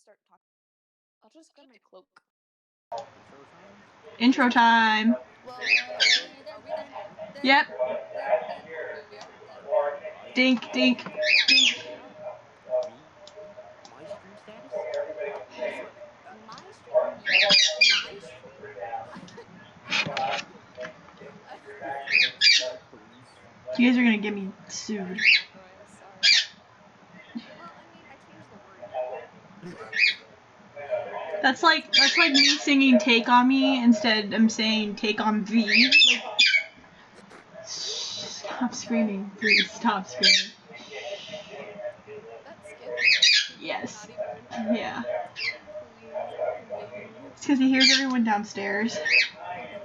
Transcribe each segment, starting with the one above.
start talking. I'll just grab my cloak. Intro time. Well, are we then? Yep. Then we are then. Dink, dink, dink. My stream status? My stream? My stream? Please. You guys are gonna get me sued. McElroy, I'm sorry. Well, I mean, I changed the wording. That's like me singing "Take on Me" instead. I'm saying "Take on V." Like, stop screaming, please. Stop screaming. That skip? Yes. Not even. Yeah. Please continue. It's because he hears everyone downstairs.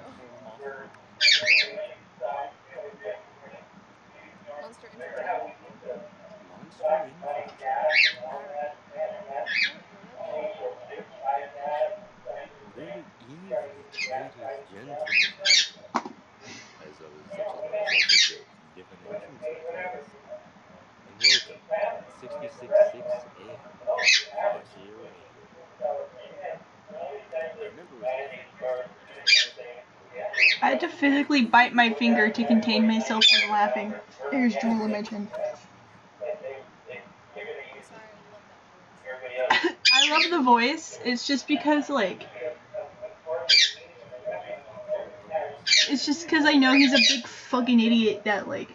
Oh no. Possible. Monster intro time? Monster intro time. Alright. Alright then. Good evening, ladies, gentlemen, as others such as myself would say, divination specialist. And welcome to 66.6 AM, Farseer Radio. I remember it was FM last time, I just don't know what day. I had to physically bite my finger to contain myself from laughing. There's drool in my chin. I'm sorry, I love that voice. I love the voice. It's just because, like, it's just because I know he's a big fucking idiot that, like,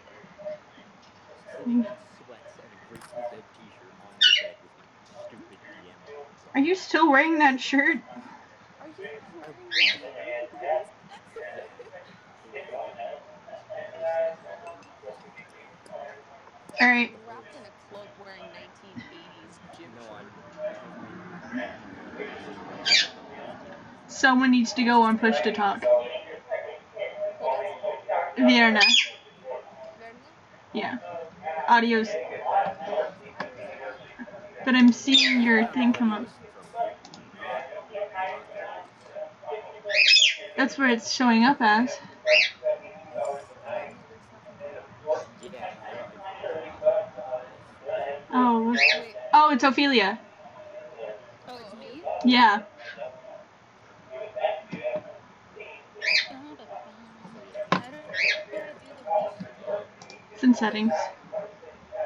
Sitting in sweats and a Grateful Dead t-shirt on my bed with my stupid DM mods on. Are you still wearing that shirt? Are you wearing the DM clothes? Yeah. Those DM mods. Because, Alright. You're wrapped in a cloak wearing 1980s gym no, shirt. I have my sweats underneath me. Someone needs to go on push to talk. Who does? Vierna. Verna? Yeah. Adios. Adios, Verna. But I'm seeing your thing come up. Adios from not Adios. That's where it's showing up as. I thought you were talking to me. Yeah, I told you. Oh. Wait. Oh, it's Ophelia. Oh, it's me? Yeah. How do I do the push to talk? It's in settings.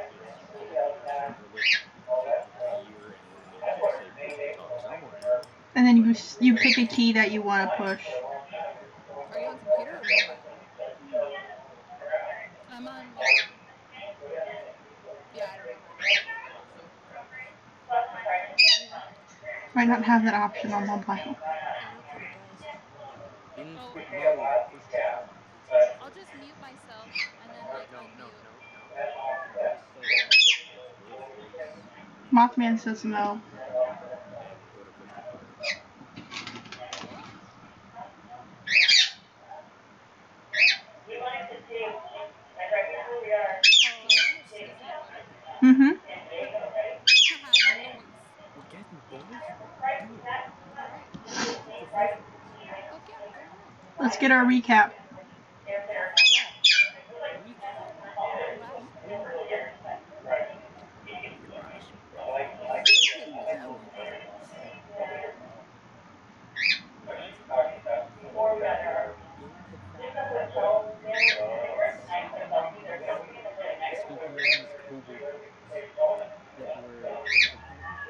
It's you click on your wireless, hit the gear, and it'll magically say push to talk somewhere. And then But you pick a key that you want to push. Are you on computer or mobile? I'm on mobile. Yeah, I don't know how to do that. So. Might not have that option on mobile. I don't think it does. Oh, input mode, push to talk. I'll just mute myself and then like No, no, unmute. no, no. You can just select your voice Mothman says no. and go to push to talk. What? Oh, Can I switch season mode? Mm-hmm. haha, noise. We're getting boys? Do it. Alright. We're professionals. Fuck yeah, go on in. Let's get our recap. What? Recap. Irrational. Irrational. Is that what Irrational. Irrational in the fact that Scopian's kobolds that were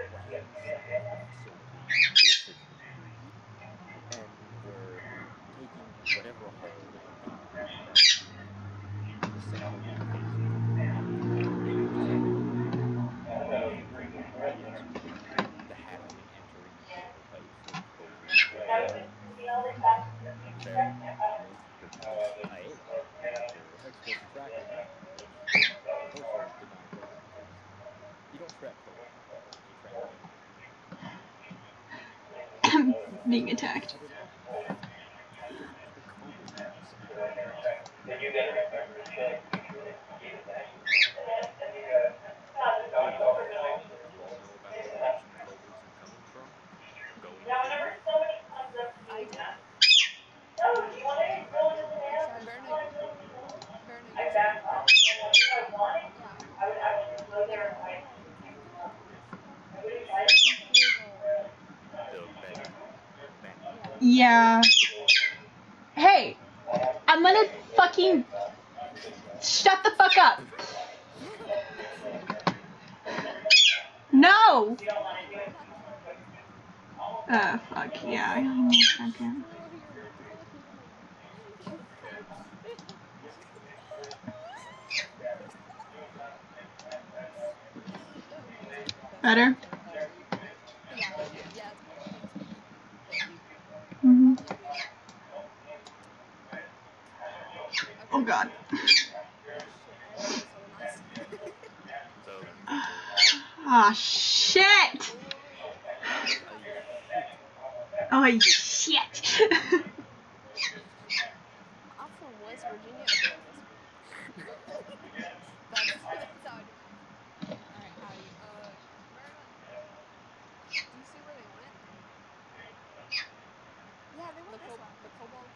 apparently ransacked the facility to a certain degree and were taking whatever haul they could. Some kobolds were using koboldium, they were just using koboldium to do the having and entering the door types of kobolds where their main purpose, was for explicit tracking, which personally did not enjoy because you don't track kobolds, you track me. Being attacked. I don't know. The kobolds. Kobolds. You all know about the direction the kobolds are coming from? Going to? I do. Exactly. Verna, you should know that. Yeah. Wait, how do I can I do like a whisper? I think you're the Yeah. Hey, I'm gonna fucking shut the fuck up. No. Not talking. Fuck yeah. I don't know if I can. Throw your mic. That was the best Better? intro ever. Yeah, yeah, it's better. Thanks, baby. Thank you. Mm-hmm. Love you. Oh Okay. god. Oh shit! I have to get this organized. So that means it's over. Ah, shit! I shit. Oh, shit. I'm from West Virginia. Okay, that's West Virginia. That's how I do my accent. All right, Addie. Where? Do you see where they went? Yeah, they went The this way. the kobolds.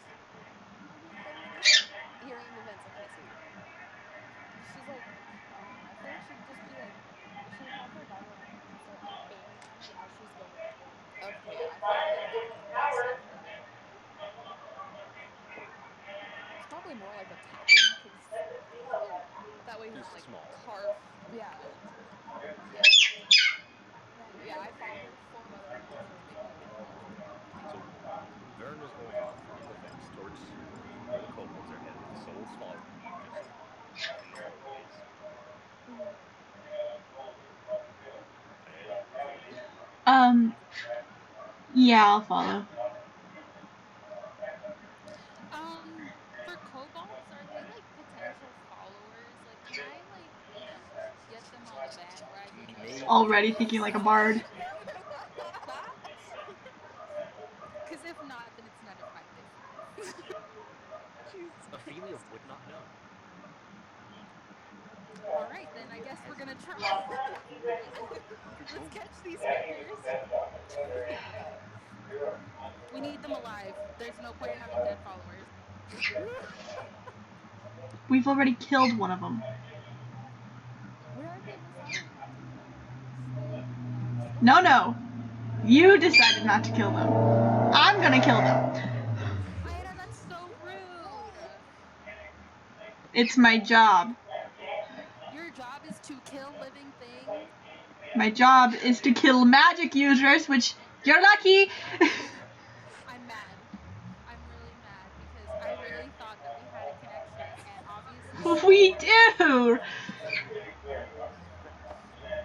They went this way. Here in the vents. I can't see. She's like, I feel like she'd just be like, she would have her Bible out and start like banging on it as she's going. Okay, yeah. I feel like that would be safer. It's probably more like a tapping, cause that way he's He's not like small. carved through the Yeah. vent. Yeah. Yeah. But yeah, I followed 4 other people who were making a noise. So Vern is going off in the vents towards where the kobolds are headed. Soul's following me, just in the hallways. Mhm. Eddie, you following? Yeah, I'll follow. For kobolds, are they like potential followers? Like, can I like, get them on the bandwagon of like, Already Maybe. thinking like a bard. because if not, then it's none of my business. Jesus Ophelia Christ. would not know. All right, then I Ophelia guess we're has gonna no try. clue. Let's Oh, catch these fuckers. We need them alive. There's no point in having dead followers. We've already killed one of them. We already decided not to kill them. We stayed alive still. No. You decided not to kill them. I'm gonna kill them. Ida, that's so rude. It's my job. Your job is to kill living things. My job is to kill magic users, which you're lucky. I'm mad. I'm really mad because I really thought that we had a connection, and obviously you We don't. do.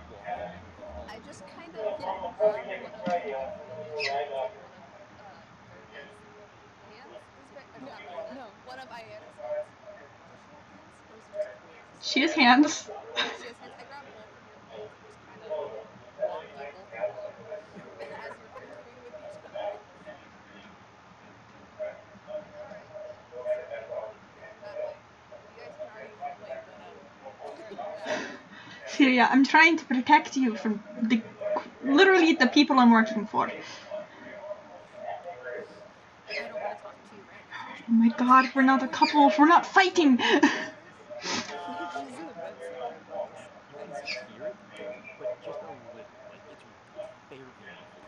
why are you I following just me? kind of like grabbed one of Ophelia's hands and one of Verna's hands. Or not Verna. No. One of Ayana's hands. Does she have hands, or is it just voice? She has hands. She has hands. I grabbed both of your hands and just kind of walked you both along as you're arguing with each other. All right, then. I'll see if we can learn that way. You guys can argue one way, but learn that way. Celia, I'm trying to protect you from literally the people I'm working for. I don't want to talk to you right now. Oh my god, we're not a couple. We're not fighting. She's in the vents somewhere. I know this. You can hear it, but just a little. Like it's barely muffled.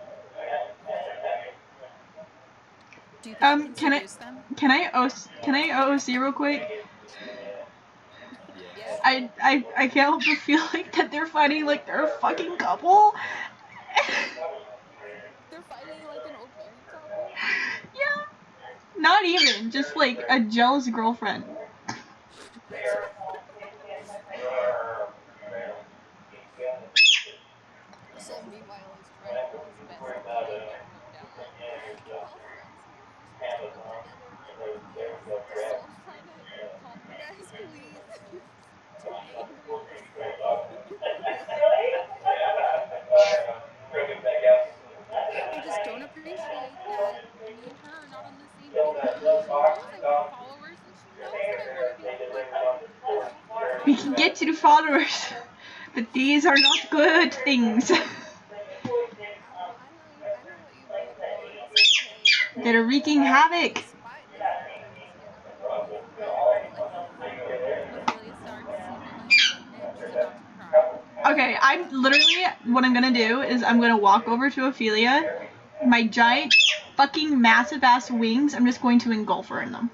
Do you think you can Can seduce them? I OC real quick? Yes. Yeah. I can't help but feel like that they're fighting like they're a fucking couple. They're fighting like an old married couple. Yeah. Not even, just like a jealous girlfriend. So meanwhile, is trying his best to calm everyone down. You're all friends here. You're supposed to work together. Like, please. Just Soul's trying to calm you guys, please. Too angry. I just don't appreciate that me and her are not on the same page because she knows I want followers and she knows that I want to be like, We kind can of. get you to followers, but these are not good things. I know what you both want. It's okay. They're wreaking havoc. Despite differences, we're friends. Ophelia starts sniffling and she's about to cry. Okay, I'm literally what I'm gonna do is I'm gonna walk over to Ophelia, my giant fucking massive ass wings, I'm just going to engulf her in them.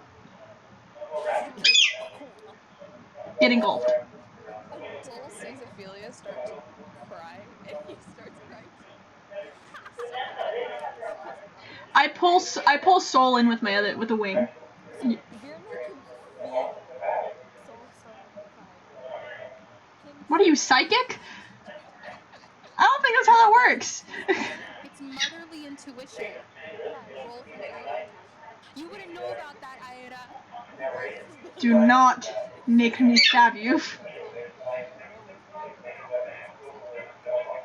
Get engulfed. Dole sees Ophelia start to cry, and he starts crying too. So Ophelia freezes up. I pull Soul in with the wing. So Virna can feel Soul starting to cry. Can What are you, she? psychic? I don't think that's how that works. It's motherly intuition. Yeah, roll for motherly intuition. You wouldn't know about that, Aira. Roll for Do motherly not intuition. make me stab you. Tell me what you know for motherly intuition, Soul.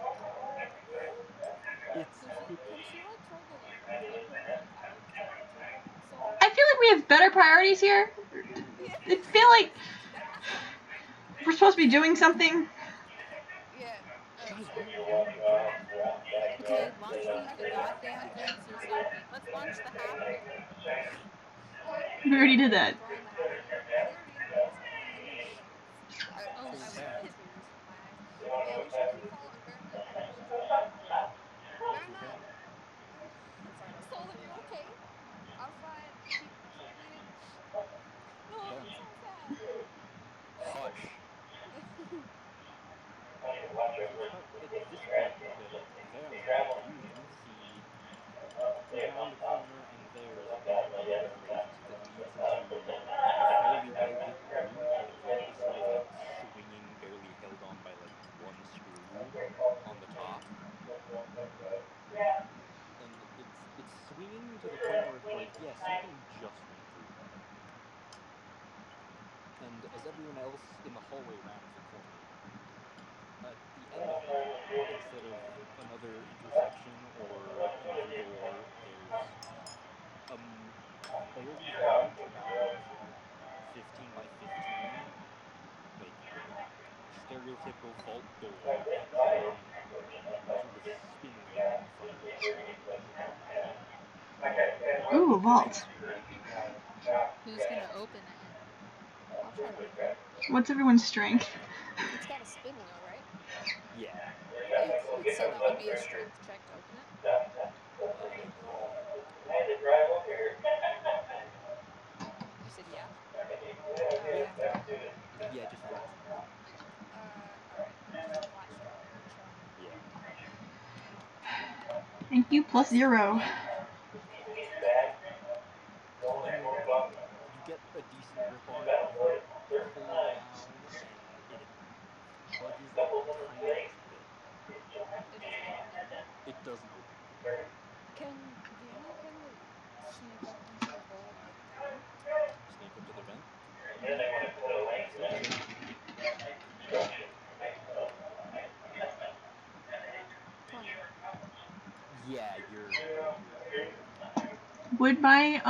It's Can she like try to take her way out to Soul? I feel like we have better priorities here. Yeah. I feel like we're supposed to be doing something. Yeah. guys, So we are doing a job. Okay, launch the I goddamn fence or something. Let's launch the halfling. We already did that. throwing the halfling. She already is going into the fence. Oh, I was shit. tears in my eyes. Yeah, we should keep following Verna. I think she's gonna come out. Verna, Okay. Soul, are you okay? I'm fine. Keep bleeding. No, Okay. I'm so Hush. sad. So it's about at this point that Verna, you see around the corner, and there's a little grate that leads into a fairly well-lit room. The grate is sort of like swinging, barely held on by like one screw on the top, and it's swinging to the point where it's like, yeah, something just went through there. And as everyone else in the hallway rounds the corner, at the end of it, instead of another intersection or another door, there's a fairly large, about 15 by 15, like stereotypical vault door with some sort of spin wheel on the front of it. Ooh, a vault. Who's gonna open it? I'll try to open it. What's everyone's strength? It's got a spin wheel, right? Yeah. So that would be a strength check to open it. Yeah. You said yeah. Yeah. After what? Yeah, just flat strength. All right. Just a flat strength. Sure. Yeah. Thank you, plus 0. You you get a decent grip on it. You pull down, and it budges the tiniest bit. It doesn't open it. It doesn't open. Can Vienna kind of sneak up into the hole and look down? Sneak up to the vent. Mm-hmm. Stealth check. 20. Yeah, you're Would my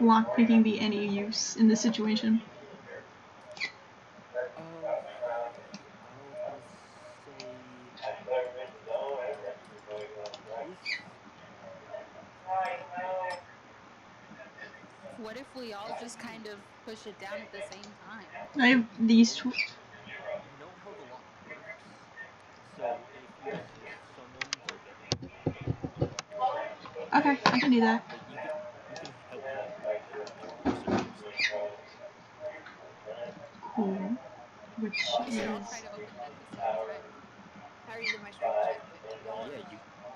lockpicking be any use in this situation? uh I'll say if What if we all just kind of push it down at the same time? I have so these two. you know how the lock works. So if you assist someone to open it, Okay, I can do that. like you can help them assert your strength. Cool. Which We should all is try to open it at the same time. I already did my strength check, but Yeah,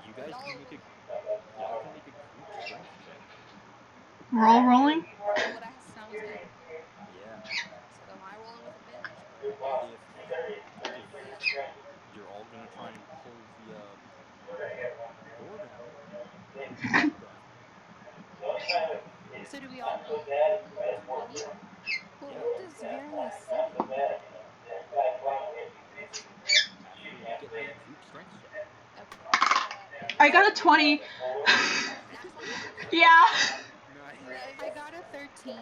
you guys y'all can are make a rolling. y'all can make a group strength check. we're all rolling. See what I have. Sounds good. Yeah. So am I rolling with advantage or? If if you're all gonna try and pull the door down, okay. So do we all roll 20? Well, Yeah. what does Vierna say? After you get the group strength check. Okay. I Is got a 20. Nat 20? Yeah. Nice. I Nice. got a 13.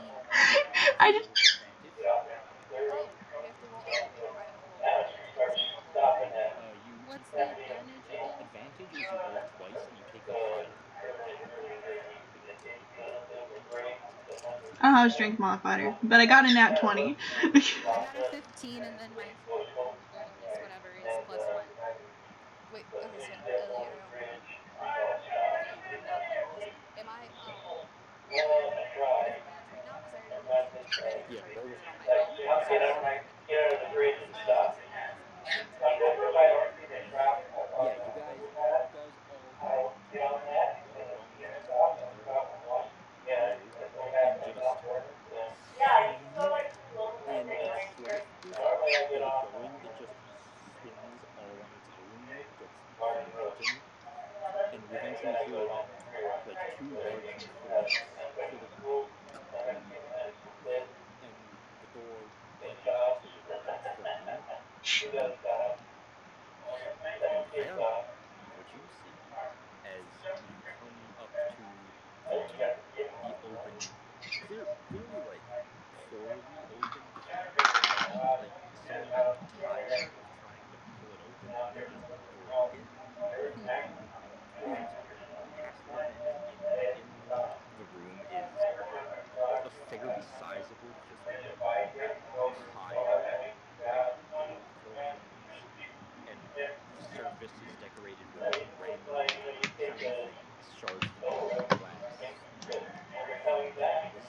I So just, advantage. Oh, we have to roll. Oh, I have to roll with advantage because I'm the roller. You What's the advantage again? advantage is you roll twice and you take the higher advantage. I don't have a strength modifier, but I got a nat 20. I got a 15, and then my bonus, whatever, is +1. Wait. Okay. So Elliot, I don't remember. Vernon, what you see as you come up to the open, clearly like poorly opened door, like someone got tired of trying to pull it open and they just broke it. And past the vent in the room is a fairly sizable, just like pile of gold coins, and the surface is decorated with random shiny things, shards of broken glass, paintings,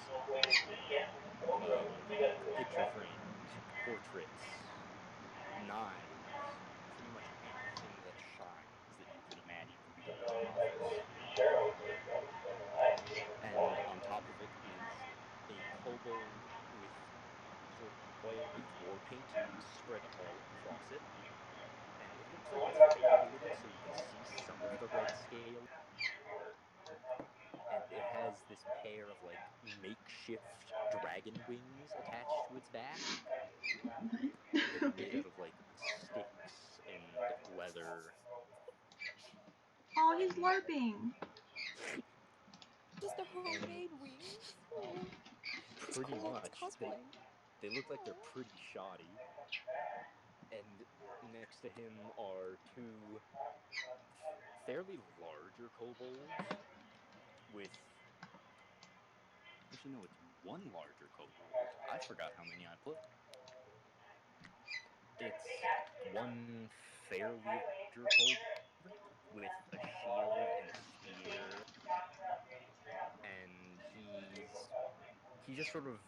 picture frames, portraits, knives, pretty much anything that shines that you could imagine would be good in an office. And on top of it is a kobold with sort of white war paint spread all across it. And it looks like it's faded a little, so you can see some of the red scale. And it has this pair of like makeshift dragon wings attached to its back that are made Okay. out of like sticks and leather. Oh, he's And LARPing. Just a and homemade wings. Oh, it's pretty cool. It's much cosplay. they look like they're Oh. pretty shoddy. And next to him are two fairly larger kobolds with, actually no, it's one larger kobold. I forgot how many I put. It's one fairly larger kobold with a shield and a spear, and he's just sort of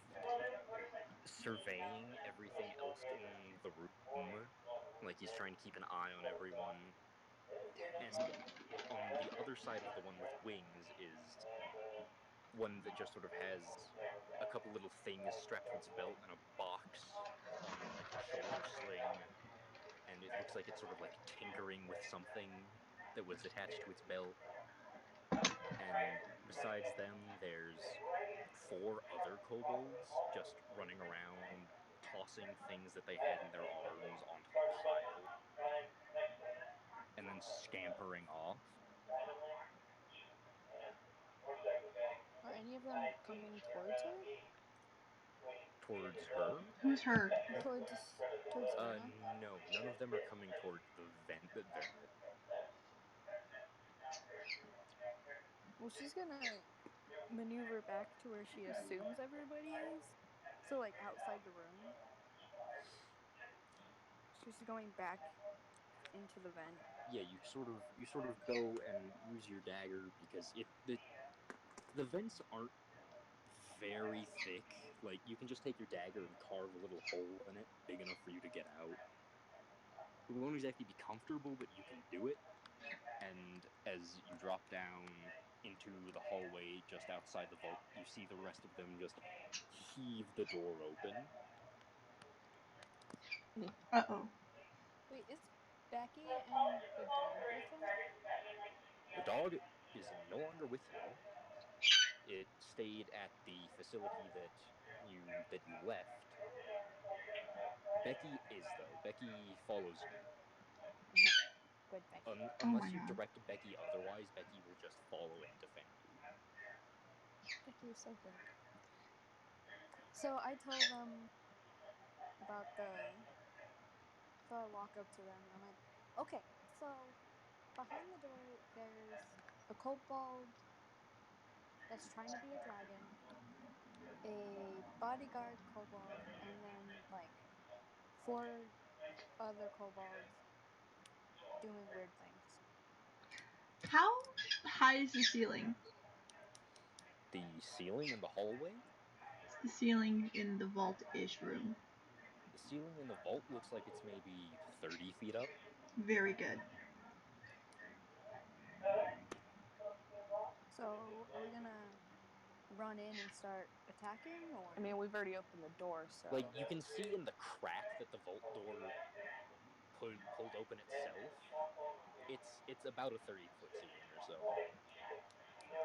surveying everything else in the room, like he's trying to keep an eye on everyone. And on the other side of the one with wings is one that just sort of has a couple little things strapped to its belt and a box on like a shoulder sling, and it looks like it's sort of like tinkering with something that was attached to its belt. And besides them, there's four other kobolds just running around, tossing things that they had in their arms onto the pile, and then scampering off Are any of them coming towards her? towards her. Who's her? Towards Verna? No, none of them are coming toward the vent that Verna. Well, she's gonna maneuver back to where she assumes everybody is. So like outside the room. She's going back into the vent. Yeah, you sort of go and use your dagger because the vents aren't very thick. Like you can just take your dagger and carve a little hole in it big enough for you to get out. It won't exactly be comfortable, but you can do it. And as you drop down into the hallway just outside the vault, you see the rest of them just heave the door open. Uh-oh. Wait, is Becky and the dog with them? The dog is no longer with you. It stayed at the facility that you left. Becky is though. Becky follows you. Good Becky. Oh my Unless you god. direct Becky otherwise, Becky will just follow and defend you. Becky is so good. So I tell them about the. So I walk up to them and I'm like, okay, so behind the door there's a kobold that's trying to be a dragon, a bodyguard kobold, and then like four other kobolds doing weird things. How high is the ceiling? The ceiling in the hallway, It's the ceiling in the vault-ish room. the ceiling in the vault looks like it's maybe 30 feet up. Very good. So are we gonna run in and start attacking, or? I mean, we've already opened the door, Like so. you can see in the crack that the vault door pulled open itself. It's about a 30-foot ceiling or so.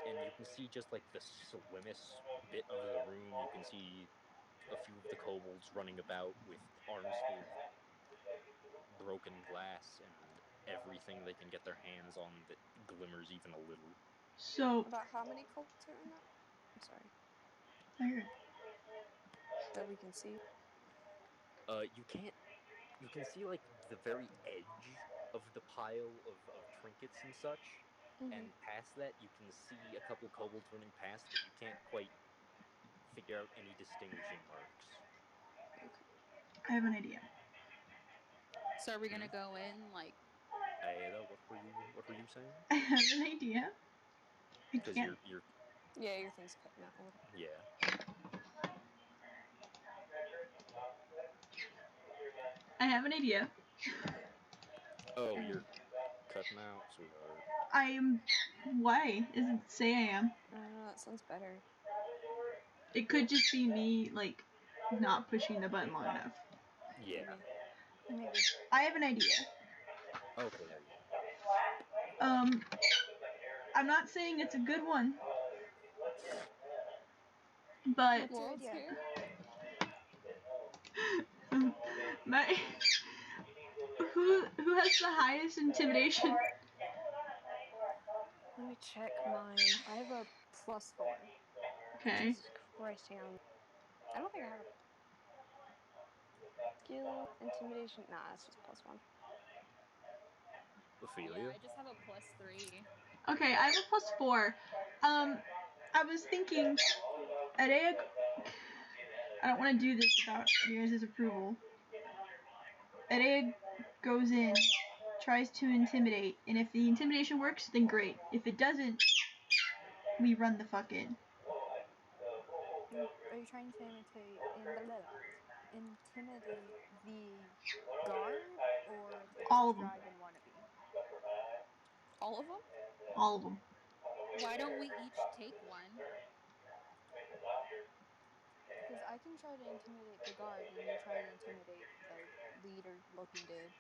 And you can see just like the slimmest bit of the room. You can see a few of the kobolds running about with arms full of broken glass and everything they can get their hands on that glimmers even a little. So About how many kobolds are in that? I'm sorry. okay. That we can see. You can't. You can see like the very edge of the pile of trinkets and such, and past that you can see a couple kobolds running past, but you can't quite figure out any distinguishing marks. Okay. I have an idea. So are we gonna go in like? Aida, what were you saying? I have an idea. I Because can't. you're Yeah, your thing's cutting out a little. yeah. I have an idea. Oh, you're cutting out, sweetheart. I'm. Why? Does it say I am? I don't know. That sounds better. It could just be me, like, not pushing the button long enough. Yeah. Maybe. I have an idea. Okay, there you go. I'm not saying it's a good one, but What's your Well, let's idea? hear. my who has the highest intimidation? Let me check mine. I have a +4. Okay. Jesus Christ, hang on. I don't think I have a skill intimidation. Nah, that's just +1. Yeah, Ophelia? I just have a +3. Okay, I have a +4. I was thinking, Adea, I don't want to do this without your guys' approval. Adea goes in, tries to intimidate, and if the intimidation works, then great. If it doesn't, we run the fuck in. Are you trying to intimidate the guard or the All of them. dragon wannabe? All of them? All of them. Why don't we each take one? Because I can try to intimidate the guard and you try to intimidate the leader-looking dude.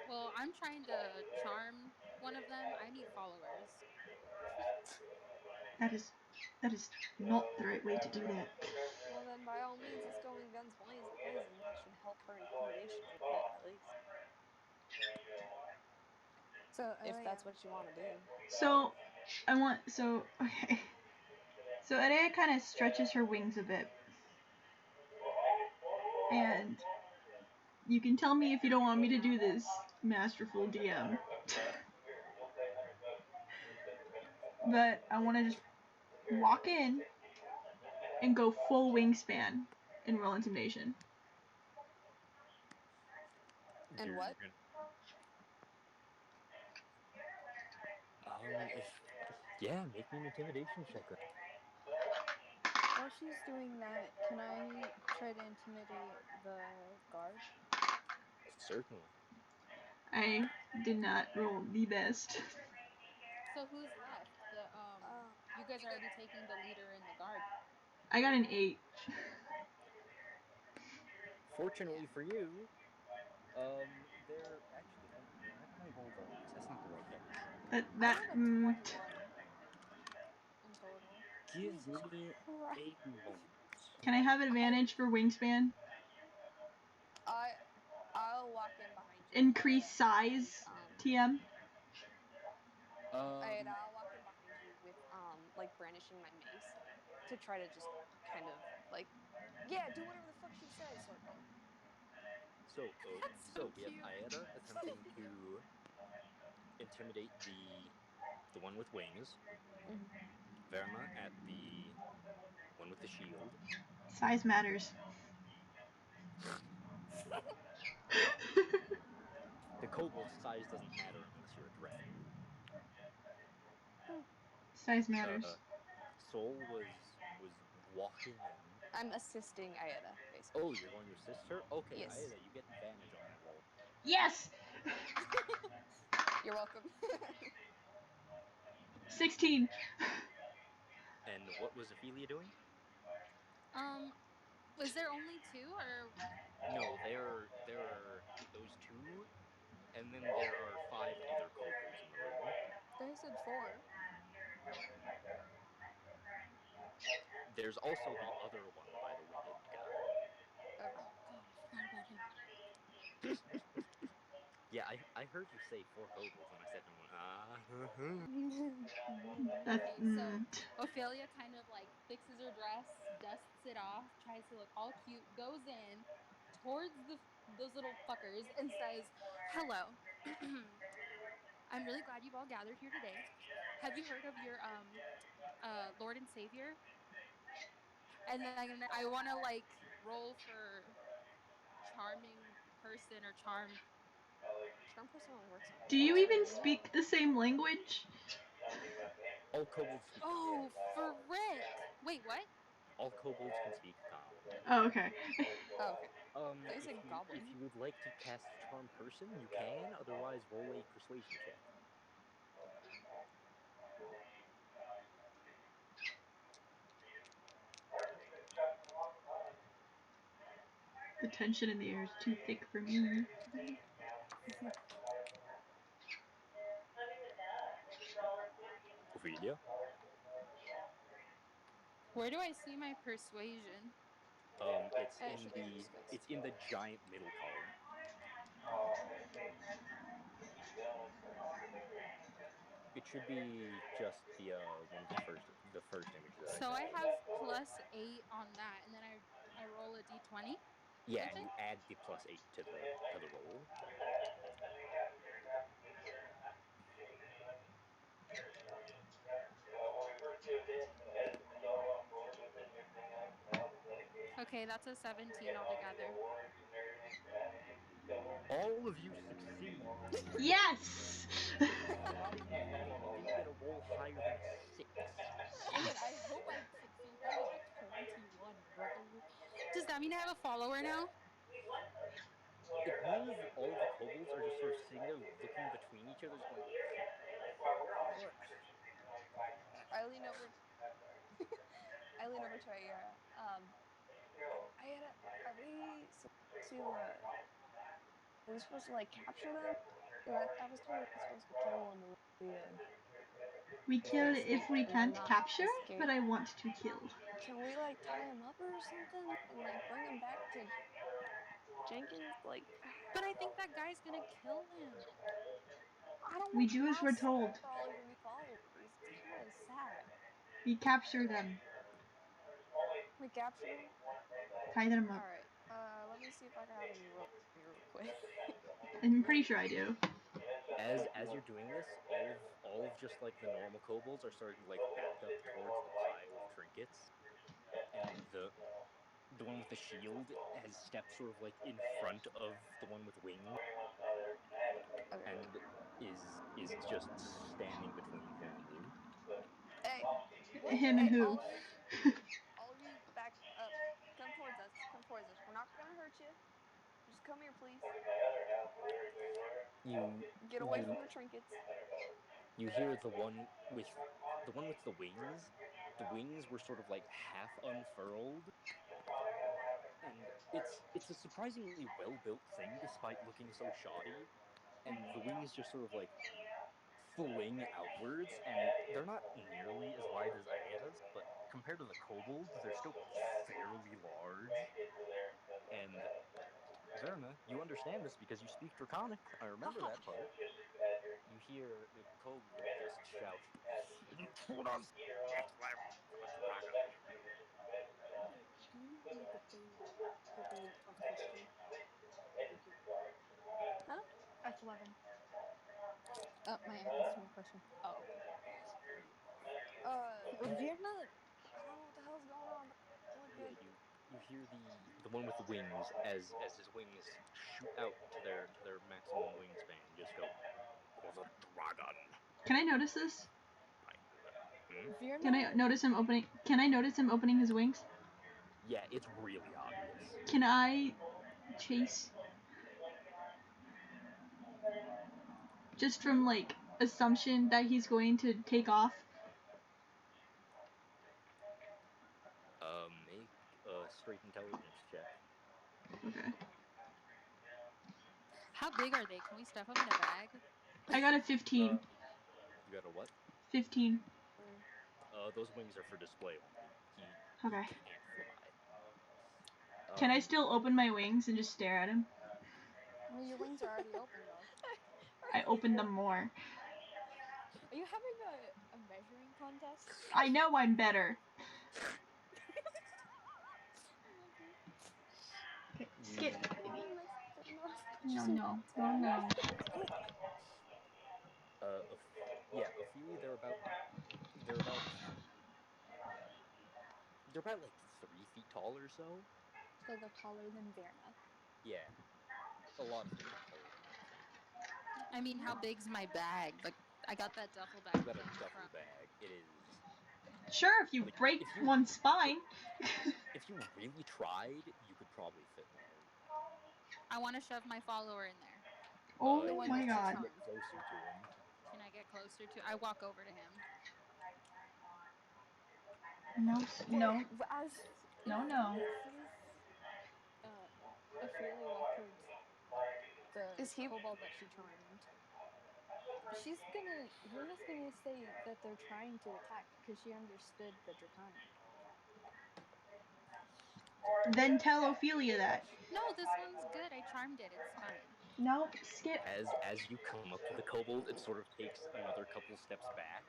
Well, I'm trying to charm one of them. I need followers. That is not the right way to do that. Well, then by all means, let's go in guns blazing. That should help her intimidation a little bit, at least. So, If that's yeah. what you want to do. So, okay. So Adea kind of stretches her wings a bit. And you can tell me if you don't want me to do this, masterful DM. But I want to just walk in and go full wingspan and roll intimidation. And what? If yeah, make me an intimidation check. While she's doing that, can I try to intimidate the guard? Certainly. I did not roll the best. So who's left? You guys are already taking the leader and the guard. I got an 8. Fortunately for you, they're actually. Why did I roll those? That's not the right dice. I got a 21 in total. Give Jesus me Christ. a moment. Can I have advantage for wingspan? I'll walk in behind you Increase size, TM? I'll walk in behind you with like brandishing my mace to try to just kind of like, yeah, do whatever the fuck she says, sort of. That's so We have cute. Aeda attempting to intimidate the one with wings. Mhm. Verna at the one with the shield. Size matters. The kobold size doesn't matter unless you're a griffin. Size matters. Soul was walking in. I'm assisting Aeda, basically. Oh, you're going to assist her? Okay, Yes. Aeda, you get advantage on that roll. Yes! You're welcome. 16. And what was Ophelia doing? Was there only 2 or? No, there are those 2, and then there are 5 other kobolds in the room. They said 4. There's also the other one by the winged guy. Okay. Oh god, I forgot about him. Yeah, I heard you say 4 kobolds, and I sat down and went, That's Okay, so Ophelia kind of like fixes her dress, dusts it off, tries to look all cute, goes in towards those little fuckers and says, "Hello. I'm really glad you've all gathered here today. Have you heard of your Lord and Savior?" And then I want to like roll for charming person or charm. Charm person only works on Do you orcs, even doesn't it? speak the same language? all kobolds speak Oh, common. frick! Wait, what? All kobolds can speak common. Oh, okay. Oh, okay. I If said if goblin. you would like to cast charm person, you can. Otherwise, roll a persuasion check. The tension in the air is too thick for me. Ophelia. Where do I see my persuasion? It should be under skills. It's in the giant middle column. It should be just the one of the first image that I So I sent you. have +8 on that, and then I roll a d20 Yeah, with and it. you add the +8 to the roll. Okay, that's a 17 altogether. All of you succeed. Yes! Surprisingly, you didn't get a roll higher than a 6. I mean, I hope I succeed. If I get a 21, bro. Does that mean I have a follower now? It means that all the kobolds are just sort of sitting there looking between each other, just going, "What?" I lean over. I lean over to Aira. Aira, are we supposed to? Are we supposed to like capture them? I was told we're supposed to kill them and We we kill escape if we and they're can't not capture, but escape. I want to kill. Can we like tie them up or something and like bring them back to Jenkins? Like, But I think that guy's gonna kill him. I don't We want do as my we're told. for all your new followers. It's kind of sad. We capture them. We capture them. Tie them All up. right. Let me see if I can have any roll real quick. I'm pretty sure I do. As you're doing this, all of just like the normal kobolds are starting to like back up towards the pile of trinkets, and the one with the shield has stepped sort of like in front of the one with wings Okay. and is just standing between him and you. Hey, What? Him and hey, who? all of you, back up. Come towards us. Come towards us. We're not gonna hurt you. Just come here, please. You Get away you from the trinkets. you hear the one with the wings. The wings were sort of like half unfurled, and it's a surprisingly well built thing despite looking so shoddy. And the wings just sort of like fling outwards, and they're not nearly as wide as Aya's, but compared to the kobolds, they're still fairly large. And Verna, you understand this because you speak Draconic. I remember Haha. that part. You hear the kobold just shout, "You put us get them to the dragon." Okay, can you read the thing of the question? Thank you. Huh? F11. My answer to my question. Oh, okay. Virna. I don't know what the hell's going on, but it look Yeah, good. you hear the one with the wings as his wings shoot out to their maximum wingspan. Just go, "For the dragon." Can I notice this? I, hmm? Can I Virna. notice him opening? Can I notice him opening his wings? Yeah, it's really obvious. Can I chase? Just from like assumption that he's going to take off. Make a straight intelligence check. Okay. How big are they? Can we stuff them in a bag? I got a 15. You got a what? 15. Mm. Those wings are for display only. He Okay. can't fly. Can I Um, still open my wings and just stare at him? I mean, your wings are already open though. open them more. Are you having a measuring contest? I know I'm better. Okay, skip, baby. No. Ophelia, they're about like 3 feet tall or so. So they're taller than Verna. Yeah, a lot of them are taller than me, I think. I mean, how big's my bag? Like, I got that duffel bag. You got a duffel from- bag. It is. Sure, if you Like, break if you- one spine. If you really tried, you could probably fit in there. I want to shove my follower in there. Oh The one my that you god. charmed. Get closer to him. Can I get closer to? I walk over to him. No. As No. Ophelia walked towards the Is he- kobold that she charmed. Verna's gonna say that they're trying to attack because she understood the Draconic. Then tell Ophelia that. No, this one's good. I charmed it. It's fine. No, skip. As you come up to the kobold, it sort of takes another couple steps back,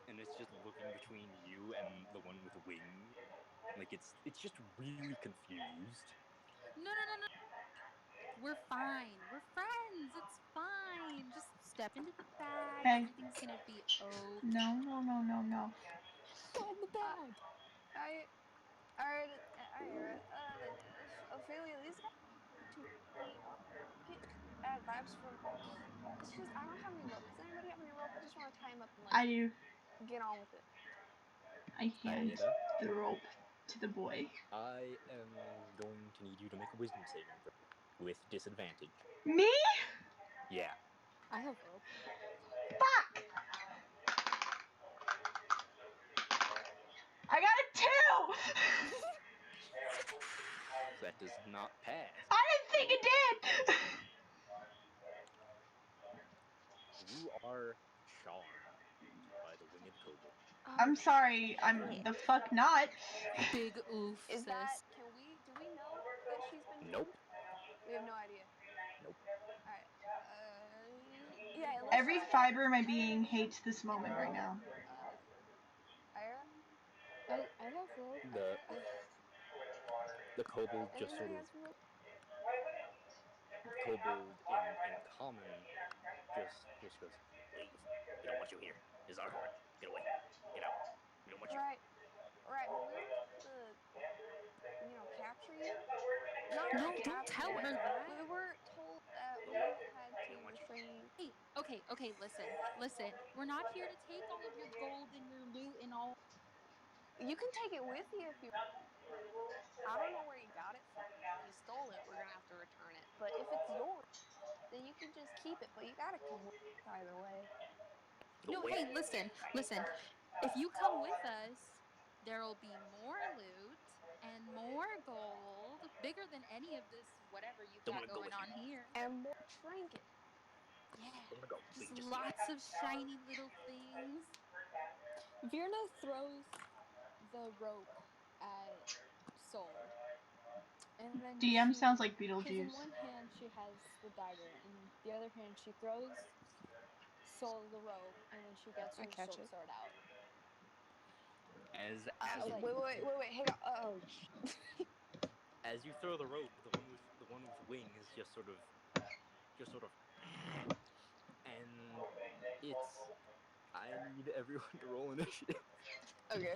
and it's just looking between you and the one with wings. Like it's just really confused. No. We're fine. We're friends. It's fine. Just step into the bag. Okay. Everything's gonna be okay. No. Go in the bag. Alright, Ophelia, these guys too many. Get bad vibes from. It's just I don't have any rope. Does anybody have any rope? I just want to tie him up and I do. get on with it. I hand Aida, the rope to the boy. I am going to need you to make a wisdom saving throw with disadvantage. Me? Yeah. I have rope. Fuck! I got a 2! That does not pass. I didn't think it did! You are charmed by the winged kobold. I'm sorry, I'm the fuck not. Big oof, Is sis. that? Do we know that she's been doing Nope. this? We have no idea. Nope. Alright. Yeah. Unless Every fiber of my being hates this moment right now. Ira. I have rope. The kobold just sort Anybody of has rope? kobold in common just goes, leave. We don't want you here. This is our horn. Get away. Get out. We don't want you. Right, but we were told to, capture you. Not No, don't capture tell you. her that. We were told that Look, we had we to don't want you. restrain. Hey, okay, listen. We're not here to take all of your gold and your loot and all. You can take it with you if you. I don't know where you got it from. If you stole it, we're gonna have to return it. But if it's yours, then you can just keep it. But you gotta come with us either way. No, hey, listen. If you come with us, there'll be more loot and more gold, bigger than any of this whatever you've Don't got want to go going with you. on here. And more trinket. Yeah, Don't want to go. We just can just leave. lots of shiny little things. Verna throws the rope at Soul. And then DM sounds like because in Beetlejuice. one hand she has the dagger, and the other hand she throws Soul the rope, and then she gets I her catch short it. sword out. As She's like, Wait, hang on. Oh. as you throw the rope, the one with wings just sort of and it's I need everyone to roll initiative. Okay.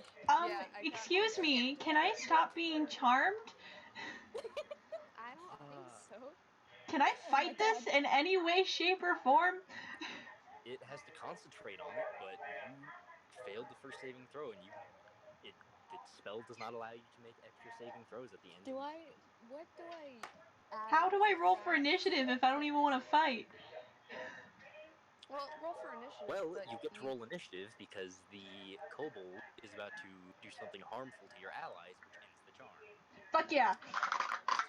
Excuse me, can I stop being charmed? I don't think so. Can I fight this in any way, shape, or form? It has to concentrate on it, but you failed the first saving throw, and the spell does not allow you to make extra saving throws at the end. what do I add How or do I roll for subtract initiative if I don't even want to fight? Well, roll for initiative. Well, but you get to roll initiative because the kobold is about to do something harmful to your allies, which ends the charm. Fuck yeah.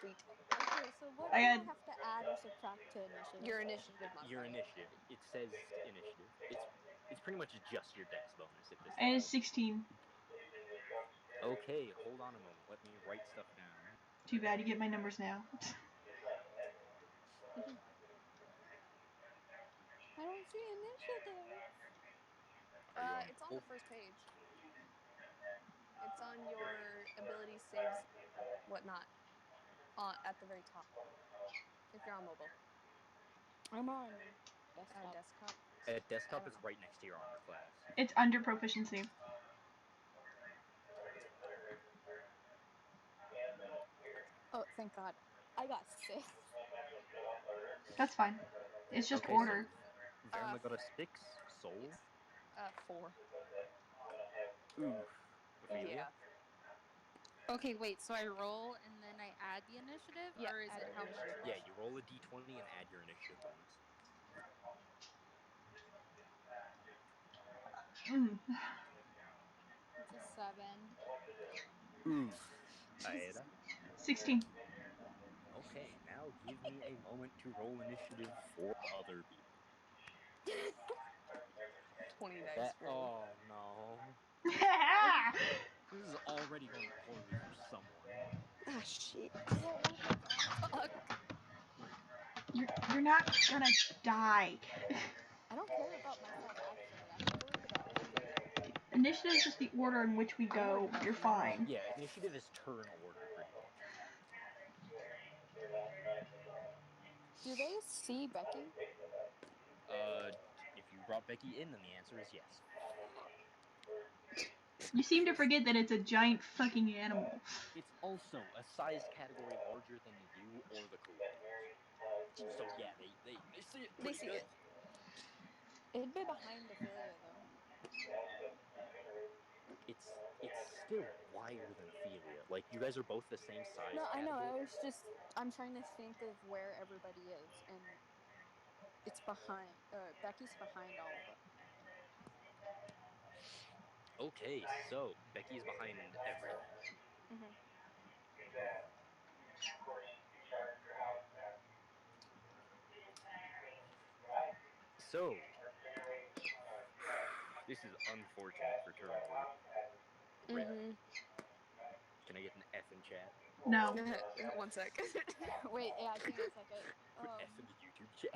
Sweet. Okay, so what I do I got- have to add or subtract to initiative? Your initiative Your modifier. initiative. It says initiative. It's pretty much just your dex bonus at this And level. it's 16. Okay, hold on a moment. Let me write stuff down. Too bad you get my numbers now. I don't see initiative. Are you on It's on mobile? the first page. It's on your abilities, saves, whatnot, at the very top. If you're on mobile. I'm on desktop. Desktop. Desktop don't is know. right next to your armor class. It's under proficiency. Oh, thank God. I got 6. That's fine. It's just Okay, order. so Verma got a 6. Soul. Yes. 4. Ooh. Ophelia. Yeah. Okay, wait. So I roll and then I add the initiative, Yeah, or is add it your how much initiative roll? Yeah, you roll a d20 and add your initiative bonus. Mm. It's a 7. Ooh. Jesus. Aeda. 16. Okay, now give me a moment to roll initiative for other people. 20 dice rolled. Oh no. You're This is already going poorly for someone. Ah, shit. I don't want to die. Fuck. you're not gonna die. I don't care about myself, actually. I'm worried about you. Initiative is just the order in which we I'm worried go. about You're you. fine. Yeah, initiative is turn order, pretty much. Do they see Becky? If you brought Becky in, then the answer is yes. You seem to forget that it's a giant fucking animal. It's also a size category larger than you or the kobolds. So yeah, they see it They pretty see good. it. It'd be behind Ophelia, though. It's still wider than Ophelia. Like, you guys are both the same size No, I know. category. I'm trying to think of where everybody is, and it's behind. Becky's behind all of them. Okay, so Becky is behind everything. Mm-hmm. So, this is unfortunate for turn order. Mm-hmm. Can I get an F in chat? No. 1 sec. Wait, yeah, give me a second. Put F in the YouTube chat.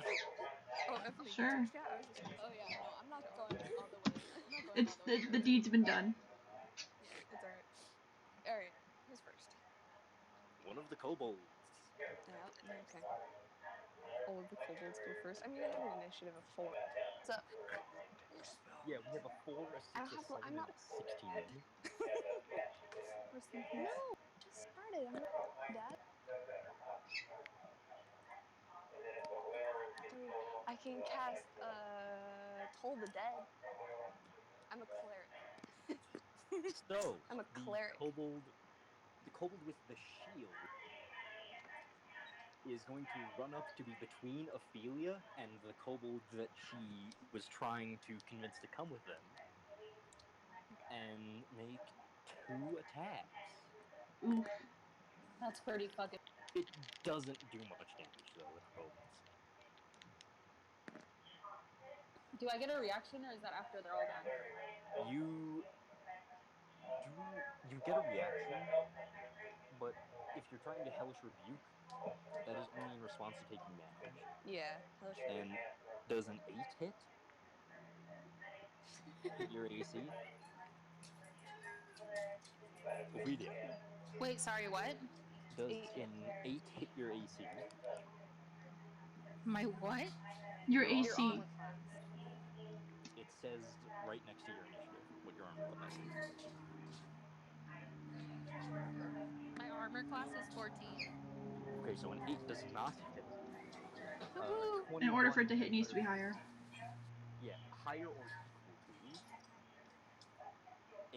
Oh, F in the Sure. YouTube chat? I was just gonna say. Oh yeah, no, I'm not Oh, going okay. all the way. I'm not going all It's the way the through. deed's been done. Yeah, it's alright. Alright, who's first? One of the kobolds. Yeah, okay. All of the kobolds go first. I mean, I have an initiative of 4. So, Yeah, we have a 4, a 6, a 7, I'm and not a 16. We're sleeping. No, just started. I'm not dead. I can cast Toll the Dead. I'm a cleric. So, I'm a cleric. the kobold with the shield is going to run up to be between Ophelia and the kobold that she was trying to convince to come with them and make 2 attacks. Oof. That's pretty fucking. It doesn't do much damage though with kobolds. Do I get a reaction, or is that after they're all done? You get a reaction, but if you're trying to hellish rebuke, that is only in response to taking damage. Yeah, Hellish Rebuke. And does an 8 hit your AC? Ophelia, Wait, sorry, what? does 8 hit. an 8 hit your AC? My what? Your Your Your armor AC. armor class. class. It says right next to your initiative what your armor class is. My armor class is 14. Okay, so an 8 does not hit. Woohoo! In order for 21, it to hit, it needs to be however, higher. yeah, higher or equal to.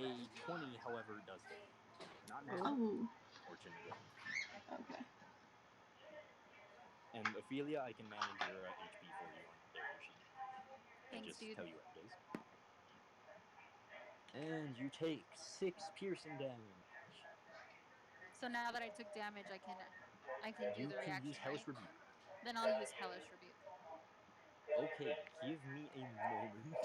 A 20, however, does hit. Not Ooh. natural, Oh. fortunately. Okay. And Ophelia, I can manage your HP for you on your sheet and Thanks, just dude. tell you what it is. And you take 6 piercing damage. So now that I took damage, I can do You the can use reaction, Hellish right? Rebuke. Then I'll use Hellish Rebuke. Okay, give me a moment.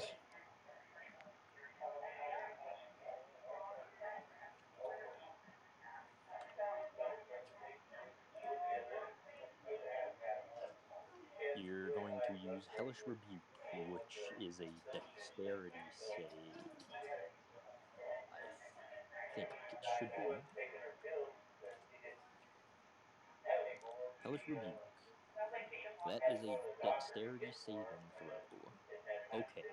You're going to use Hellish Rebuke. which is a dexterity save. I think it should be. Hellish Rebuke. That is a dexterity saving throw. Okay.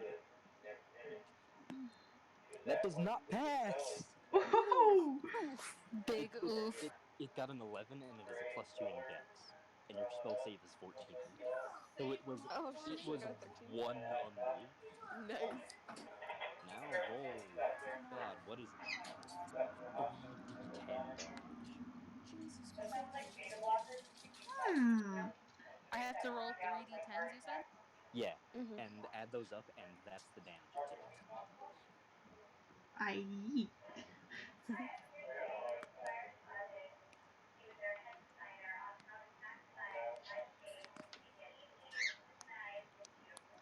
That does not pass! Woohoo! Oof. Big oof. It got an 11 and it is a +2 in dex. And your spell save is 14. So it was Oh, she got a 13. 1 under. Nice. Now roll. God, what is it? 3d10 damage. Jesus Christ. Hmm. I have to roll 3d10s, you said? Yeah, Mm-hmm. and add those up, and that's the damage it takes. I.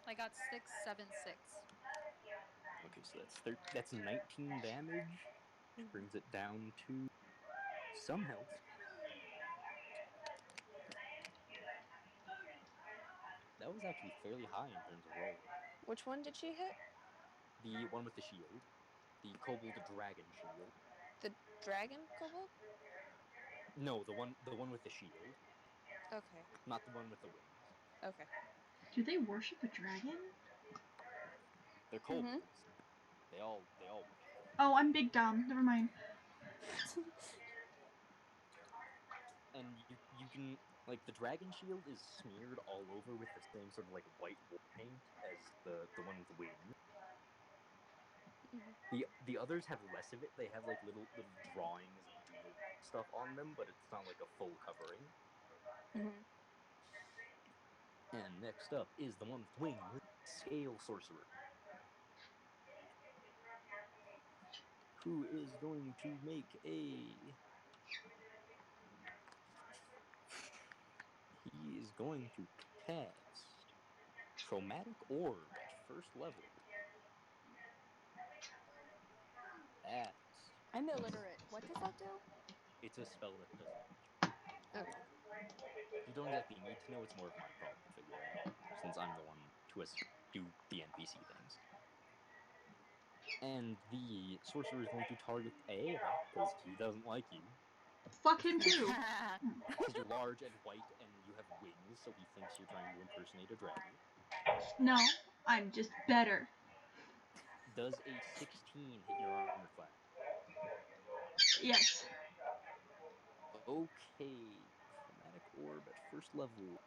I got 6, 7, 6. Okay, so that's 19 damage, which Mm-hmm. brings it down to some health. That was actually fairly high in terms of roll. Which one did she hit? The one with the shield, the Kobold Dragon Shield. The dragon kobold? No, the one with the shield, Okay. not the one with the wings. Okay. Do they worship a dragon? They're Mm-hmm. kobolds. They all worship dragons. Oh, I'm big dumb. Never mind. And you can, like, the dragon shield is smeared all over with the same sort of like white war paint as the one with wings. Mm-hmm. The others have less of it. They have like little drawings and weird stuff on them, but it's not like a full covering. Mm-hmm. And next up is the one with wings, Scale Sorcerer, who is going to make a. He is going to cast Chromatic Orb at first level. That I'm illiterate. What does that do? it's a spell that does damage. Okay. You don't exactly need to know. It's more of my problem to figure out, since I'm the one to do the NPC things. And the sorcerer is going to target Aera because he doesn't like you. Fuck him too. Because you're large and white and you have wings, so he thinks you're trying to impersonate a dragon. No, I'm just better. Does a 16 hit your armor class? Yes. Okay, Chromatic Orb at first level.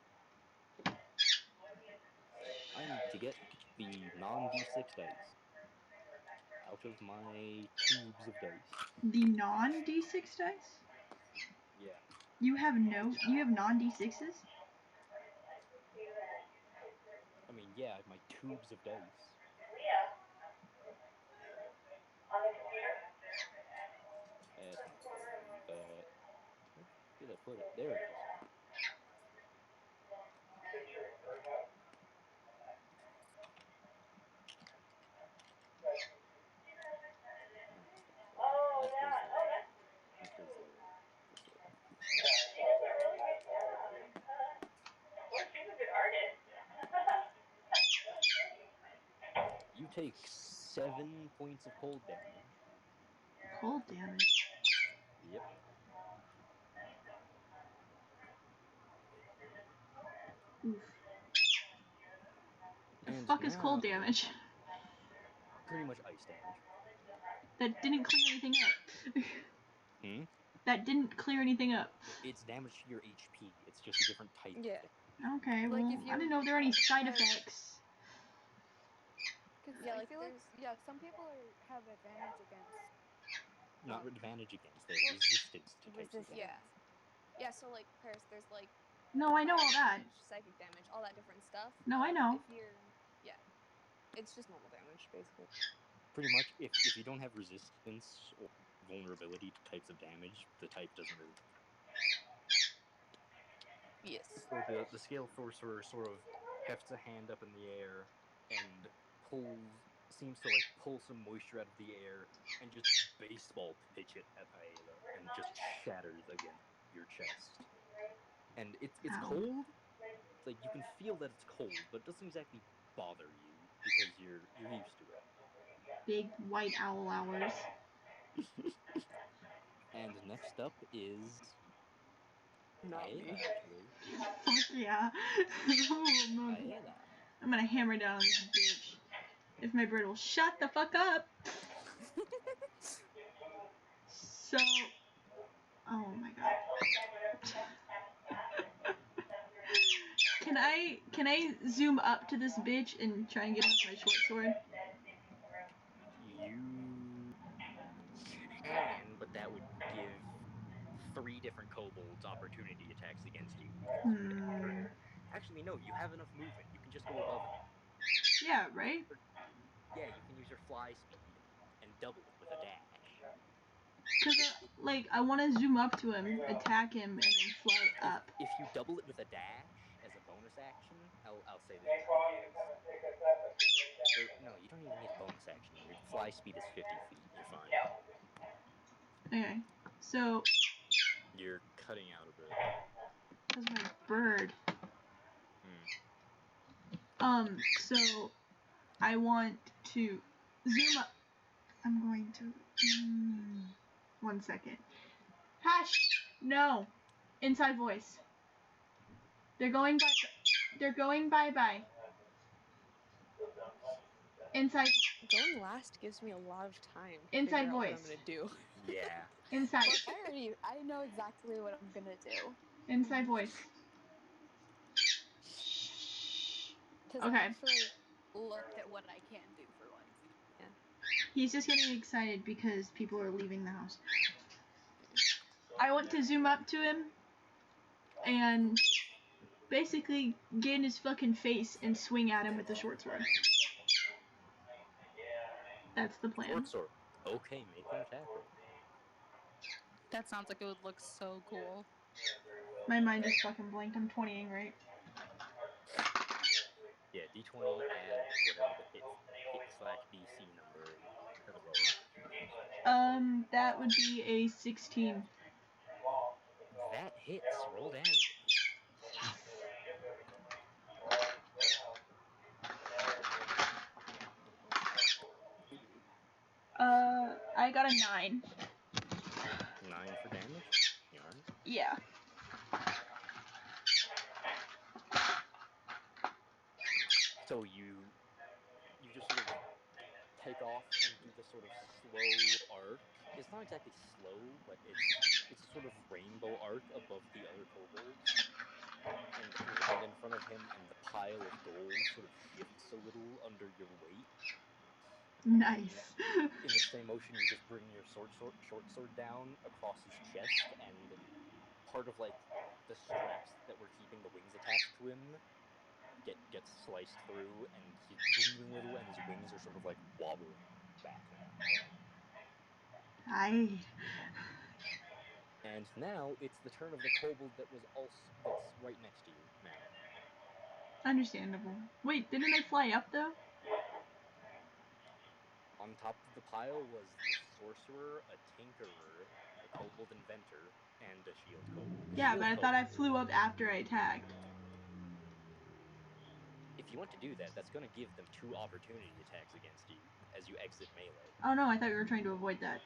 I need to get the non-d6 dice out of my tubes of dice. The non D6 dice? Yeah. You have non D6s? I mean, yeah, I have my tubes of dice. That's not the one. Where did I put it? There it is. That goes there. That goes there. Goes there. You take 7 points of cold damage. Cold damage. Yep. Oof. The And fuck is cold now, damage? pretty much ice damage. That didn't clear anything up. Hmm? That didn't clear anything up. It's damage to your HP. It's just a different type Yeah. of damage. Okay, Like, well, if I didn't you know there were any side have- effects. Because Yeah, I like feel like there's some people have advantage against. Not advantage against, they have resistance to types of damage. yeah. Yeah, so like Paris, there's like No, I know all fire that. damage, psychic damage, all that different stuff. No, I know. If you're it's just normal damage basically. Pretty much, if you don't have resistance or vulnerability to types of damage, the type doesn't really. Yes. So the scale sorcerer sort of hefts a hand up in the air and seems to like pull some moisture out of the air and just baseball pitch it at Aela and just shatters against your chest. And it's Ow. cold. It's like you can feel that it's cold, but it doesn't exactly bother you because you're used to it. Big white owl hours. And next up is Not me. Aela, actually. Fuck yeah. Ooh, Aela. I'm gonna hammer down on this bitch. If my bird will shut the fuck up. So, oh my god. Can I zoom up to this bitch and try and get off my short sword? You can, but that would give 3 different kobolds opportunity attacks against you because you can turn. Actually, no, you have enough movement. You can just go above him. Yeah, right? Yeah, you can use your fly speed and double it with a dash. Because, like, I want to zoom up to him, attack him, and then fly up. If you double it with a dash as a bonus action, I'll say that it is. Or, no, you don't even need a bonus action. Your fly speed is 50 feet. You're fine. Okay, so. You're cutting out a bit. That's my bird. So I want to zoom up. I'm going to. 1 second. Hash! No! Inside voice. They're going by. They're going bye-bye. Inside. Going last gives me a lot of time to Inside figure out what I'm voice. gonna do. Yeah. Inside. Look, I know exactly what I'm gonna do. Inside voice. Because I Okay. actually looked at what I can do for once. Yeah. He's just getting excited because people are leaving the house. I want to zoom up to him and basically get in his fucking face and swing at him with the short sword. That's the plan. Short sword. Okay, make an attack roll. That sounds like it would look so cool. My mind just fucking blanked. I'm 20ing, right? Yeah, d20, add whatever the hit/DC number is to the roll. That would be a 16. That hits. Roll damage. I got a 9. 9 for damage? You alright? Yeah. So you just sort of take off and do this sort of slow arc. It's not exactly slow, but it's a sort of rainbow arc above the other kobolds. And land in front of him, and the pile of gold sort of shifts a little under your weight. Nice. In the same motion, you just bring your short sword down across his chest, and part of like the straps that were keeping the wings attached to him gets sliced through, and he's bleeding a little, and his wings are sort of like wobbling back now. Hi. And now it's the turn of the kobold that's right next to you now. Understandable. Wait, didn't I fly up though? On top of the pile was the sorcerer, a tinkerer, a kobold inventor, and a shield kobold. Yeah, but I thought I flew up after I attacked. If you want to do that, that's going to give them 2 opportunity attacks against you as you exit melee. Oh no, I thought you were trying to avoid that.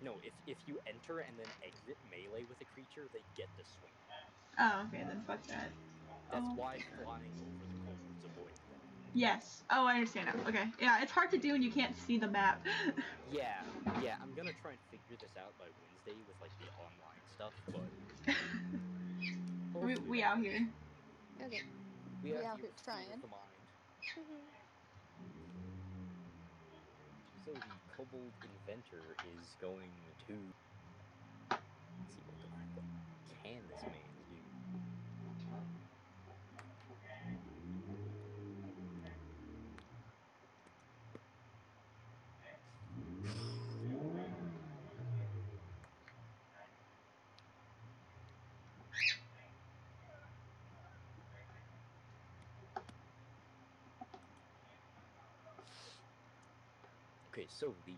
No, if you enter and then exit melee with a creature, they get to swing at you. Oh, okay, then fuck that. That's why flying over the kobolds avoids that. Yes. Oh, I understand now. Okay. Yeah, it's hard to do when you can't see the map. Yeah, I'm gonna try and figure this out by Wednesday with like the online stuff, but we out here. Okay. we out out here here trying. with the mind. So the kobold inventor is going to let's see what the fuck can this man do. Okay, so the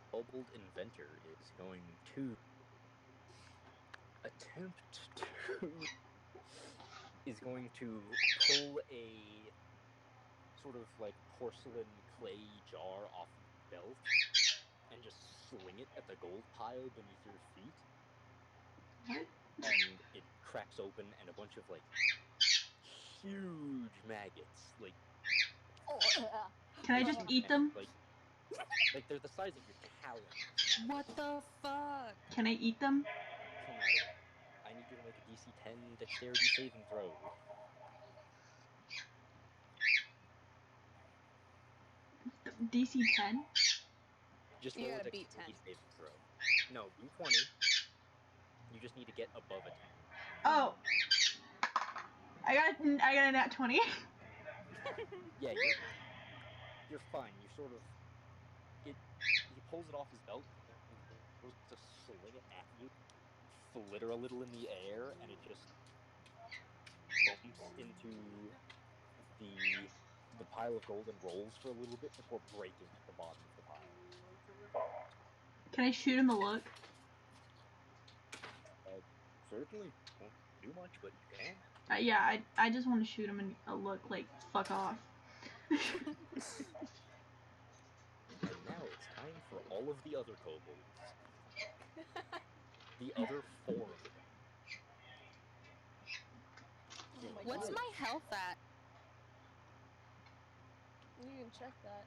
kobold inventor is going to attempt to is going to pull a sort of like porcelain clay jar off the belt and just sling it at the gold pile beneath your feet. What? And it cracks open, and a bunch of like huge maggots, like Can I just eat them? Like they're the size of your talons. What the fuck? Can I eat them? Come at it. I need you to make a DC 10 dexterity saving throw. DC 10? Just You roll a gotta beat dexterity 10. saving throw. No, D20. You just need to get above a 10. Oh. I got a nat 20. Yeah, you're fine. You sort of he pulls it off his belt and goes to sling it at you, flitter a little in the air, and it just bumps into the pile of gold and rolls for a little bit before breaking at the bottom of the pile. Can I shoot him a look? Certainly won't do much, but you can. Yeah, I just want to shoot him a look, like, fuck off. And now it's time for all of the other kobolds. The other 4 of them. Oh my What's god. my health at? You can check that.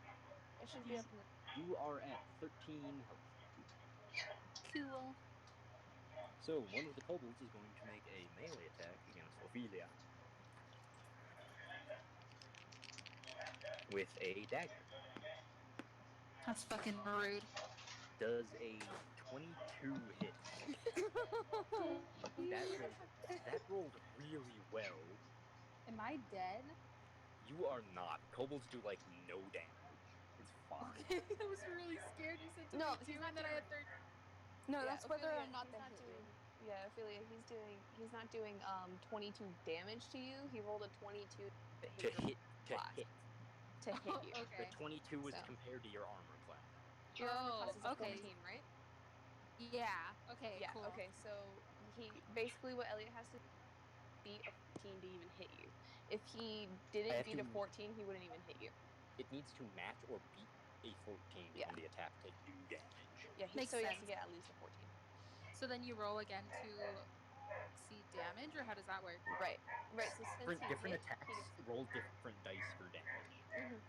It should be up in the. You are at 13 health. Cool. So one of the kobolds is going to make a melee attack against Ophelia with a dagger. That's fucking rude. Does a 22 hit? That rolled really well. Am I dead? You are not. Kobolds do like no damage. It's fine. Okay, I was really scared. You said 22 No, he's not and then I doing- had 13. No, Yeah, that's whether Ophelia, or not he's they not hit doing. you. Yeah, Ophelia, he's not doing 22 damage to you. He rolled a 22 to hit your class. To hit Oh, you. okay. The 22 was So. compared to your armor class. Your armor Oh, class is a okay. 14, right? Yeah. Okay. Yeah. Cool. Okay. So he basically what Elliot has to beat a 14 to even hit you. If he didn't beat a 14, he wouldn't even hit you. It needs to match or beat a 14 Yeah. on the attack to do damage. Yeah. Makes So he has to sense. get at least a 14. So then you roll again to see damage, or how does that work? Right. Right. So since he Different hit, attacks he gets. roll different dice for damage. Mm-hmm.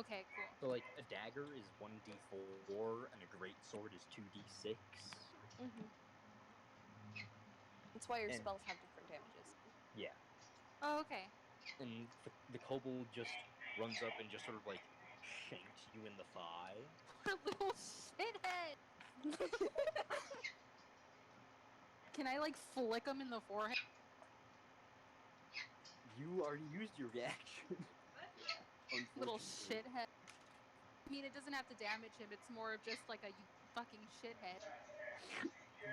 Okay. Cool. So like a dagger is 1d4 and a great sword is 2d6. Mm-hmm. That's why your And- spells have different damages. Yeah. Oh, okay. And the kobold just runs up and just sort of like shanks you in the thigh. What a little shithead. Can I like flick him in the forehead? You already used your reaction. Little Unfortunately. shithead. I mean, it doesn't have to damage him. It's more of just like a you fucking shithead.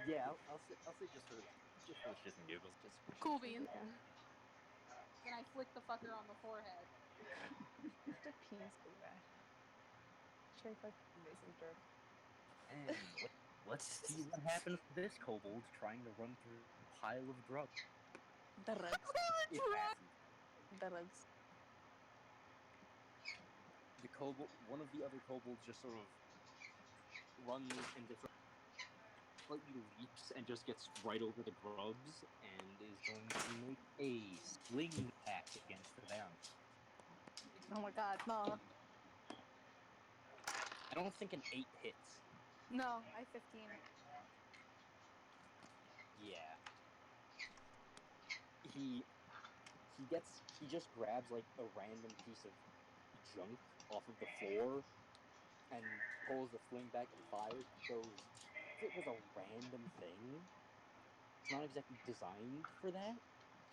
Yeah, I'll say just for shits and giggles. Just for Cool shits and beans. giggles. Then I flick the fucker on the forehead. Just a piece of that. Straight fucking amazing jerk. And let's see what happens to this kobold trying to run through a pile of drugs. The rugs. It passes. The rugs. One of the other kobolds just sort of runs and just slightly leaps and just gets right over the grubs and is going to make a sling attack against them. Oh my god, no. I don't think an 8 hits. No, I 15. Yeah. He just grabs like a random piece of junk off of the floor and pulls the sling back and fires. Goes, if it was a random thing, it's not exactly designed for that,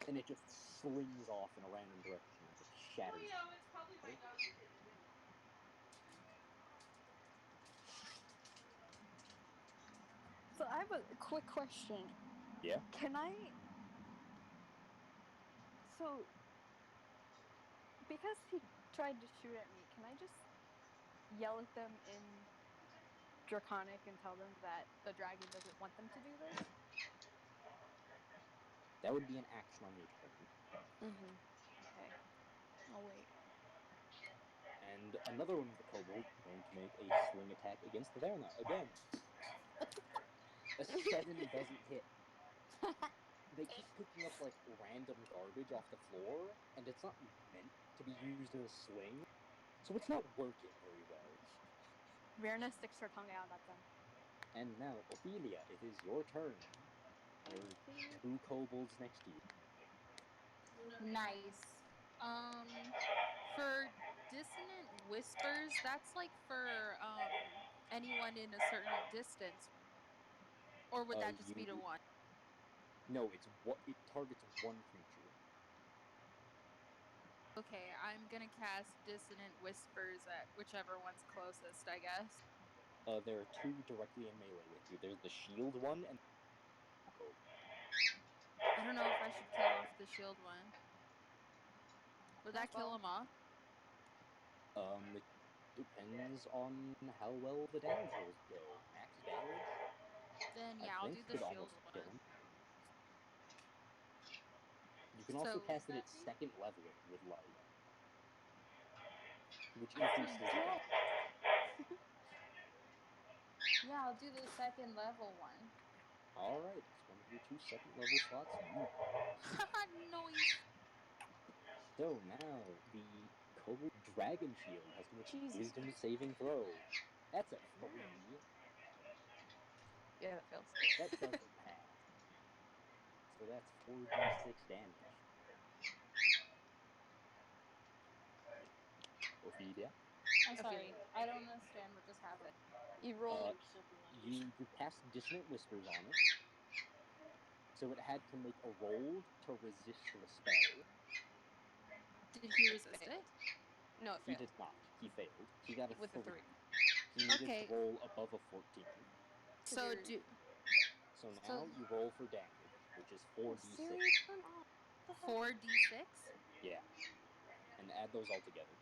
and it just slings off in a random direction and just shatters. Oh, yeah, it's probably my dog who hit it. So I have a quick question. Yeah. Can I... So... Because he tried to shoot at me, can I just yell at them in Draconic and tell them that the dragon doesn't want them to do this? That would be an action on your turn. Mm-hmm. Okay. I'll wait. And another one of the kobolds is going to make a sling attack against Verna again. A 7 doesn't hit. They keep picking up like random garbage off the floor, and it's not meant to be used as a sling, so it's not working very well. Verna sticks her tongue out at them. And now, Ophelia, it is your turn. There are Okay. 2 kobolds next to you. Nice. For dissonant whispers, that's like for anyone in a certain distance, or would that just be to one? No, it's what it targets one creature. Okay, I'm gonna cast dissonant whispers at whichever one's closest, I guess. There are 2 directly in melee with you. There's the shield one and the kobold. I don't know if I should kill off the shield one. Would that kill him off? It depends on how well the damage rolls go. Max damage, Then I yeah, I'll think, do the could shield almost kill one. him. You can also So cast it would at that be? second level if you would like, which increases the forget. damage. Yeah, I'll do the second level one. Alright, it's one of your 2 second level slots used. Noise. So now, the Kobold Dragon Shield has to make a Wisdom saving throw. That's a 3. Yeah, that fails. That doesn't pass. So that's 4d6 damage. Ophelia? I'm sorry, I don't understand what just happened. You roll. You cast Dissonant Whispers on it, so it had to make a roll to resist the spell. Did he resist it? No, it He failed. did not. He failed. He got a With a 3. 3. He needed Okay. to roll above a 14. So do. So now you roll for damage, which is 4d6. Siri, turn off. What the hell? 4d6? Yeah. And add those all together.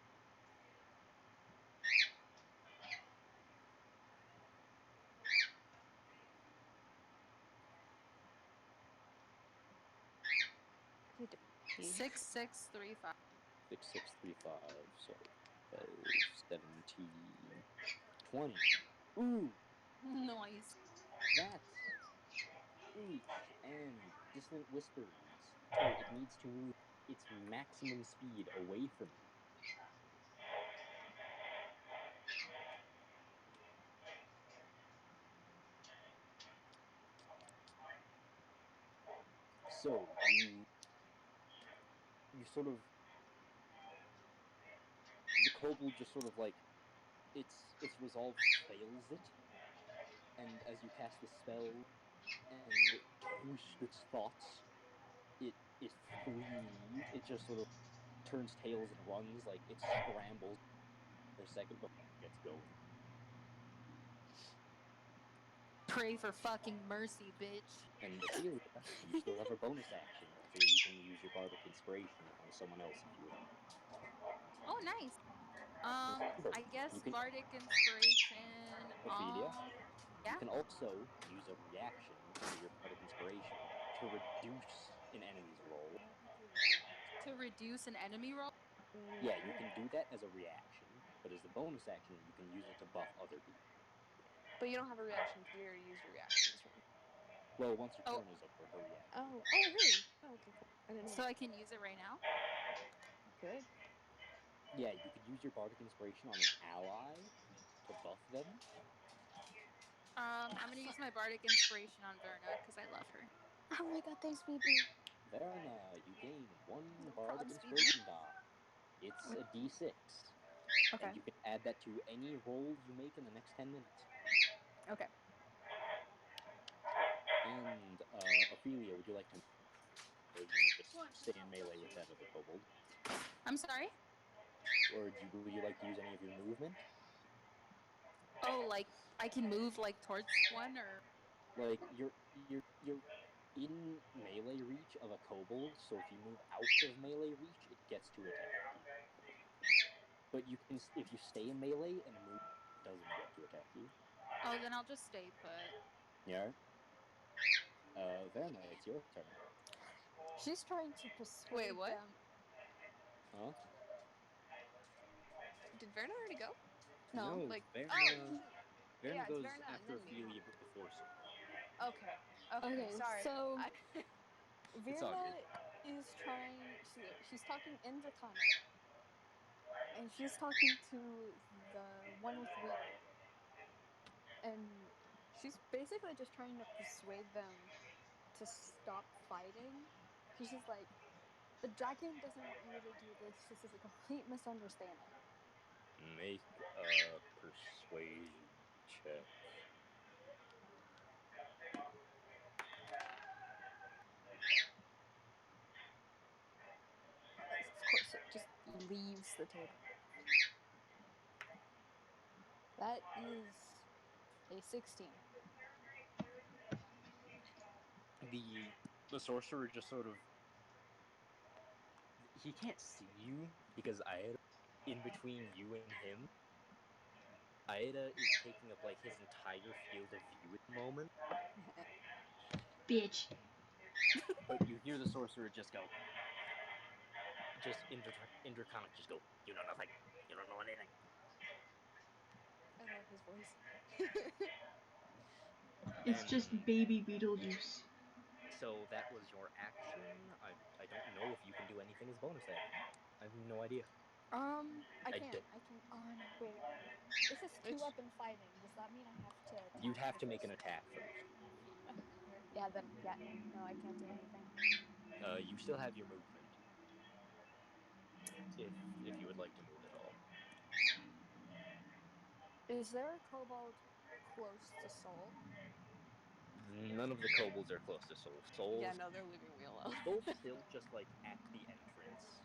I need to pee. 6635. 6635, so 12, 17, 20. Ooh! Noise. That's 8 and Dissonant Whispers. So it needs to move its maximum speed away from you. So you sort of, the kobold just sort of like, its resolve fails it, and as you cast the spell and twist its thoughts, it flees. It just sort of turns tails and runs, like it scrambles for a second before it gets going. Pray for fucking mercy, bitch. And Ophelia, you still have a bonus action, so you can use your Bardic Inspiration on someone else if you would like. Oh, nice. Remember, I guess you can, Bardic Inspiration. Ophelia, Yeah. you can also use a reaction under your Bardic Inspiration to reduce an enemy's roll. To reduce an enemy roll. Yeah, you can do that as a reaction, but as the bonus action, you can use it to buff other people. But you don't have a reaction because you already used your reaction this round. Well, once your Oh. turn is over, hurry up. Oh, really? Oh, okay, cool. I didn't know. So I can use it right now. You could. Yeah, you could use your Bardic Inspiration on an ally to buff them. I'm gonna use my Bardic Inspiration on Verna because I love her. Oh my god, thanks, BB. Verna, you gain 1 No Bardic probs, BB. Inspiration die. It's a d6. Okay. And you can add that to any roll you make in the next 10 minutes. Okay. And, Ophelia, would you like to move? Or are you gonna just stay in melee with that other kobold? I'm sorry. Or would you like to use any of your movement? Oh, like I can move like towards one or. Like, you're in melee reach of a kobold, so if you move out of melee reach, it gets to attack you. But you can, if you stay in melee and move, it doesn't get to attack you. Oh, then I'll just stay put. Yeah. Verna, it's your turn. She's trying to persuade what? them. Huh? Did Verna already go? No. Like, Verna. oh, you should. Verna Yeah, it's goes Verna and after then me. Ophelia before Soul. Okay. Okay, Sorry. so I, It's all Verna good. is trying. She's talking in Draconic, and she's talking to the one with Weird, and she's basically just trying to persuade them to stop fighting. Because she's like, the dragon doesn't want you to do this. This is a complete misunderstanding. Make a persuasion check. Of course, it just leaves the table. That is a 16. The sorcerer just sort of, he can't see you because Aida, in between you and him, Aida is taking up like his entire field of view at the moment. Bitch. But you hear the sorcerer just go, just in Draconic, just go, you know nothing, you don't know anything. I love his voice. It's just And baby Beetlejuice. so that was your action. I don't know if you can do anything as bonus action. I have no idea. I can. don't. I can. Oh no, wait. This is two Which- weapon fighting. Does that mean I have to attack? You'd have to make first? an attack first. Yeah, then yeah, no, I can't do anything. You still have your movement, if you would like to move at all. Is there a kobold close to Soul? None of the kobolds are close to Soul. yeah, no, they're leaving me alone. Soul's still just like at the entrance,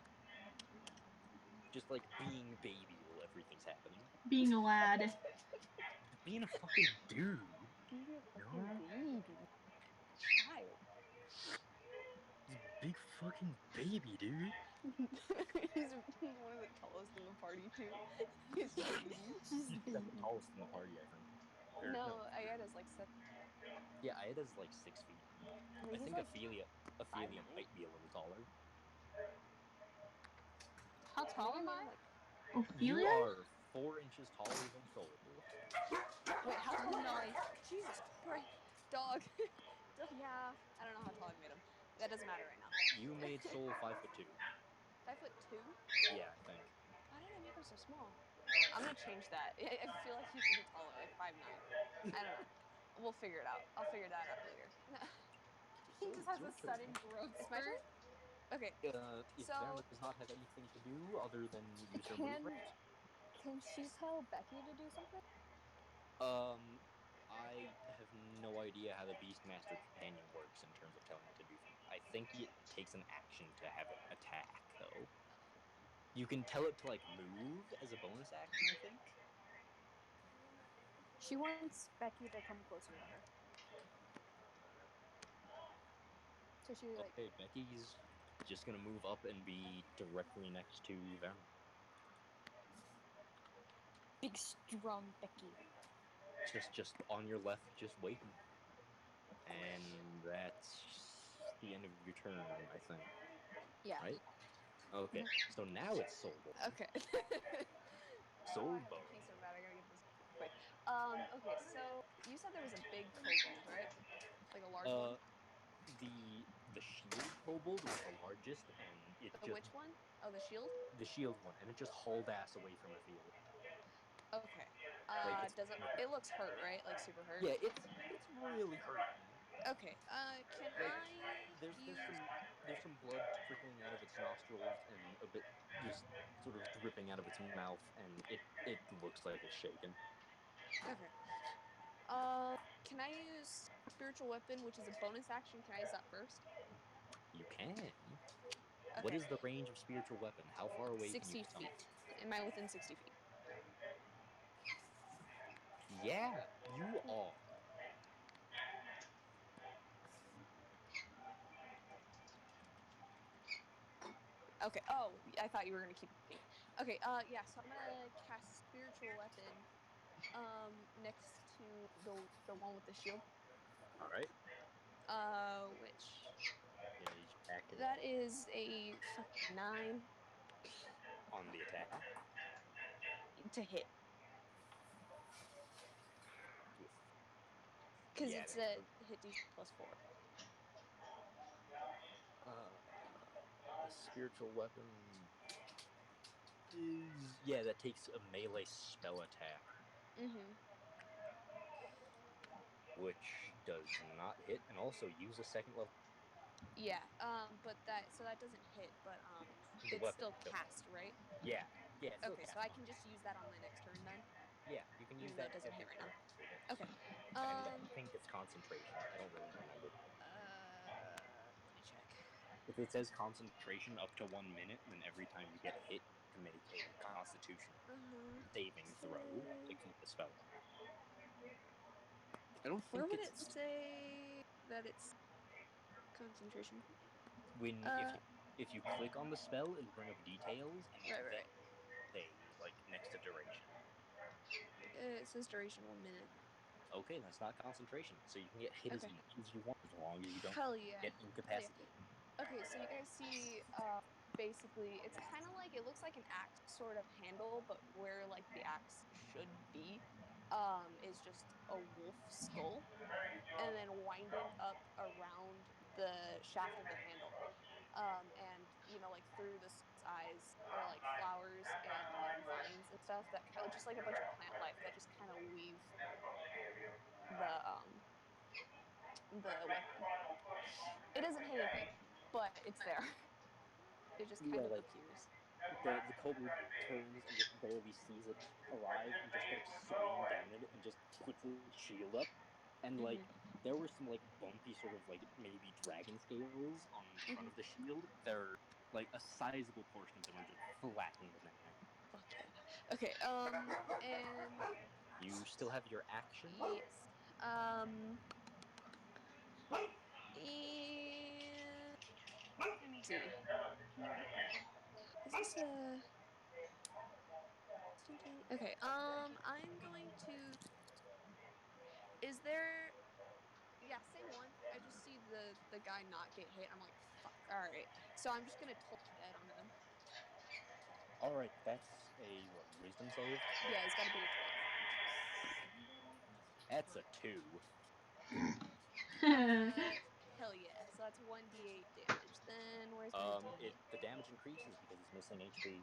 just like being baby while everything's happening. Being a lad. Being a fucking dude. Being a fucking No, baby. Child. he's a big fucking baby, dude. He's one of the tallest in the party too. He's baby. She's He's the second baby. tallest in the party, I think. Or no, No, Ayada's like 7. yeah, Aida's like 6 feet. Wait, I he's think like Ophelia 5'9"? might be a little taller. How tall Maybe am more I? like. You Ophelia? are 4 inches taller than Soul. Wait, how tall? Nice. Jesus Christ, dog. Yeah, I don't know how tall I made him. That doesn't matter right now. You made Soul 5'2". 5'2". Yeah, I think. Why did I make him so small? I'm gonna change that. I feel like he should be taller, like 5'9". I don't know. We'll figure it out. I'll figure that out later. He So just it's has your a turn. sudden growth It's my turn. spurt. Okay, If so Verna does not have anything to do other than use her Can movement, can she tell Becky to do something? um, I have no idea how the Beastmaster companion works in terms of telling it to do things. I think it takes an action to have it attack, though. You can tell it to like move as a bonus action, I think. She wants Becky to come closer to her. So she like Okay, Becky's just gonna move up and be directly next to Verna. big strong Becky. Just on your left, just waiting. And that's the end of your turn, I think. Yeah. Right? Okay. So now it's Soulborn. okay. Oh, I have to pee Soulborn. so bad. I gotta get this quick. Okay, so you said there was a big kobold, right? Like a large one. Uh the shield kobold was the largest, and it The just which one? Oh, the shield. the shield one, and it just hauled ass away from Ophelia. Okay. Like it's Does it? It looks hurt, right? Like super hurt. yeah, it's really hurting. Okay. Can Like I there's use? some blood trickling out of its nostrils and a bit just sort of dripping out of its mouth, and it looks like it's shaken. Okay. Can I use spiritual weapon, which is a bonus action? Can I use that first? You can. What Okay. is the range of spiritual weapon? How far away can you 60 come? feet. Am I within 60 feet? Yeah, you are. Okay. Oh, I thought you were gonna keep reading. Okay. Yeah. So I'm gonna cast spiritual weapon. Next to the one with the shield. All right. Which Yeah, Active That is a fucking 9 On the attack. to hit. Because Yeah, it's a hit DC +4. The spiritual weapon is that takes a melee spell attack, Mm-hmm. which does not hit, and also use a second level. Yeah. But that doesn't hit, but The it's weapon still does. cast, right? Yeah, it's still Okay, so cast. I can just use that on my next turn then, Yeah, you can use even though that it doesn't hit every right turn. now. Okay. And I think it's concentration. I don't really remember. Let me check. If it says concentration up to 1 minute, then every time you get hit, you can make a Constitution saving throw to keep the spell up. I don't Where think would it's it say that it's concentration? when if you click on the spell, it'll bring up details, and Right, then right. say like next to duration. It says duration 1 minute. Okay, that's not concentration, so you can get hit as Okay. much as you want as long as you don't Hell yeah. get Hell yeah. incapacitated. Okay, so you guys see, basically, it's kind of like, it looks like an axe sort of handle, but where, like, the axe should be, is just a wolf skull, and then winding up around the shaft of the handle. And, you know, like, through the skull's eyes are, like, flowers and, like, vines and stuff that kind of, just like a bunch of plant life that just kind of weave the weapon. It doesn't hit anything, but it's there. It just Yeah, kind of like appears. the kobold turns and just barely sees it arrive and just starts swinging down at it and just puts its shield up. And like there were some like bumpy sort of like maybe dragon scales on the front of the shield. They're like a sizable portion of them are just flattened now. Fuck yeah. Okay, and You still have your action. yes. And let me see. Is this a okay, I'm going to, is there, yeah, same one. I just see the guy not get hit. I'm like, fuck. All right. So I'm just gonna toll dead on him. All right, that's a what wisdom save? Yeah, he's got to beat a 12. That's a 2. Hell yeah. So that's 1d8 damage. Then where's my d8? The damage increases because it's missing HP.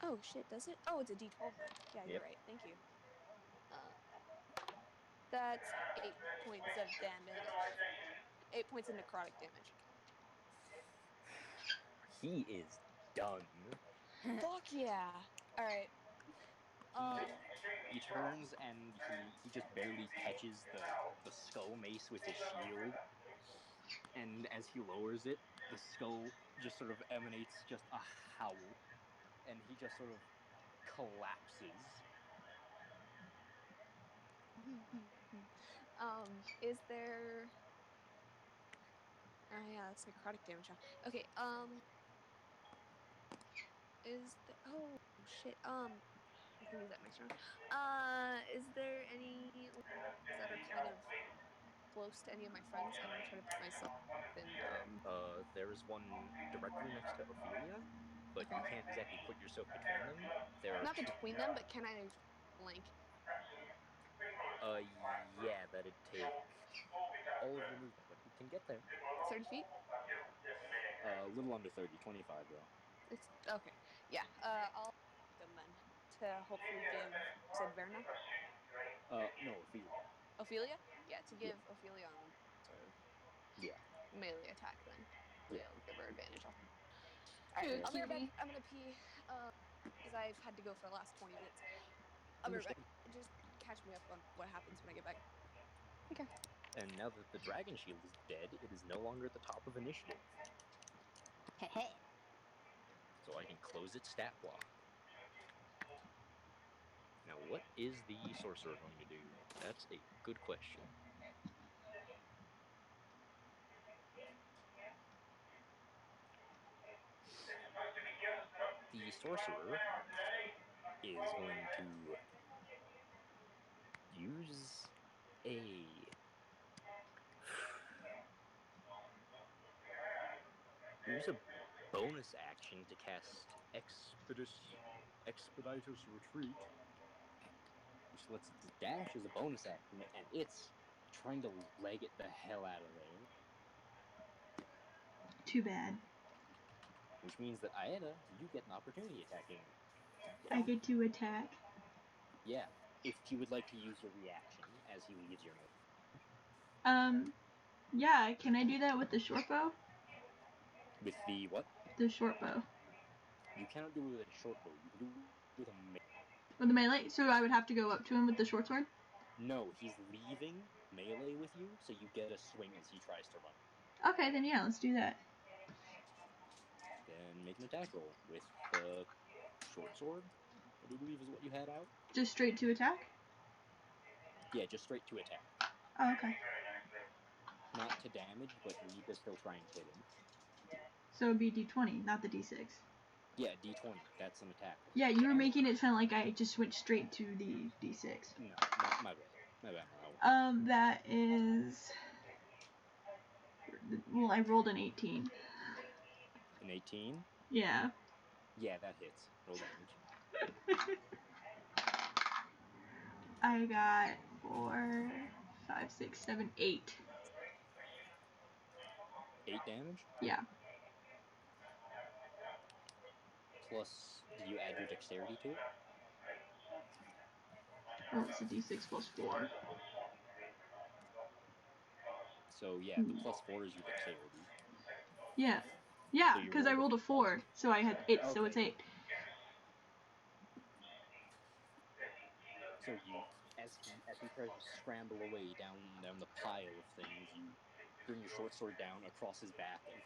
Oh shit, does it? Oh, it's a d12 then. Yeah, you're Yep. right. Thank you. That's 8 points of damage. 8 points of necrotic damage. He is done. Fuck yeah. All right. He turns and he just barely catches the skull mace with his shield, and as he lowers it, the skull just sort of emanates just a howl, and he just sort of collapses. Is there? Oh yeah, that's necrotic damage. Huh? Okay. Is there? Oh shit. I can use that next round. Is there any that are kind of close to any of my friends? I want to try to put myself in. There is one directly next to Ophelia, but Okay. you can't exactly put yourself between them. There are Not two. between them, but can I blank? Yeah, that'd take all of your movement, but you can get there. 30 feet. A little under 30, 25 though. It's okay. Yeah. I'll take them then to hopefully give. You said Verna? No, Ophelia. Ophelia? Yeah, to Yeah, give Ophelia sort of yeah, melee attack then. yeah. It'll give her advantage. All right, Here, I'll be right back. cutie. I'm gonna pee. Because I've had to go for the last 20 minutes. I'll be right back. Understood. Just catch me up on what happens when I get back. Okay. And now that the dragon shield is dead, it is no longer at the top of initiative. So I can close its stat block. Now, what is the sorcerer going to do? That's a good question. The sorcerer is going to use a use a bonus action to cast Expediter's Retreat, which lets it dash as a bonus action, and it's trying to leg it the hell out of there. Too bad. Which means that Aeda, you get an opportunity attacking. I get to attack. Yeah, if you would like to use your reaction as he leaves your melee. Yeah, can I do that with the short bow? With the what? The short bow. You cannot do it with a short bow. You can do it with a melee. With the melee? So I would have to go up to him with the short sword? No, he's leaving melee with you, so you get a swing as he tries to run. Okay, then yeah, let's do that. Then make an attack roll with the short sword, I do believe is what you had out. Just straight to attack? Yeah, just straight to attack. Oh, okay. Not to damage, but you need to still try and hit him. So it'd be D20, not the D6. Yeah, D20. That's an attack roll. Yeah, you were making it sound like I just went straight to the D6. No, my bad. My bad, That is... Well, I rolled an 18. An 18? Yeah. Yeah, that hits. Roll damage. I got 4, 5, 6, 7, 8. 8 damage? Yeah. Plus, did you add your dexterity to it? Oh, it's a D6 plus 4. So, yeah, the plus 4 is your dexterity. Yeah. So Yeah, you because I rolled a 4, so I had 8, so it's 8. So you, as he tries to scramble away down the pile of things, you bring your short sword down across his back and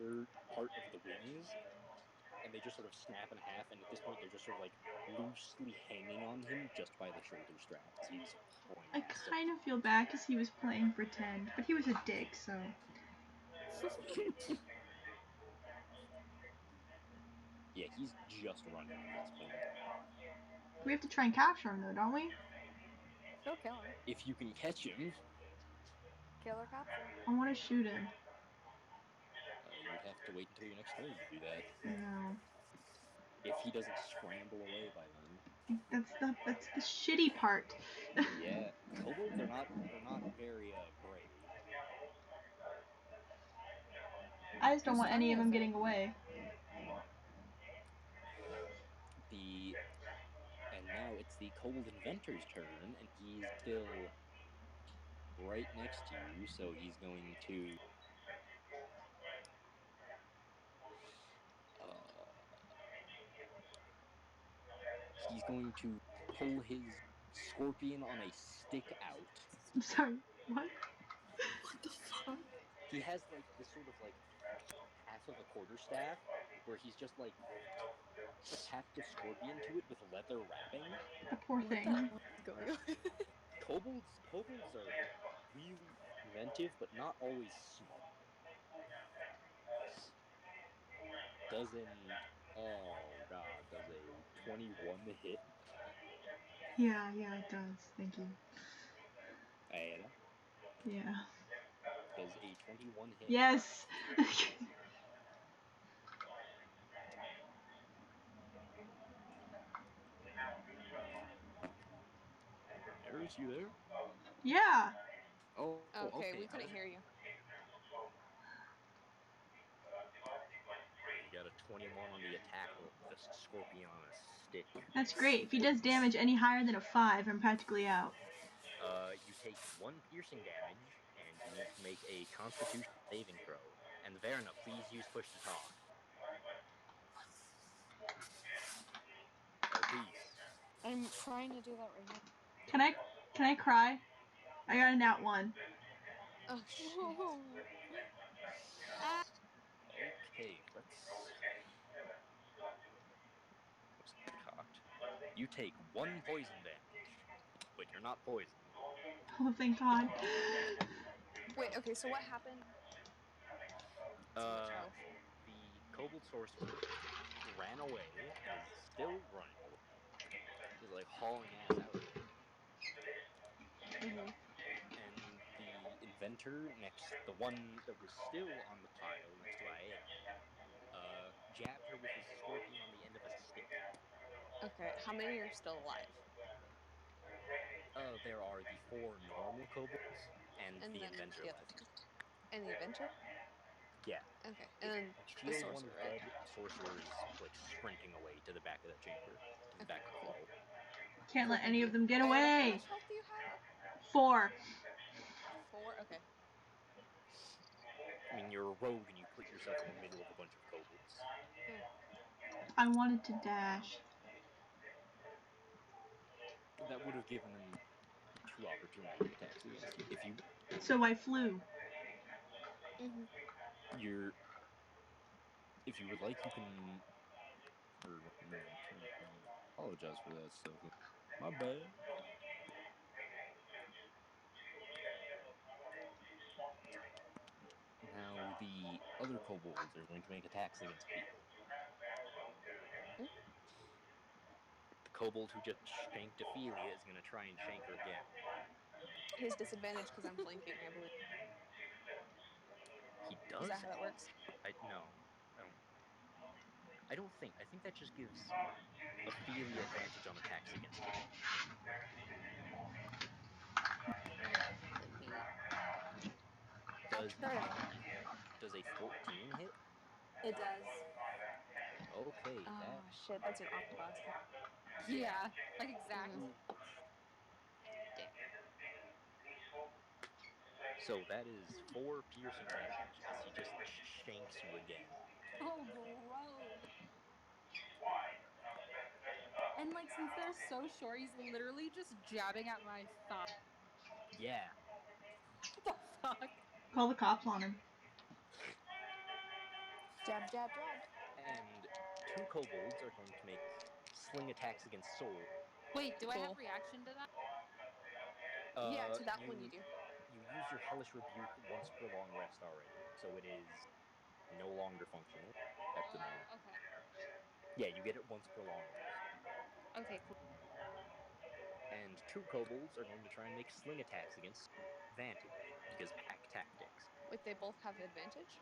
your part of the wings, and they just sort of snap in half. And at this point, they're just sort of like loosely hanging on him just by the shoulder strap as he's pulling I ass. kind of feel bad because he was playing pretend, but he was a dick, so. Yeah, he's just running at this point. We have to try and capture him, though, don't we? Go kill him. If you can catch him, Kill or capture. I want to shoot him. you'd have to wait until your next turn to do that. No. If he doesn't scramble away by then. That's the shitty part. Yeah, kobolds are not very brave. I just don't Whose want any turn of is them it? getting away. And now it's the kobold inventor's turn, and he's still right next to you, so he's going to pull his scorpion on a stick out. I'm sorry, what? What the fuck? He has like this sort of like half of a quarterstaff where he's just like attached a scorpion to it with leather wrapping. The poor What thing. the hell is going on? Kobolds are really inventive, but not always smart. Does a 21 hit? Yeah, it does. Thank you. Aeda? Yeah. Does a 21 hit? Yes! Eris, you there? Yeah! Oh, Okay, okay. we couldn't hear you. You got a 21 on the attack roll with a scorpion on a stick. That's great. If he does damage any higher than a 5, I'm practically out. You take 1 piercing damage, and you need to make a Constitution saving throw. And Verna, please use push to talk. Please. I'm trying to do that right now. Can I cry? I got a nat 1. Oh shit. Okay, let's. Was cocked. You take 1 poison damage, but you're not poisoned. Oh, thank God. Wait, okay, so what happened? So much health. The kobold sorcerer ran away and is still running away. He's like hauling ass out of there. Mm-hmm. And the inventor the one that was still on the pile next to jabbed her with his scorpion on the end of a stick. Okay, how many are still alive? There are the 4 normal kobolds and the then inventor the other left. two. And the Avenger? Yeah. Okay, and then the Shield one sorcerer, is right? dead. Sorcerer's like sprinting away to the back of that chamber, to the Okay, back of the cool. hall. Can't Cool, let thank any you. of them get Iota, how away. much health do you have? 4. 4? Okay. I mean, you're a rogue and you put yourself in the middle of a bunch of kobolds. I wanted to dash. That would have given them 2 opportunity attacks against you. If you So I flew. if you would like, you can. Apologize for that stuff. My bad. Now the other kobolds are going to make attacks against people. The kobold who just shanked Ophelia is going to try and shank her again. He has disadvantage because I'm flanking, I believe. He does. Is that how that works? No, I don't think. I think that just gives Ophelia advantage on attacks against him. Let me. Does I'll try to a flank. does a 14 hit? It does. Okay, that Oh shit, that's an omnibus. Yeah, like exact. Damn. so that is 4 piercing damage as he just shanks you again. Oh, gross. And like, since they're so short, he's literally just jabbing at my thigh. Yeah. What the fuck? Call the cops on him. Jab, jab, jab. And 2 kobolds are going to make sling attacks against Soul. Wait, do I have Cool. reaction to that? Yeah, to that one you do. You use your Hellish Rebuke once per long rest already, so it is no longer functional at the moment. Okay. Yeah, you get it once per long rest. Okay, cool. And 2 kobolds are going to try and make sling attacks against advantage, because pack tactics. Wait, they both have advantage?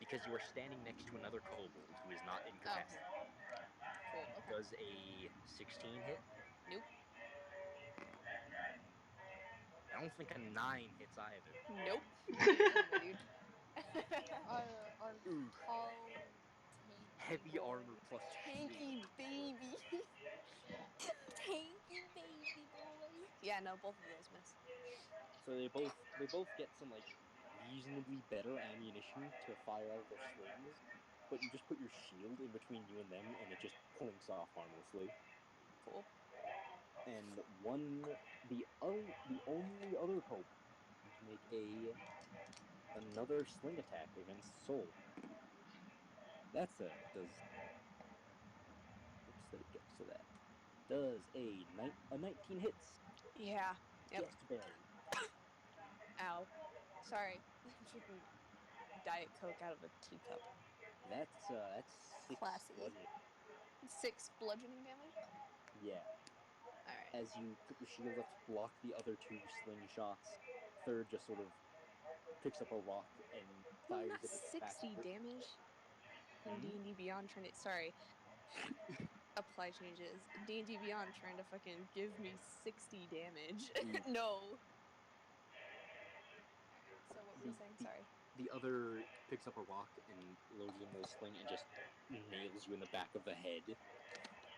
Because you are standing next to another kobold who is not incapacitated. Cool, okay. Does a 16 hit? Nope. I don't think a 9 hits either. Nope. 19, my dude. Our Ooh. tall, tanky Heavy boy. armor plus Tanky baby. Tanky baby boy. Yeah, no, both of those miss. So they both get some like reasonably better ammunition to fire out of their slings, but you just put your shield in between you and them, and it just clinks off harmlessly. Cool. And the only other kobold to make another sling attack against Soul. That's does. Oops, it gets to that. Does a 19 hits? Yeah. Yep. Just barely. Ow. Sorry. I'm drinking Diet Coke out of a teacup. That's 6 Classy. bludgeoning. 6 bludgeoning damage? Yeah. Alright. As you put your shield up to block the other 2 slingshots, third just sort of picks up a rock and No, fires not it at the back 60 of it. damage. In D&D Beyond trying to... Sorry. Apply changes. D&D Beyond trying to fucking give me 60 damage. No. Alright, so what were you saying? Sorry. The other picks up a rock and loads it into the sling and just nails you in the back of the head.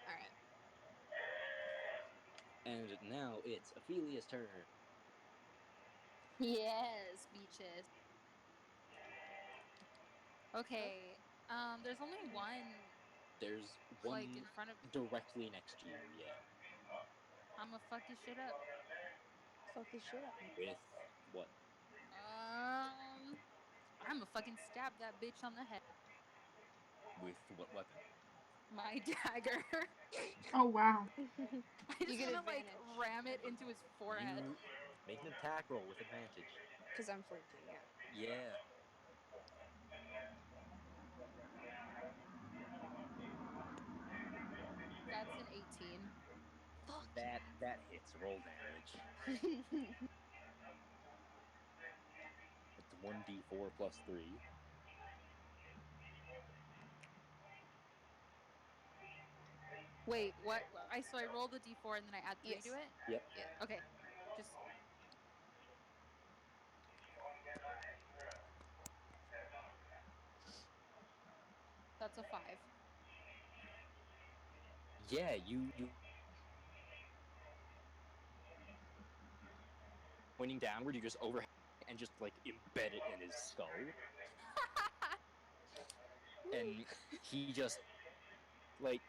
Alright. And now it's Ophelia's turn. Yes, beaches. Okay. There's only one. There's one like in front of me. directly next to you, yeah. I'ma fuck his shit up. Fuck his shit up, man. With what? I'ma fucking stab that bitch on the head. With what weapon? My dagger. Oh, wow. I just get wanna like advantage. ram it into his forehead. You make an attack roll with advantage. Because I'm flanking, yeah. Yeah. That's an 18. Fuck That hits. Roll damage. yeah. It's 1d4 plus 3. Wait, what? So I roll the d4 and then I add 3 to it? Yep. Yeah. Okay. Just. That's a 5. Yeah, you pointing downward, you just overhead and just like embed it in his skull. And he just like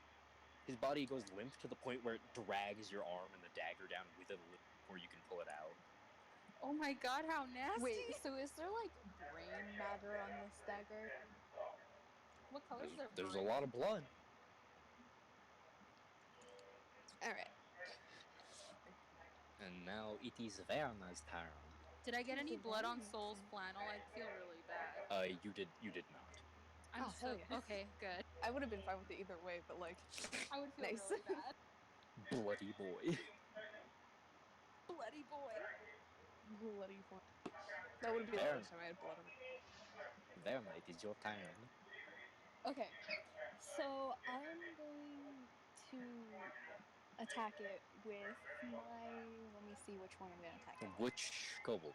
his body goes limp to the point where it drags your arm and the dagger down with it a little before you can pull it out. Oh my god, how nasty! Wait, so is there like brain matter on this dagger? What color is their There's a brain? lot of blood. All right. And now it is Verna's turn. Did I get This any is blood on very Soul's nice. flannel? I feel really bad. You did not. I'm Oh, hell so yeah. okay. Good. I would have been fine with it either way, but like, I would feel nice. really bad. Bloody boy. Bloody boy. Bloody fun. That would be the first time I had blood on. Verna, it is your turn. Okay, so I'm going to attack it with my. Let me see which one I'm going to attack it with. Which kobold?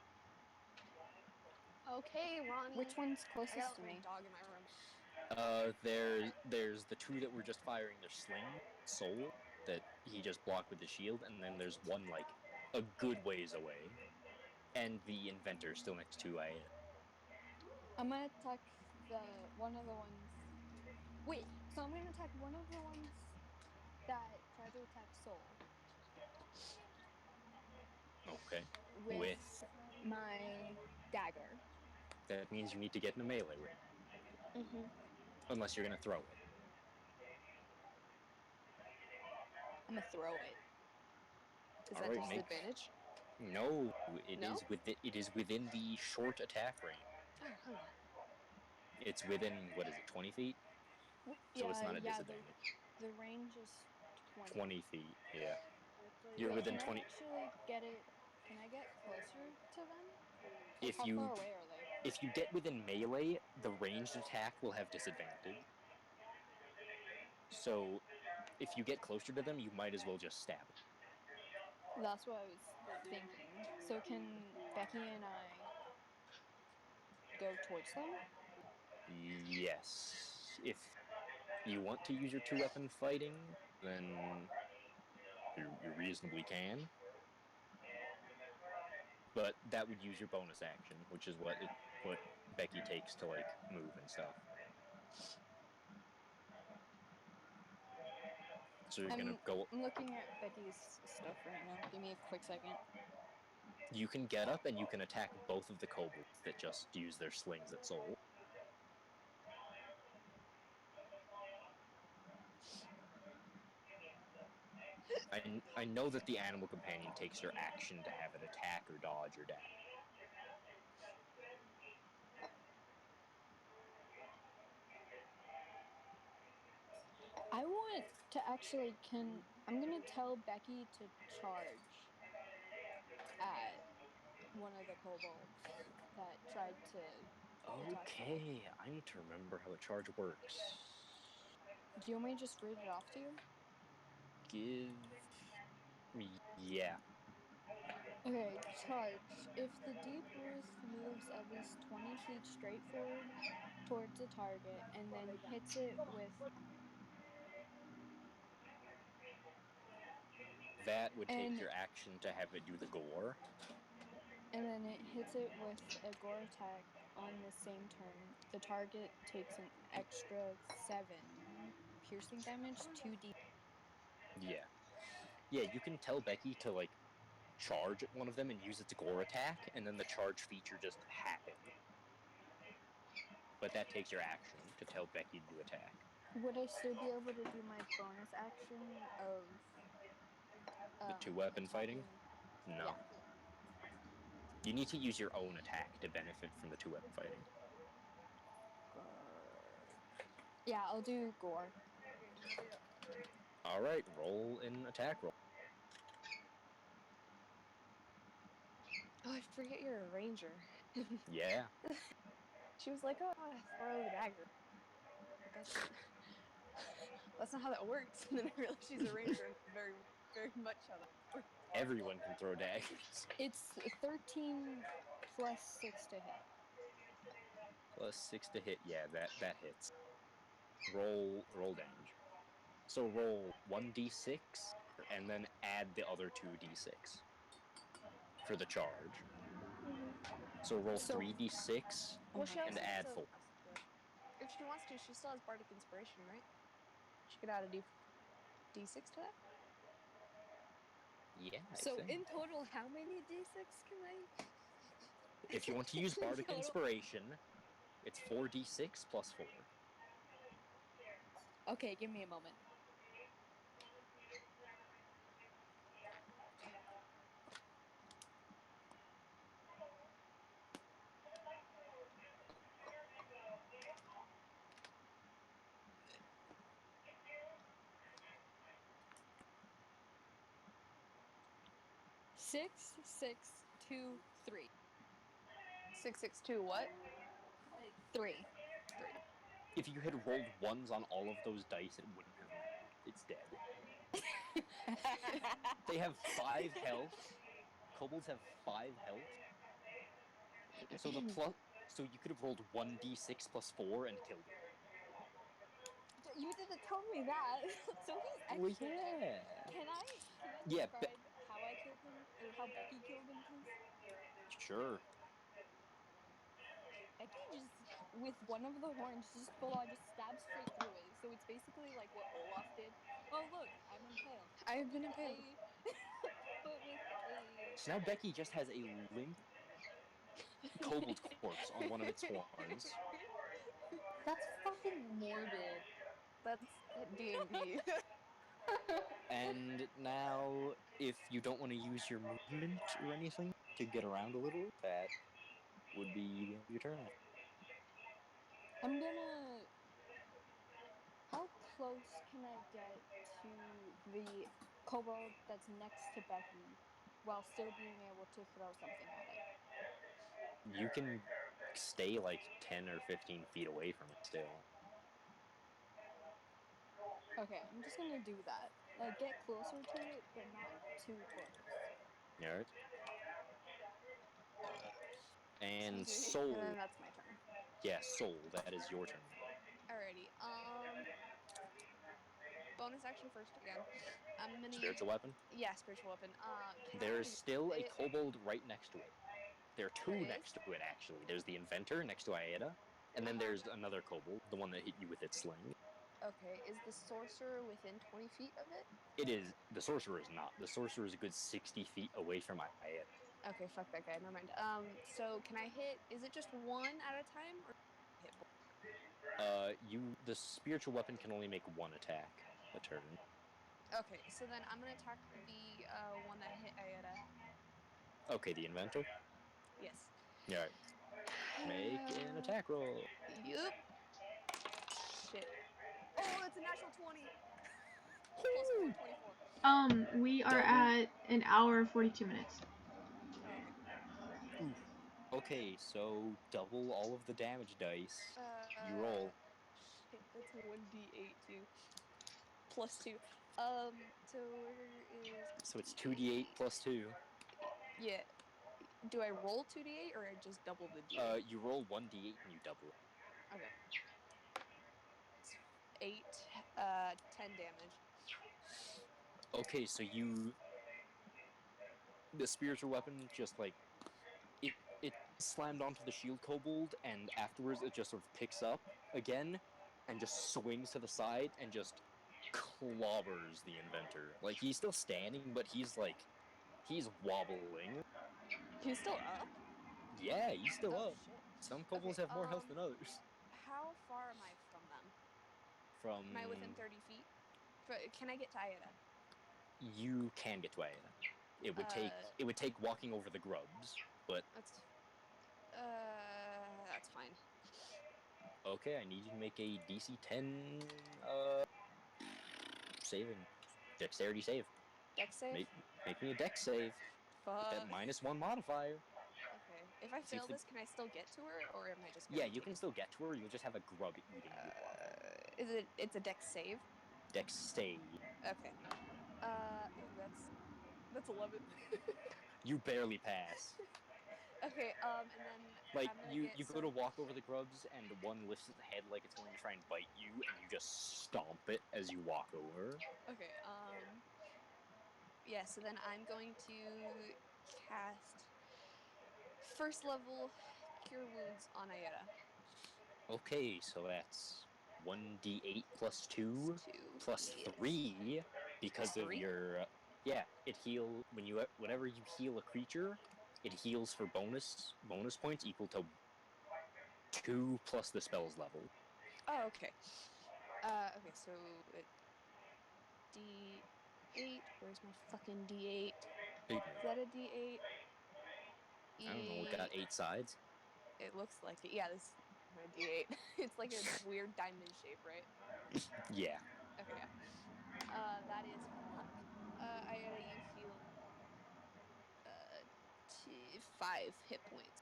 Okay, Ronnie. Which one's I closest gotta to let my me? dog in my room. There's the two that were just firing their sling soul that he just blocked with the shield, and then there's one like a good ways away, and the inventor still next to Aya. I'm going to attack the one of the ones. Wait, so I'm going to attack one of the ones that tried to attack Soul Okay. with my dagger. That means you need to get in a melee with, Mm-hmm. unless you're gonna throw it. I'm going to throw it. Is All that right, make. disadvantage? No, No? it is within the short attack range. Oh, hell yeah. It's within what is it, 20 feet? So it's not a Yeah, disadvantage. the range is 20. 20 feet, yeah. You're Wait, within can I 20. actually get it? Can I get closer to them? Like, If how far you away are they? if you get within melee, the ranged attack will have disadvantage. So if you get closer to them, you might as well just stab them. That's what I was thinking. So, can Becky and I go towards them? Yes. If you want to use your two weapon fighting, then you reasonably can. But that would use your bonus action, which is what Becky takes to like move and stuff. So you're gonna go. I'm looking at Becky's stuff right now. Give me a quick second. You can get up and you can attack both of the kobolds that just use their slings at soul. I know that the animal companion takes your action to have it attack or dodge or dash. I want to actually can I'm gonna tell Becky to charge at one of the kobolds that tried to attack Soul. Okay, I need to remember how a charge works. Do you want me to just read it off to you? Give. Yeah. Okay, charge. If the deep roof moves at least 20 feet straight forward towards the target and then hits it with That would take and your action to have it do the gore. and then it hits it with a gore attack on the same turn, the target takes an extra 7 piercing damage, 2d. Yeah. Yeah, you can tell Becky to, like, charge at one of them and use its gore attack, and then the charge feature just happens. But that takes your action to tell Becky to attack. Would I still be able to do my bonus action of The two weapon fighting? attacking? No. Yeah. You need to use your own attack to benefit from the two weapon fighting. Yeah, I'll do gore. Alright, roll an attack roll. Oh, I forget you're a ranger. Yeah. She was like, oh, I throw the dagger. But that's That's not how that works. And then I realized she's a ranger, and that's very, very much how that works. Everyone can throw daggers. It's 13 plus 6 to hit. Plus 6 to hit. Yeah, that hits. Roll damage. So roll 1d6 and then add the other 2d6 for the charge. So roll So- 3d6 Well, she and also add has 4. if she wants to, she still has bardic inspiration, right? She could add a d6 to that. Yeah, I So think. in total, how many d6 can I? If you want to use bardic Total- inspiration, it's 4d6 plus 4. Okay, give me a moment. Six, 6, 2, 3. 662 what? 3. If you had rolled ones on all of those dice, it wouldn't have mattered. It's dead. They have 5 health. Kobolds have 5 health. So so you could have rolled 1d6 plus 4 and killed it. You didn't tell me that. So he's extra Well, dead. yeah. Can I Yeah, describe how I killed him or how Becky killed him, please? Sure. Becky just with one of the horns just full on just stabs straight through it. So it's basically like what Olaf did. Oh look, I'm impaled. I've been impaled. But with a So now Becky just has a limp kobold corpse on one of its horns. That's fucking morbid. That's D&D. And now, if you don't want to use your movement or anything to get around a little, that would be the end of your turn. I'm gonna. How close can I get to the kobold that's next to Becky while still being able to throw something at it? You can stay like 10 or 15 feet away from it still. Okay, I'm just gonna do that. Like, get closer to it, but not too close. Alright. And Excuse me. Soul. And then that's my turn. Yeah, Soul, that is your turn. Alrighty. Bonus action first again. I'm gonna Spiritual weapon? Yeah, spiritual weapon. Can There's I still a it- kobold right next to it. There are There two is? next to it, actually. There's the inventor next to Aeda, and then there's another kobold, the one that hit you with its sling. Okay, is the sorcerer within 20 feet of it? It is. The sorcerer is not. The sorcerer is a good 60 feet away from Aeda. Okay, fuck that guy. Never mind. So can I hit? Is it just one at a time, or hit both? The spiritual weapon can only make one attack a turn. Okay, so then I'm gonna attack the one that hit Aeda. Okay, the inventor. Yes. Alright. Make an attack roll. Yup. Shit. Oh, that's a natural 20. Plus 4, 24. We are Double. at an hour 42 minutes. Oh, okay. Oof. Okay, so double all of the damage dice. You roll. Shit, that's 1d8 too. Plus 2. So where is So it's 2d8 plus 2. Yeah. Do I roll 2d8 or I just double the d8? You roll 1d8 and you double it. Okay. 8, 10 damage. Okay, so the spiritual weapon just like it slammed onto the shield kobold, and afterwards it just sort of picks up again and just swings to the side and just clobbers the inventor. Like he's still standing, but he's wobbling. He's still up? Yeah, he's still Oh, up. shit. Some Okay, kobolds have more health than others. how far am I from them? Am I within From 30 feet? Can I get to Aida? you can get to Aeda. It would take walking over the grubs, but That's fine. okay, I need you to make a DC 10 saving dexterity save. Dex save? Make me a dex save with that Fuck. -1 modifier. Okay. If I See if fail this, can I still get to her, or am I just yeah, gonna you can take? still get to her. You'll just have a grub eating you. It's a dex save? Dex save. Okay. Ooh, that's 11. You barely pass. Okay. And then Like I'm gonna you get go to walk over the grubs, and one lifts its head like it's going to try and bite you, and you just stomp it as you walk over. Okay. Yeah. So then I'm going to cast first level Cure Wounds on Ayeta. Okay, so that's 1d8 plus 2 2 plus yes. 3 because of 3? your yeah, it heal whenever you heal a creature, it heals for bonus points equal to 2 plus the spell's level. Oh, okay. Okay, so D8. Where's my fucking D8? Big Is that a D8? I don't know, it got 8 sides. It looks like it. Yeah, this is my D8. It's like a weird diamond shape, right? Yeah. Okay, yeah. That is fuck. Ayeta, you heal 5 hit points.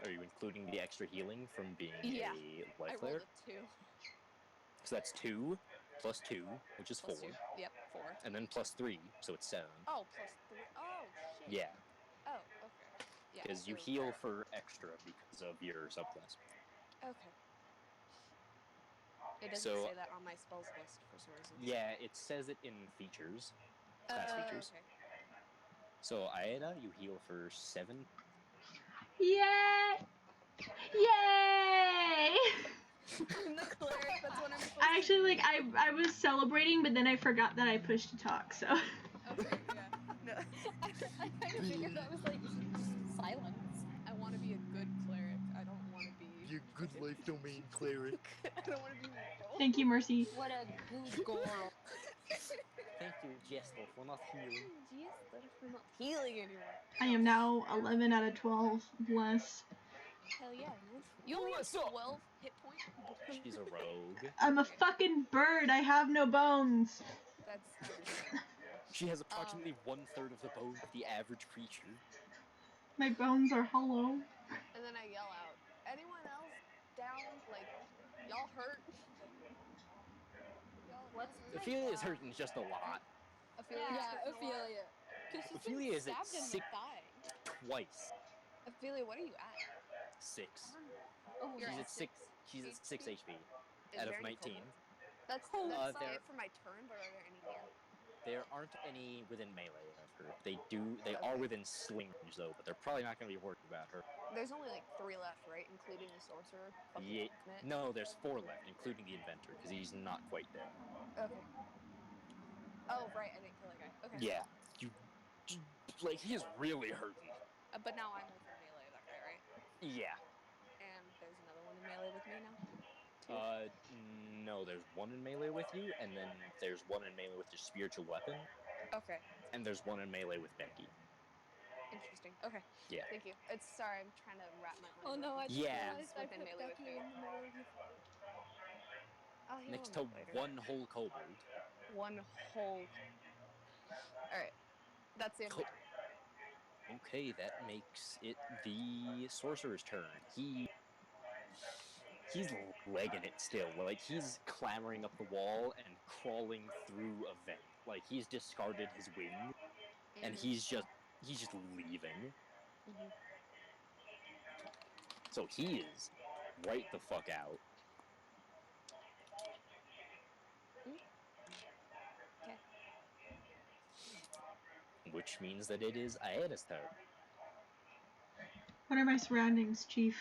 Are you including the extra healing from being Yeah, a I life rolled cleric? a 2 So that's 2 plus 2, which is plus 4, 2. Yep, 4. and then plus 3, so it's 7. Oh, plus 3. Oh, shit. Yeah, Oh, okay. Yeah, because you so heal for extra because of your subclass. okay. It doesn't So say that on my spells list for some reason. yeah, it says it in features, class features. Okay. So Aeda, you heal for 7. Yay! Yay! I'm the cleric. That's what I'm supposed I to do. actually I was celebrating, but then I forgot that I pushed to talk. So. Okay, yeah. No, I kind of figured. I was like, just silence. I want to be a good cleric. I don't want to be. You're good life domain cleric. I don't want to be Rachel. Thank you, Mercy. What a good girl. Thank you, Jester, for not healing. Jester for not healing anyone. I No. am now 11 out of 12. Bless. Hell yeah, man. You only have 12 hit points. She's a rogue. I'm a Okay. fucking bird. I have no bones. That's understandable. She has approximately 1/3 of the bones of the average creature. My bones are hollow. And then I yell out, anyone else down? Like, y'all hurt? Y'all. What's Ophelia is hurting just a lot. Ophelia's yeah, hurting a lot. Ophelia? Because she's Ophelia been is at stabbed in the 6 thigh. twice. Ophelia, what are you at? 6. Oh, You're She's at at 6. 6 She's at 6 HP Is out there of any 19. kobolds? That's There it for my turn, but are there any near? there aren't any within melee of her. They are Okay. within sling range though, but they're probably not going to be worried about her. There's only like 3 left, right? Including the sorcerer. Fucking Yeah, it. no, there's 4 left, including the inventor, because he's not quite dead. Okay. Oh, right. I didn't kill that guy. Okay. Yeah, you like he's really hurting. But now I'm within melee of that guy, right? Yeah. And there's another one in melee with me now? 2? No, there's one in melee with you, and then there's one in melee with your spiritual weapon, Okay. and there's one in melee with Becky. Interesting. Okay. Yeah. Thank you. Sorry, I'm trying to wrap my mind oh no, around I just Yeah. realized I within put melee with Becky me. in the middle of the fight. I'll heal Next him to up later. one whole kobold. One whole. Alright. That's the end of my turn. Okay, that makes it the sorcerer's turn. He's legging it still. Like he's clambering up the wall and crawling through a vent. Like he's discarded his wing, and he's just leaving. Mm-hmm. So he is right the fuck out. Okay. Which means that it is Aeda's turn. What are my surroundings, Chief?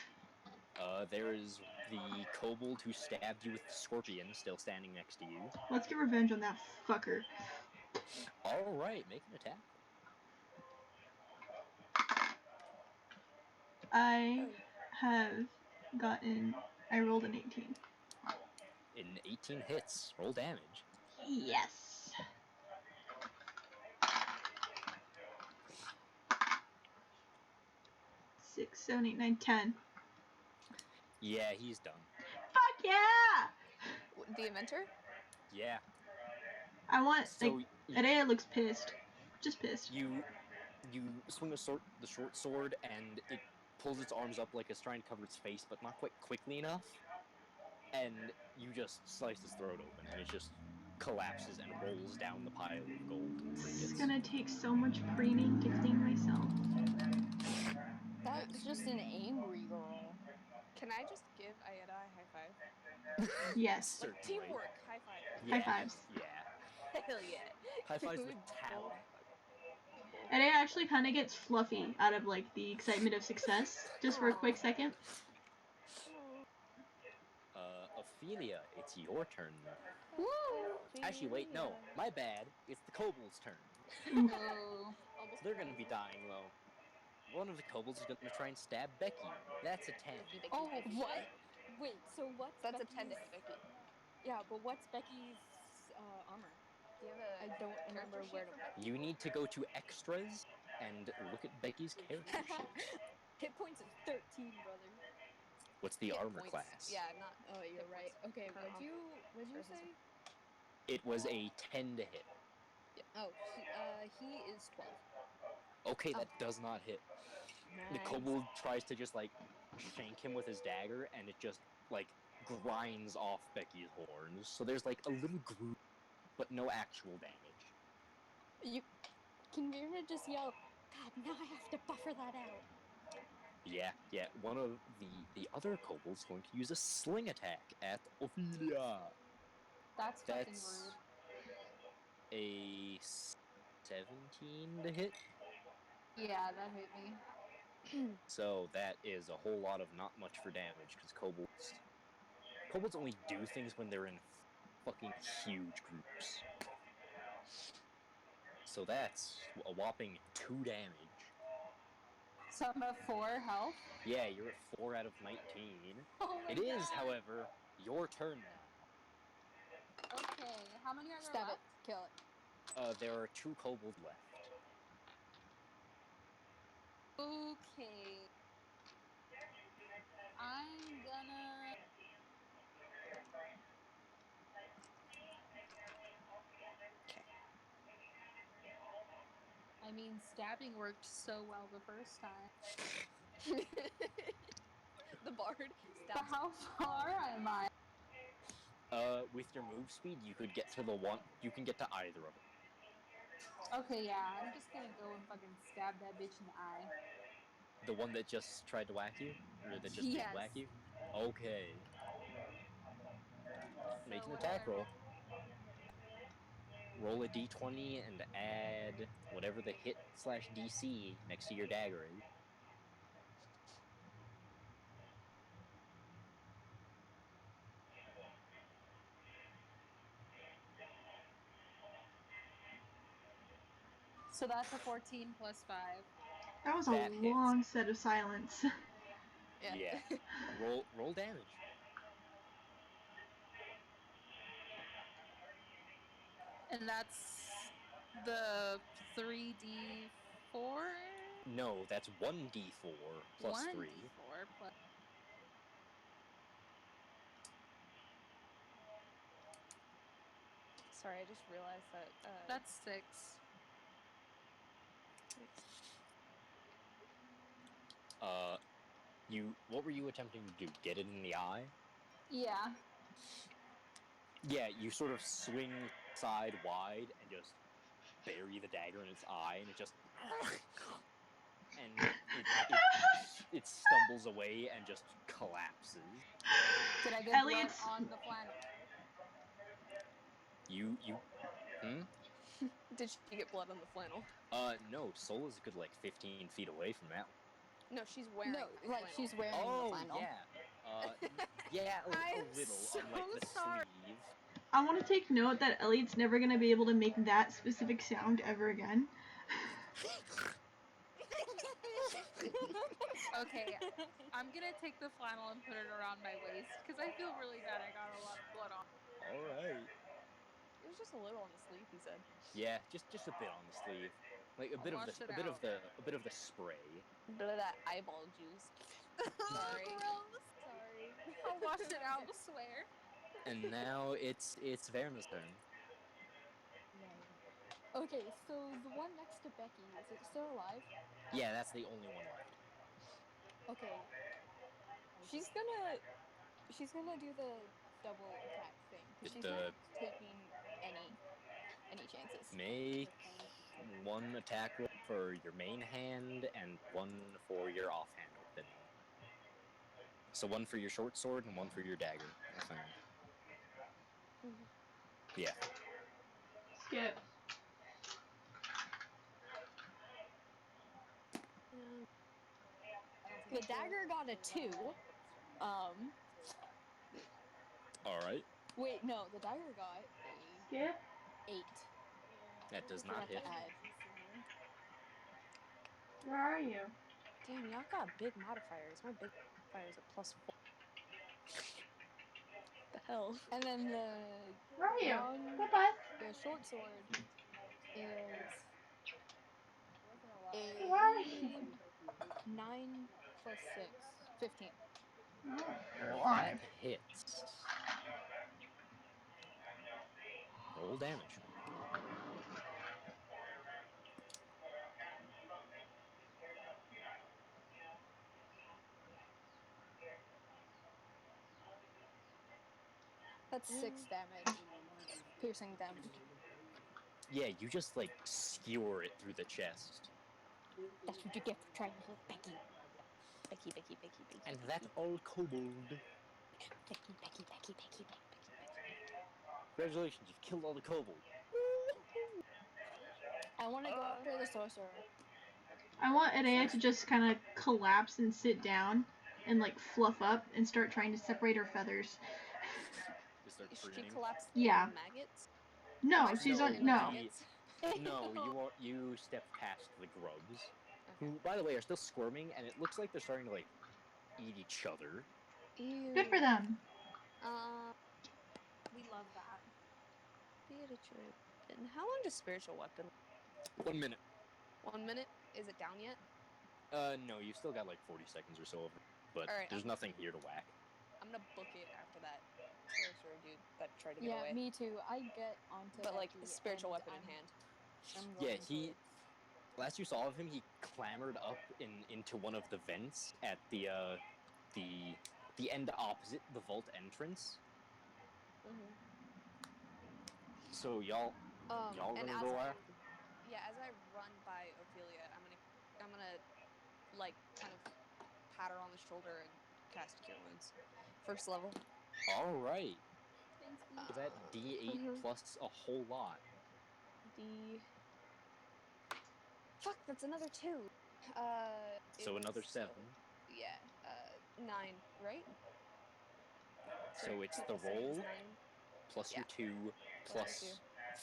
There is the kobold who stabbed you with the scorpion still standing next to you. Let's get revenge on that fucker. Alright, make an attack. I have I rolled an 18. In 18 hits, roll damage. Yes. 6, 7, 8, 9, 10. Yeah, he's done. Fuck yeah! The inventor? Yeah. I want, So Adea looks pissed. Just pissed. you swing the short sword, and it pulls its arms up like it's trying to cover its face, but not quite quickly enough. and you just slice his throat open, and it just collapses and rolls down the pile of gold It's trinkets. gonna take so much preening to clean myself. That's just an angry girl. Can I just give Ayeda a high five? Yes. Like Certainly. teamwork, high five. Yeah. High fives. Yeah. Hell yeah. High fives We with talent. And it actually kind of gets fluffy out of like the excitement of success, just for a quick second. Ophelia, it's your turn now. Woo! Actually, wait, no, my bad. It's the kobolds' turn. Oh. Almost They're gonna be crazy. dying low. One of the kobolds is gonna try and stab Becky. That's a 10. Becky, Oh, Becky. What? Wait, so what's That's Becky's... a 10 to hit Becky. Yeah, but what's Becky's armor? Do you have a I don't character remember sheet where to for look. Becky? You need to go to extras and look at Becky's character sheet. Hit points is 13, brother. What's the Hit armor points. class? Yeah, not. Oh, you're hit right. points. Okay, Her what'd armor. you Or his- say? It was a 10 to hit. Oh, he is 12. Okay, Oh. that does not hit. Nice. The kobold tries to just like shank him with his dagger, and it just like grinds off Becky's horns. So there's like a little groove, but no actual damage. You can Vera just yell, God, now I have to buffer that out. Yeah. One of the other kobolds going to use a sling attack at Ophelia. That's fucking That's rude. a 17 to hit. Yeah, that hit me. So that is a whole lot of not much for damage, because kobolds only do things when they're in fucking huge groups. So that's a whopping 2 damage. So I'm at 4 health. Yeah, you're at 4 out of 19. Oh my It is, God. however, your turn now. Okay, how many are there Stab left? it. Kill it. There are 2 kobolds left. Okay. I'm gonna. Okay. I mean, stabbing worked so well the first time. The bard But stabs. how far am I? With your move speed, you could get to the one. You can get to either of them. Okay, yeah, I'm just gonna go and fucking stab that bitch in the eye. The one that just tried to whack you, or that just did Yes. whack you. Okay. Make So an what do I attack roll. Roll a d20 and add whatever the hit/DC next to your dagger is. So that's a 14 plus 5. That was a That hits. long set of silence. Yeah. Roll damage. And that's the 3d4? No, that's 1d4 plus 3. 1d4 plus. Sorry, I just realized that. That's 6. What were you attempting to do? Get it in the eye? Yeah. Yeah, you sort of swing side wide and just bury the dagger in its eye, and it just and it stumbles away and just collapses. Did I get Elliot's blood on the flannel? You Did she get blood on the flannel? No, Sola's a good like 15 feet away from that one. No, she's wearing. No, the like flannel. she's wearing the flannel. Yeah, a I'm little so on like the sorry. sleeve. I want to take note that Elliot's never going to be able to make that specific sound ever again. Okay, I'm gonna take the flannel and put it around my waist because I feel really bad. I got a lot of blood on. All right. It was just a little on the sleeve, he said. Yeah, just a bit on the sleeve, like a I'll bit of wash the it a bit of out. the spray. Bit of that eyeball juice. Sorry. Gross. Sorry. I'll wash it out. Swear. And now it's Verna's turn. Okay, so the one next to Becky, is it still alive? Yeah, that's the only one left. Okay. She's gonna do the double attack thing because she's The- not taking any chances. Make one attack roll for your main hand and one for your offhand weapon. So one for your short sword and one for your dagger, I think. Mhm. Yeah. Skip. The dagger got a 2. Alright. Wait, no, the dagger got a Skip. 8. That does Forgot not hit. to add. Where are you? Damn, y'all got big modifiers. My big modifier is a +4. The hell? And then the Where are you? long, Goodbye. the short sword is Where are you? a 9 plus 6, 15. Oh, That Lord. hits. Roll damage. That's 6 damage. Piercing damage. Yeah, you just like skewer it through the chest. That's what you get for trying to help Becky. Becky. And that all kobold. Becky. Congratulations, you've killed all the kobold. I want to go after the sorcerer. I want Edea to just kind of collapse and sit down and like fluff up and start trying to separate her feathers. Just start She pruning. collapsed Yeah. in maggots? No, Am I she's still on. in the No. maggots? No, you stepped past the grubs, who, by the way, are still squirming, and it looks like they're starting to like eat each other. Ew. Good for them. We love that. Spiritual weapon. How long does spiritual weapon? 1 minute. 1 minute? Is it down yet? No, you still got like 40 seconds or so of it, but All right, there's nothing here to whack. I'm gonna book it after that sorcerer dude that tried to get Yeah, away. me too. I get onto But like Becky spiritual and weapon in hand. I'm Yeah, running he. towards. Last you saw of him, he clambered up into one of the vents at the end opposite the vault entrance. Mm-hmm. So y'all And gonna as go I after? as I run by Ophelia, I'm gonna like kind of pat her on the shoulder and cast Cure Wounds. First level. All right. Thanks, Is that D8 Mhm. plus a whole lot? Fuck, that's another 2. So another 7. Yeah. 9, right? So it's 2 the plus 7 is roll 9. plus Yeah. your 2 Plus my plus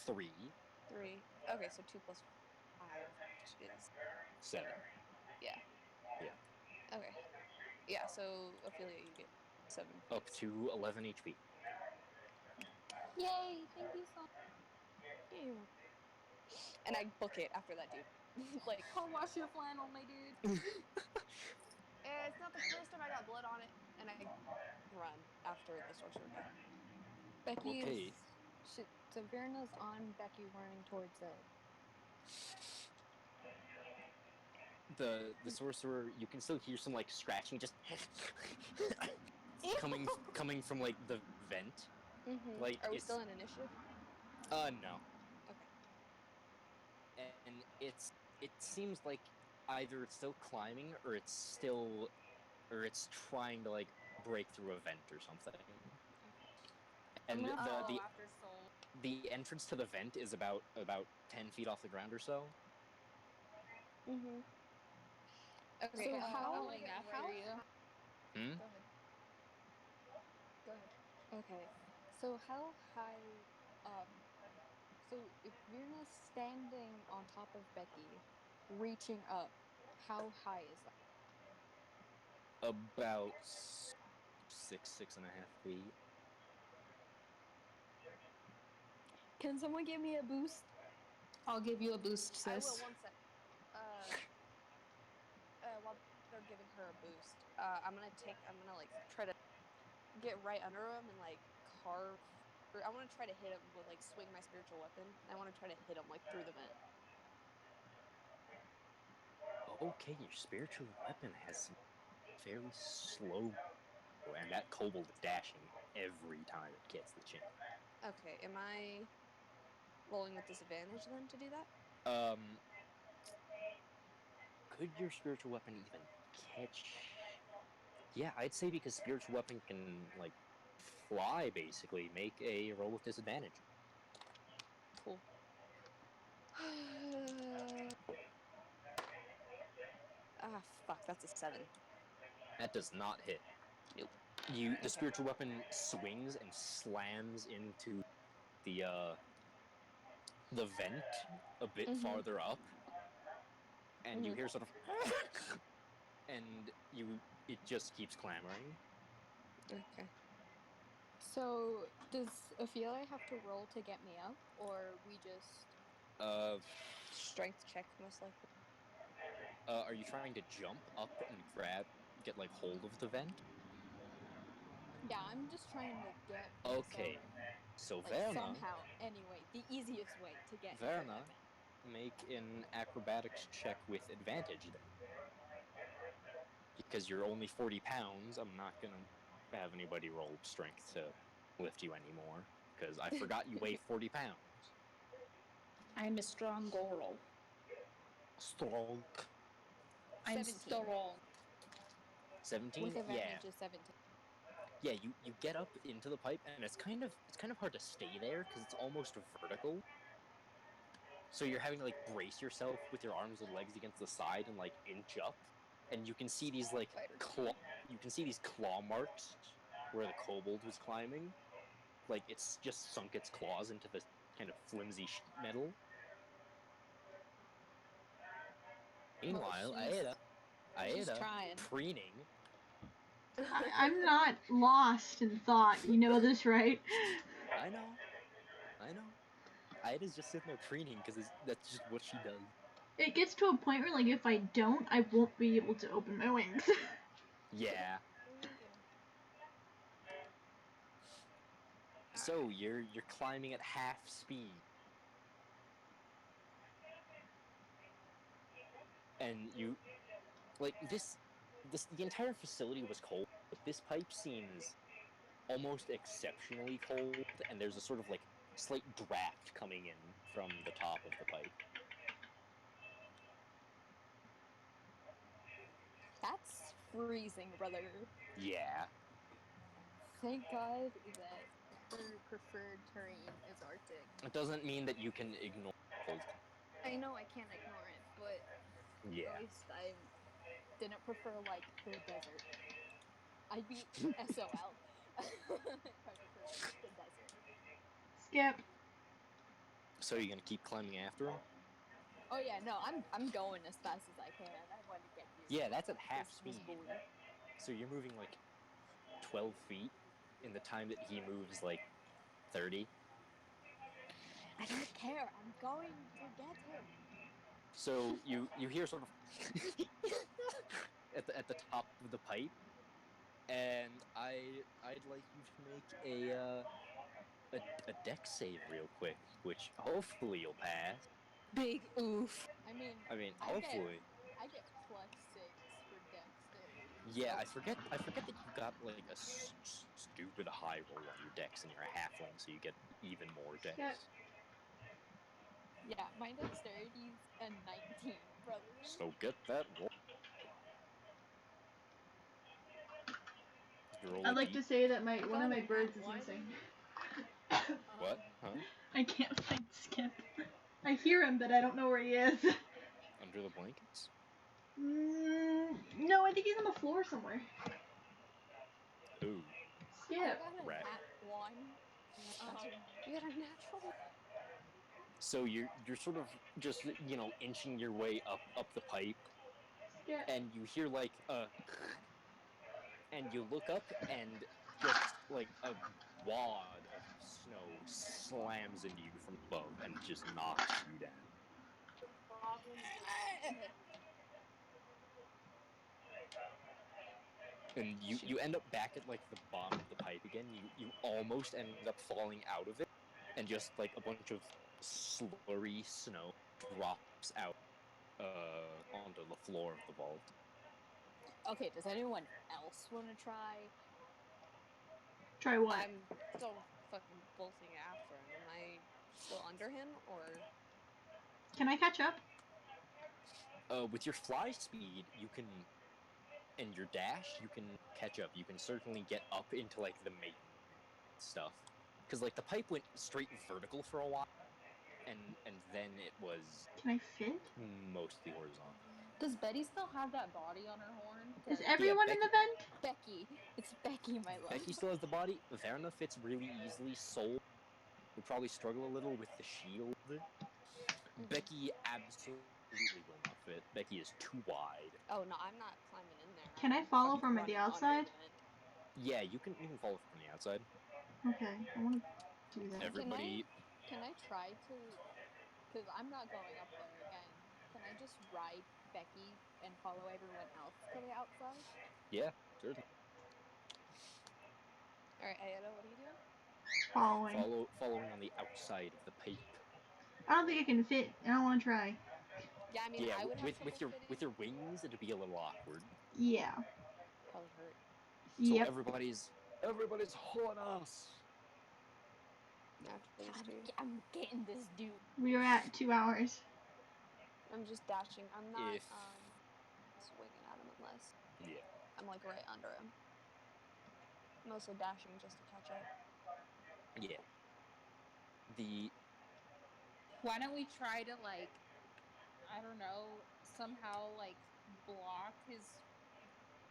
2. 3, 3. Okay, so 2 plus 5, which is 7. Yeah. Yeah. Okay. Yeah, so Ophelia, you get 7 Up points. to 11 HP. Yay! Thank you so much. Yeah, you're welcome. And I book it after that dude. Like, I'll wash your flannel, my dude. it's not the first time I got blood on it, and I run after the sorcerer guy. Becky Okay. is. So Virna's on Becky running towards it. The sorcerer, you can still hear some like scratching, just coming from like the vent. Mm-hmm. Like Are we it's still in initiative? no, Okay. and it seems like either it's still climbing or it's trying to like break through a vent or something. Okay. And I'm gonna follow the after Soul. the entrance to the vent is about 10 feet off the ground or so. Mm-hmm. Okay. So how how Hmm? Go ahead. Go ahead. Okay. So how high so if Virna's standing on top of Becky, reaching up, how high is that? About 6.5 feet. Can someone give me a boost? I'll give you a boost, sis. I will 1 sec. While they're giving her a boost, I'm gonna like try to get right under him and like carve. Or I want to try to hit him with like swing my spiritual weapon. I want to try to hit him like through the vent. Okay, your spiritual weapon has some fairly slow, and that kobold is dashing. every time it gets the chance. Okay, am I rolling with disadvantage then to do that? Could your spiritual weapon even catch? Yeah, I'd say because spiritual weapon can like fly, basically make a roll with disadvantage. Cool. Fuck, that's a 7. That does not hit. Nope. The Okay. spiritual weapon swings and slams into the vent a bit farther up, and you hear sort of, and it just keeps clamoring. Okay. So, does Ophelia have to roll to get me up, or we just... Strength check, most likely. Are you trying to jump up and get like hold of the vent? Yeah, I'm just trying to get Okay, myself, so like, somehow, anyway, the easiest way to get near that vent. make an acrobatics check with advantage then. Because you're only 40 pounds, I'm not gonna have anybody roll strength to lift you anymore. Because I forgot you weigh 40 pounds. I'm a strong girl. Strong. I'm 17. strong. 17? With Yeah. advantage is 17. Yeah, you get up into the pipe, and it's kind of hard to stay there because it's almost vertical. So you're having to like brace yourself with your arms and legs against the side and like inch up, and you can see these like claw marks where the kobold was climbing. Like it's just sunk its claws into this kind of flimsy sheet metal. Meanwhile, She's trying. preening. I'm not lost in thought. You know this, right? I know. Aida's just sitting there preening because that's just what she does. It gets to a point where, like, if I don't, I won't be able to open my wings. Yeah. So you're climbing at half speed, and you like this. The entire facility was cold, but this pipe seems almost exceptionally cold, and there's a sort of like slight draft coming in from the top of the pipe. That's freezing, brother. Yeah. Thank God that her preferred terrain is Arctic. It doesn't mean that you can ignore cold. I know I can't ignore it, but at least I didn't prefer, like, the desert. I'd be SOL if I preferred the desert. Skip. So you're gonna keep climbing after him? Oh yeah, no, I'm going as fast as I can. I want to get near. Yeah, that's at half this speed. buoy. So you're moving like 12 feet in the time that he moves like 30. I don't care. I'm going to get him. So you hear sort of at the top of the pipe, and I'd like you to make a dex save real quick, which hopefully you'll pass. Big oof. I mean, Hopefully. I get +6 for dexterity. Yeah, So I forget that you got like a stupid high roll on your dex, and you're a halfling, so you get even more dex. Skip. yeah, my dexterity's a 19, brother. So get that roll. I'd like to say that one of my birds is missing. What? Huh? I can't find Skip. I hear him, but I don't know where he is. Under the blankets? No, I think he's on the floor somewhere. Ooh. Skip. I got a Rat. nat 1. You got a natural. So you're sort of just inching your way up the pipe, Skip. and you hear like and you look up, and just like a wad of snow slams into you from above and just knocks you down. And you end up back at like the bottom of the pipe again. You almost end up falling out of it, and just like a bunch of slurry snow drops out onto the floor of the vault. Okay, does anyone else want to try? Try what? I'm still fucking bolting after him. Am I still under him, or? Can I catch up? With your fly speed, you can, and your dash, you can catch up. You can certainly get up into like the main stuff, because like the pipe went straight vertical for a while, and then it was Can I fit? mostly horizontal. Does Betty still have that body on her horn? Is 'Cause everyone in the vent? Becky. It's Becky, my love. Becky still has the body. Verna fits really easily. Soul would probably struggle a little with the shield. Becky absolutely will not fit. Becky is too wide. Oh no, I'm not climbing in there. Can I I'm follow fucking from the running outside? under the vent. Yeah, you can follow from the outside. Okay, I want to do that. Everybody, Can I try to? Because I'm not going up there again. Can I just ride Becky and follow everyone else to the outside? yeah, certainly All right, Ayada, what are you doing? Following. following on the outside of the pipe. I don't think I can fit. I don't want to try. Yeah, I mean, Yeah, I would have with trouble fitting. with your wings, it'd be a little awkward. Yeah. Probably hurt. So Yep. everybody's on us. After this dude, I'm getting this dude. We are at 2 hours. I'm just dashing. I'm not If swinging at him unless yeah, I'm like right under him. Mostly dashing just to catch up. yeah. The Why don't we try to like, I don't know, somehow like block his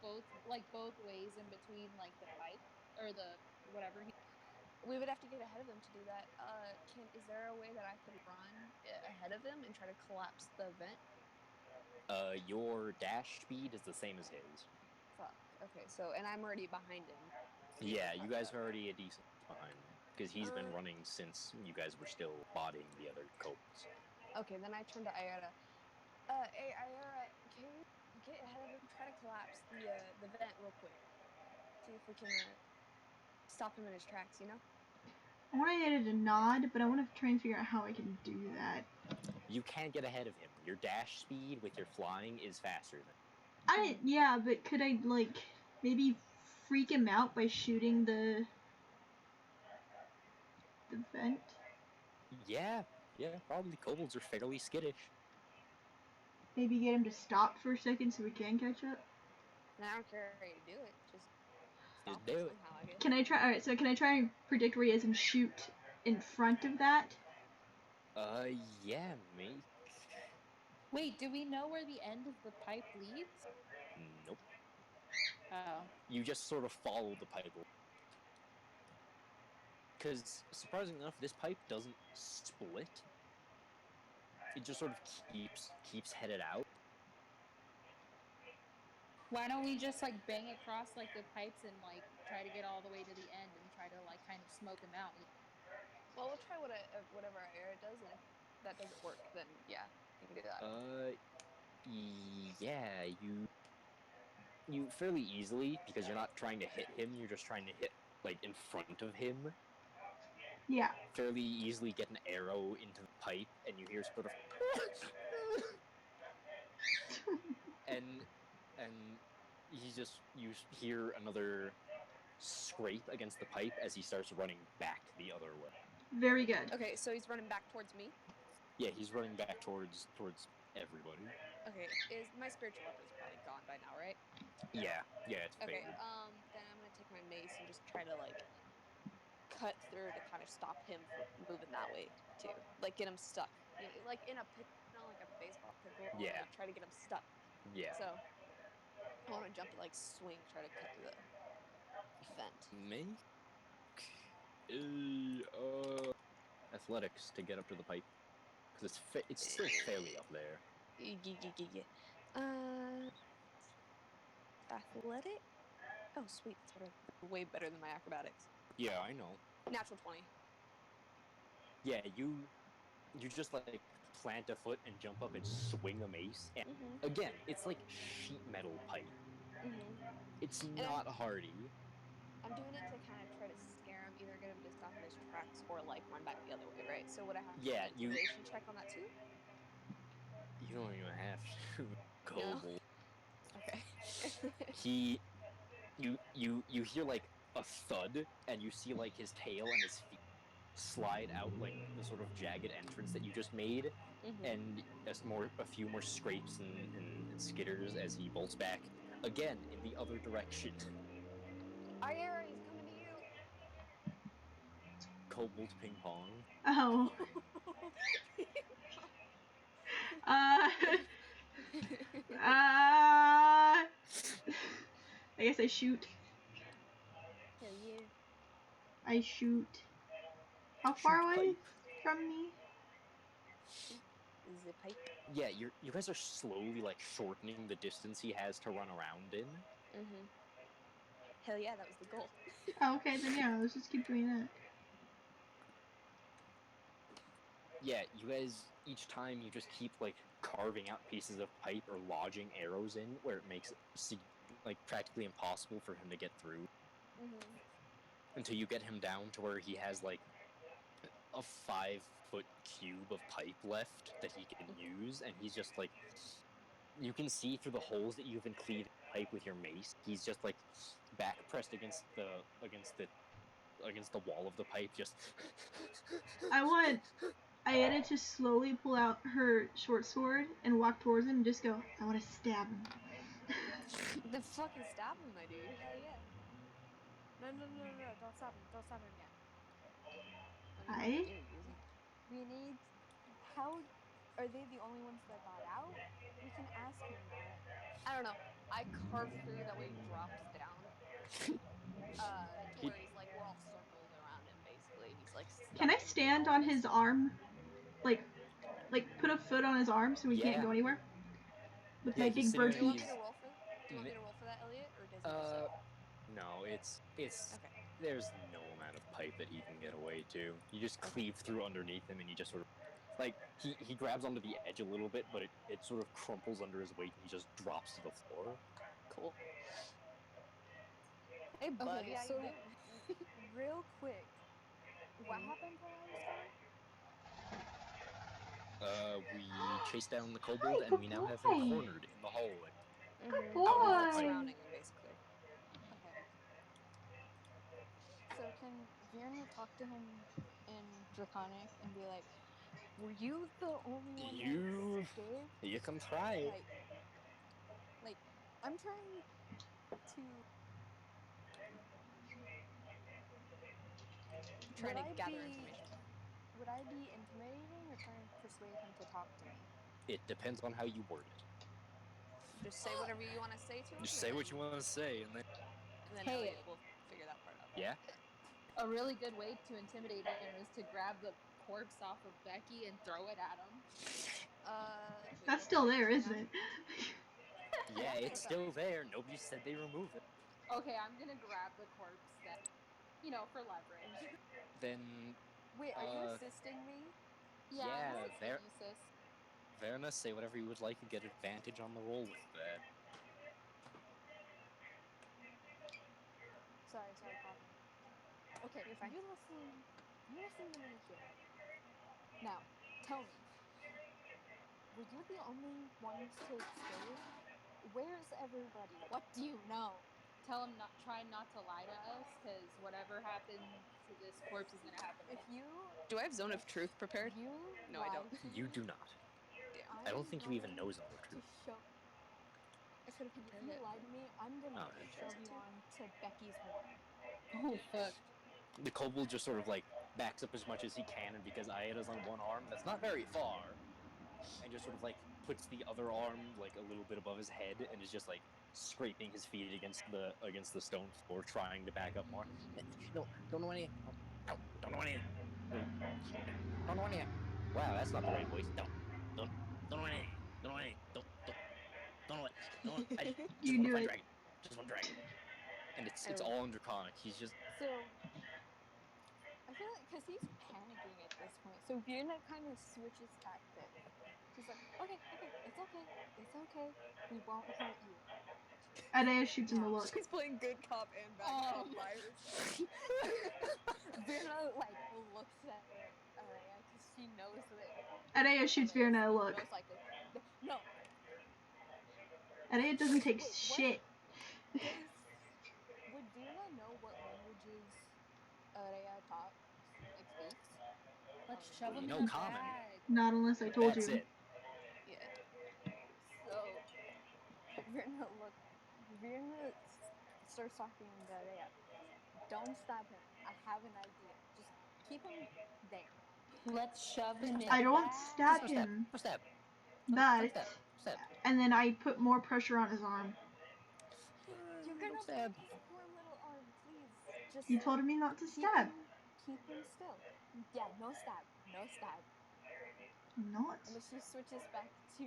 both ways in between like the pipe or the whatever he. We would have to get ahead of him to do that. Is there a way that I could run ahead of him and try to collapse the vent? your dash speed is the same as his. Fuck. Okay, so and I'm already behind him. Yeah, you guys are already a decent behind him because he's been running since you guys were still bodying the other kobolds. Okay, then I turn to Ayara. Hey Ayara, can you get ahead of him? Try to collapse the vent real quick. See if we can stop him in his tracks. You know. I want to get it a nod, but I want to try and figure out how I can do that. You can't get ahead of him. Your dash speed with your flying is faster than. Yeah, but could I like maybe freak him out by shooting the vent? Yeah, probably kobolds are fairly skittish. Maybe get him to stop for a second so we can catch up? And I don't care how you do it. Just stop Just him do it. somehow, I guess. Can I try? Alright, so can I try and predict where he is and shoot in front of that? Yeah, mate. Wait, do we know where the end of the pipe leads? Nope. Oh. You just sort of follow the pipe. Because, surprisingly enough, this pipe doesn't split. It just sort of keeps headed out. Why don't we just like bang across like the pipes and like try to get all the way to the end and try to like kind of smoke him out? Well, we'll try whatever Ayara does, and if that doesn't work, then yeah, you can do that. Yeah, you fairly easily, because you're not trying to hit him, you're just trying to hit like in front of him. Yeah. Fairly easily get an arrow into the pipe, and you hear sort of and you hear another scrape against the pipe as he starts running back the other way. Very good. Okay, so he's running back towards me. Yeah, he's running back towards everybody. Okay, is my spiritual weapon's probably gone by now, right? Yeah, it's Okay, faded. then I'm gonna take my mace and just try to like cut through to kind of stop him from moving that way too. Like get him stuck. You know, like in a pickle, like a baseball pickle, Yeah. like try to get him stuck. Yeah. So I want to jump, like swing, try to cut through the vent. Make athletics to get up to the pipe because it's still fairly up there. Athletic. Oh, sweet. That's way better than my acrobatics. Yeah, I know. Natural 20. Yeah, you just like plant a foot and jump up and swing a mace. And again, it's like sheet metal pipe. It's not hardy. I'm doing it to kind of try to scare him, either get him to stop in his tracks or like run back the other way, right? So would I have to Yeah, an intimidation check on that too? You don't even have to. Kobold. Okay. You hear like a thud, and you see like his tail and his feet slide out like the sort of jagged entrance that you just made, and a few more scrapes and skitters as he bolts back again in the other direction. Ayera, he's coming to you. Kobold ping pong. Oh. I guess I shoot. Hell yeah. I shoot. How far Shoot away pipe. from me? Shoot the pipe. Yeah, you guys are slowly like shortening the distance he has to run around in. Hell yeah, that was the goal. Oh, okay, then yeah, let's just keep doing that. Yeah, you guys, each time you just keep like carving out pieces of pipe or lodging arrows in where it makes it like practically impossible for him to get through. Until you get him down to where he has like a 5-foot cube of pipe left that he can use, and he's just like, you can see through the holes that you've been cleaving pipe with your mace. He's just like back pressed against the wall of the pipe, just. I want Ayeda to slowly pull out her short sword and walk towards him and just go, I want to stab him. Then fucking stab him, my dude. Hell yeah. No, don't stab him. Don't stab him yet. I mean, Aye? you're using. We need. How are they the only ones that got out? We can ask him that. I don't know. I carved through that way he drops down. To where he's like, we're all circled around him basically, and he's like stuck. Can I stand on his arm? Like put a foot on his arm so he can't go anywhere? With my big bird Do you want feet? me to roll for? Do you want me to roll for that, Elliot, or does he just like? No, it's Okay. There's no amount of pipe that he can get away to. You just cleave through underneath him, and he just sort of like he grabs onto the edge a little bit, but it sort of crumples under his weight, and he just drops to the floor. Cool. Hey, buddy, how you doing? Real quick, what happened while I was gone? We chased down the kobold, and we now have him cornered in the hallway. Good Out of like boy. surrounding him basically. Okay. So can Virna talk to him in Draconic and be like, were you the only one that escaped? You can try. Like, I'm trying to. Trying to gather information. Would I be intimidating or trying to persuade him to talk to me? It depends on how you word it. Just say whatever you want to say to him. Just say what you want to say, and then hey, Elliot will figure that part out. Yeah. A really good way to intimidate him is to grab the corpse off of Becky and throw it at him. That's still there, isn't it? Yeah, it's still there. Nobody said they remove it. Okay, I'm gonna grab the corpse then. You know, for leverage. Then. Wait, are you assisting me? Yeah, you, sis. Verna, say whatever you would like and get advantage on the roll with that. Sorry, Poppy. Okay, you're fine. You listen to me here. Now, tell me, were you the only ones to escape? Where's everybody? What do you know? Tell him try not to lie to us, because whatever happened to this corpse is gonna happen. If you do, I have Zone of Truth prepared. No, I don't. You do not. Damn. I don't think you even know Zone of Truth. I could have prepared if it. you lie to me, I'm gonna shove you on to Becky's horn. Oh fuck. The kobold just sort of like backs up as much as he can, and because Aeda's on one arm, that's not very far, and just sort of like puts the other arm like a little bit above his head and is just like scraping his feet against the stone floor, trying to back up more. No, don't know any. Don't know any. Don't know any. Wow, that's not the right voice. Don't know any. Don't know any. Don't know it. I just You want to knew fight it. dragon. Just one dragon. And it's all under Draconic. He's just. So, I feel like, because he's panicking at this point, so Virna kind of switches tactics. She's like, okay, it's okay, we won't hurt you. Adea shoots him a look. She's playing good cop and bad cop by herself. Virna, like, looks at Araya, because she knows that Adea shoots Virna a look. most likely. No. Adea doesn't take shit. Would Virna know what language Let's shove You them know in a common. bag. Not unless I told That's you. it. Yeah. So Virna starts talking to Rhea. Don't stab him. I have an idea. Just keep him there. Let's shove him in I a don't bag. stab Just him, stab. but Stab. and then I put more pressure on his arm. You're Don't gonna stab. break his poor little arm. Please, just You told me not to stab. keep him still. Yeah, no stab. No stab. I'm not. And then she switches back to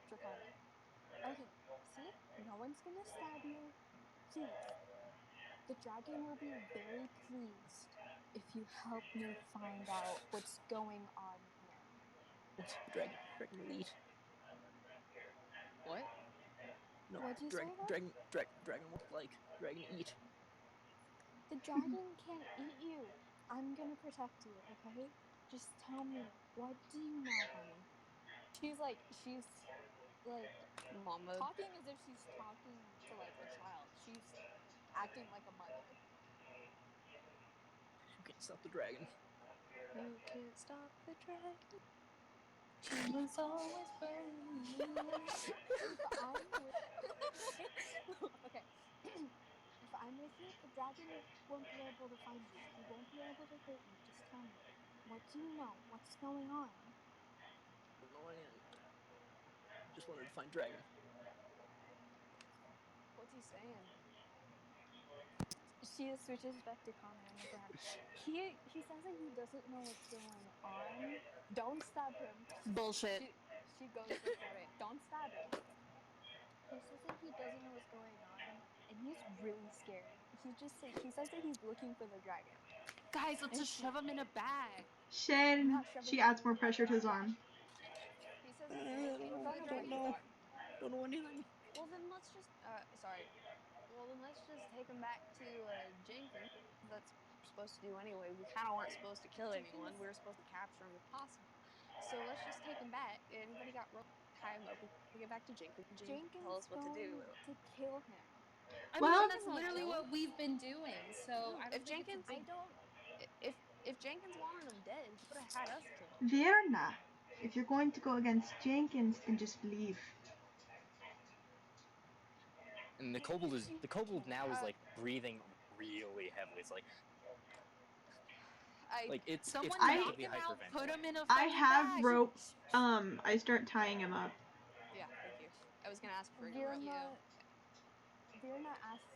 Draconic. Okay, see? No one's gonna stab you. Please. The dragon will be very pleased if you help me find out what's going on here. What? Dragon will eat. What? No, What'd you say, dragon won't like. Dragon eat. The dragon can't eat you. I'm gonna protect you, okay? Just tell me, what do you know, honey? She's like mom mode. Talking as if she's talking to like a child. She's acting like a mother. You can't stop the dragon. You can't stop the dragon. She was always burning. If I'm with okay. If I'm with you, the dragon won't be able to find you. He won't be able to hurt you. Just tell me. What do you know? What's going on? I don't know anything. Just wanted to find dragon. What's he saying? She switches back to comment on the ground. He says that he doesn't know what's going on. Don't stab him. Bullshit. She goes back at it. Don't stab him. He says that he doesn't know what's going on, and he's really scared. He says that he's looking for the dragon. Guys, let's just shove him in a bag. I'm Shen. not shoving She him adds more into a pressure to his bag. arm. He says he's looking for the dragon. Don't know anything. Well, then let's just sorry. Well, then let's just take him back to Jenkins. That's what we're supposed to do anyway. We kind of weren't supposed to kill anyone. We were supposed to capture him if possible. So let's just take him back. Anybody got rope? Tie him up. We get back to Jenkins. Jenkins tell us what to do. To kill him. I Well- mean, that's literally what we've been doing. So I don't If think Jenkins, it's a big... if Jenkins wanted him dead, he would have had us kill him. Virna, if you're going to go against Jenkins, then just leave. And the kobold now is like breathing really heavily. It's like it's Someone knock practically him out, hyperventilating. put him in a I fucking have bag. rope. I start tying him up. Yeah, thank you. I was gonna ask for Virna, your rope. Virna asks,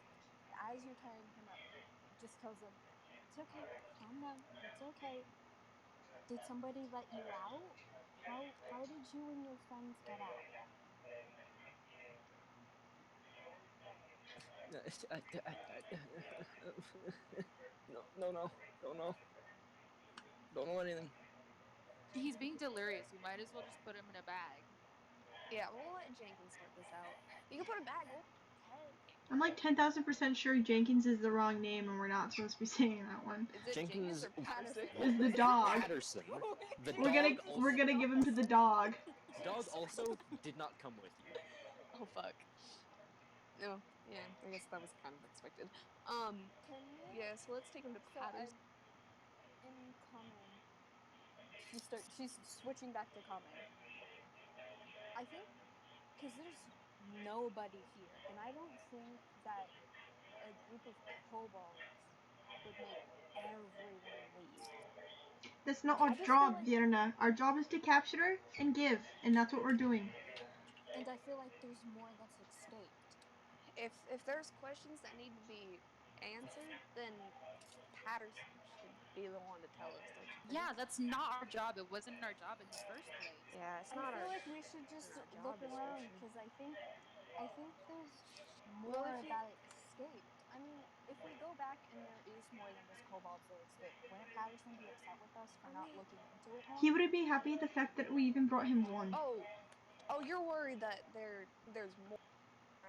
as you're tying him up, just tells him, "It's okay. Calm down. It's okay. Did somebody let you out? How did you and your friends get out?" No. Don't know anything. He's being delirious. You might as well just put him in a bag. Yeah, we'll let Jenkins sort this out. You can put a bag over his head. I'm like 10,000% sure Jenkins is the wrong name and we're not supposed to be saying that one. Is it Jenkins Jenkins or Patterson? Is the dog. Patterson. The We're gonna give him to the dog. dog also did not come with you. Oh fuck. No, yeah, I guess that was kind of expected. Can you? Yeah, so let's take him to Patterson. In common, she's switching back to common. I think because there's nobody here, and I don't think that a group of kobolds would make everyone leave. That's not our job, Virna. Our job is to capture her and give, and that's what we're doing. And I feel like there's more that's escaped. If there's questions that need to be answered, then Patterson should be the one to tell us, don't you think? Yeah, that's not our job. It wasn't our job in the first place. Yeah, it's I not feel our. like we should just look around because I think there's more that escaped. I mean, if we go back and there is more than just kobolds that escaped, wouldn't Patterson be upset with us for not looking into it more? He would be happy at the fact that we even brought him one. Oh, you're worried that there's more.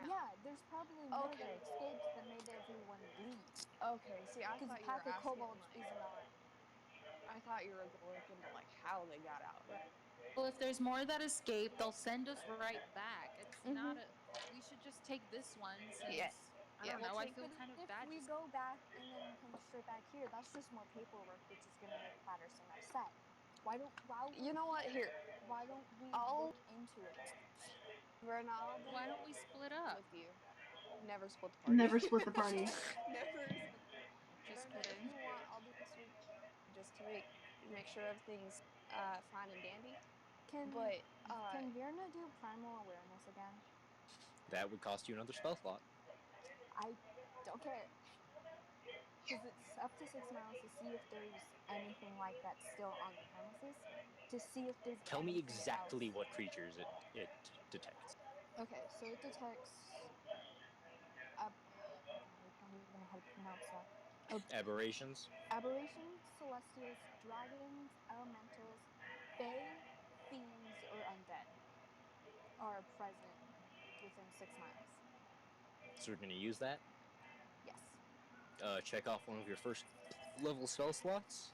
Yeah, there's probably more that escaped that made everyone leave. Okay, see, I thought you were pack of asking kobolds like. is not. I thought you were gonna look into like how they got out. Well, if there's more that escape, they'll send us right back. It's not a. We should just take this one since I don't know. I feel kind of bad. If we go back and then come straight back here, that's just more paperwork, which is gonna make Patterson upset. Why don't? Why? You know what? Here, Why don't we I'll- look into it? Verna, I'll do Why it don't we split up? with you. Never split the party. Never split the party. Never split. Just Verna, if kidding. you want, I'll do this with just to make sure everything's fine and dandy. Can But can Virna do primal awareness again? That would cost you another spell slot. I don't care. Because it's up to 6 miles to see if there's anything like that still on the premises. To see if there's Tell me anything exactly else. what creatures it detects. Okay, so it detects. Oh god, I don't even know how to pronounce that. Aberrations. Aberrations, celestials, dragons, elementals, fae, fiends, or undead are present within 6 miles. So we're going to use that. Yes. Check off one of your first level spell slots.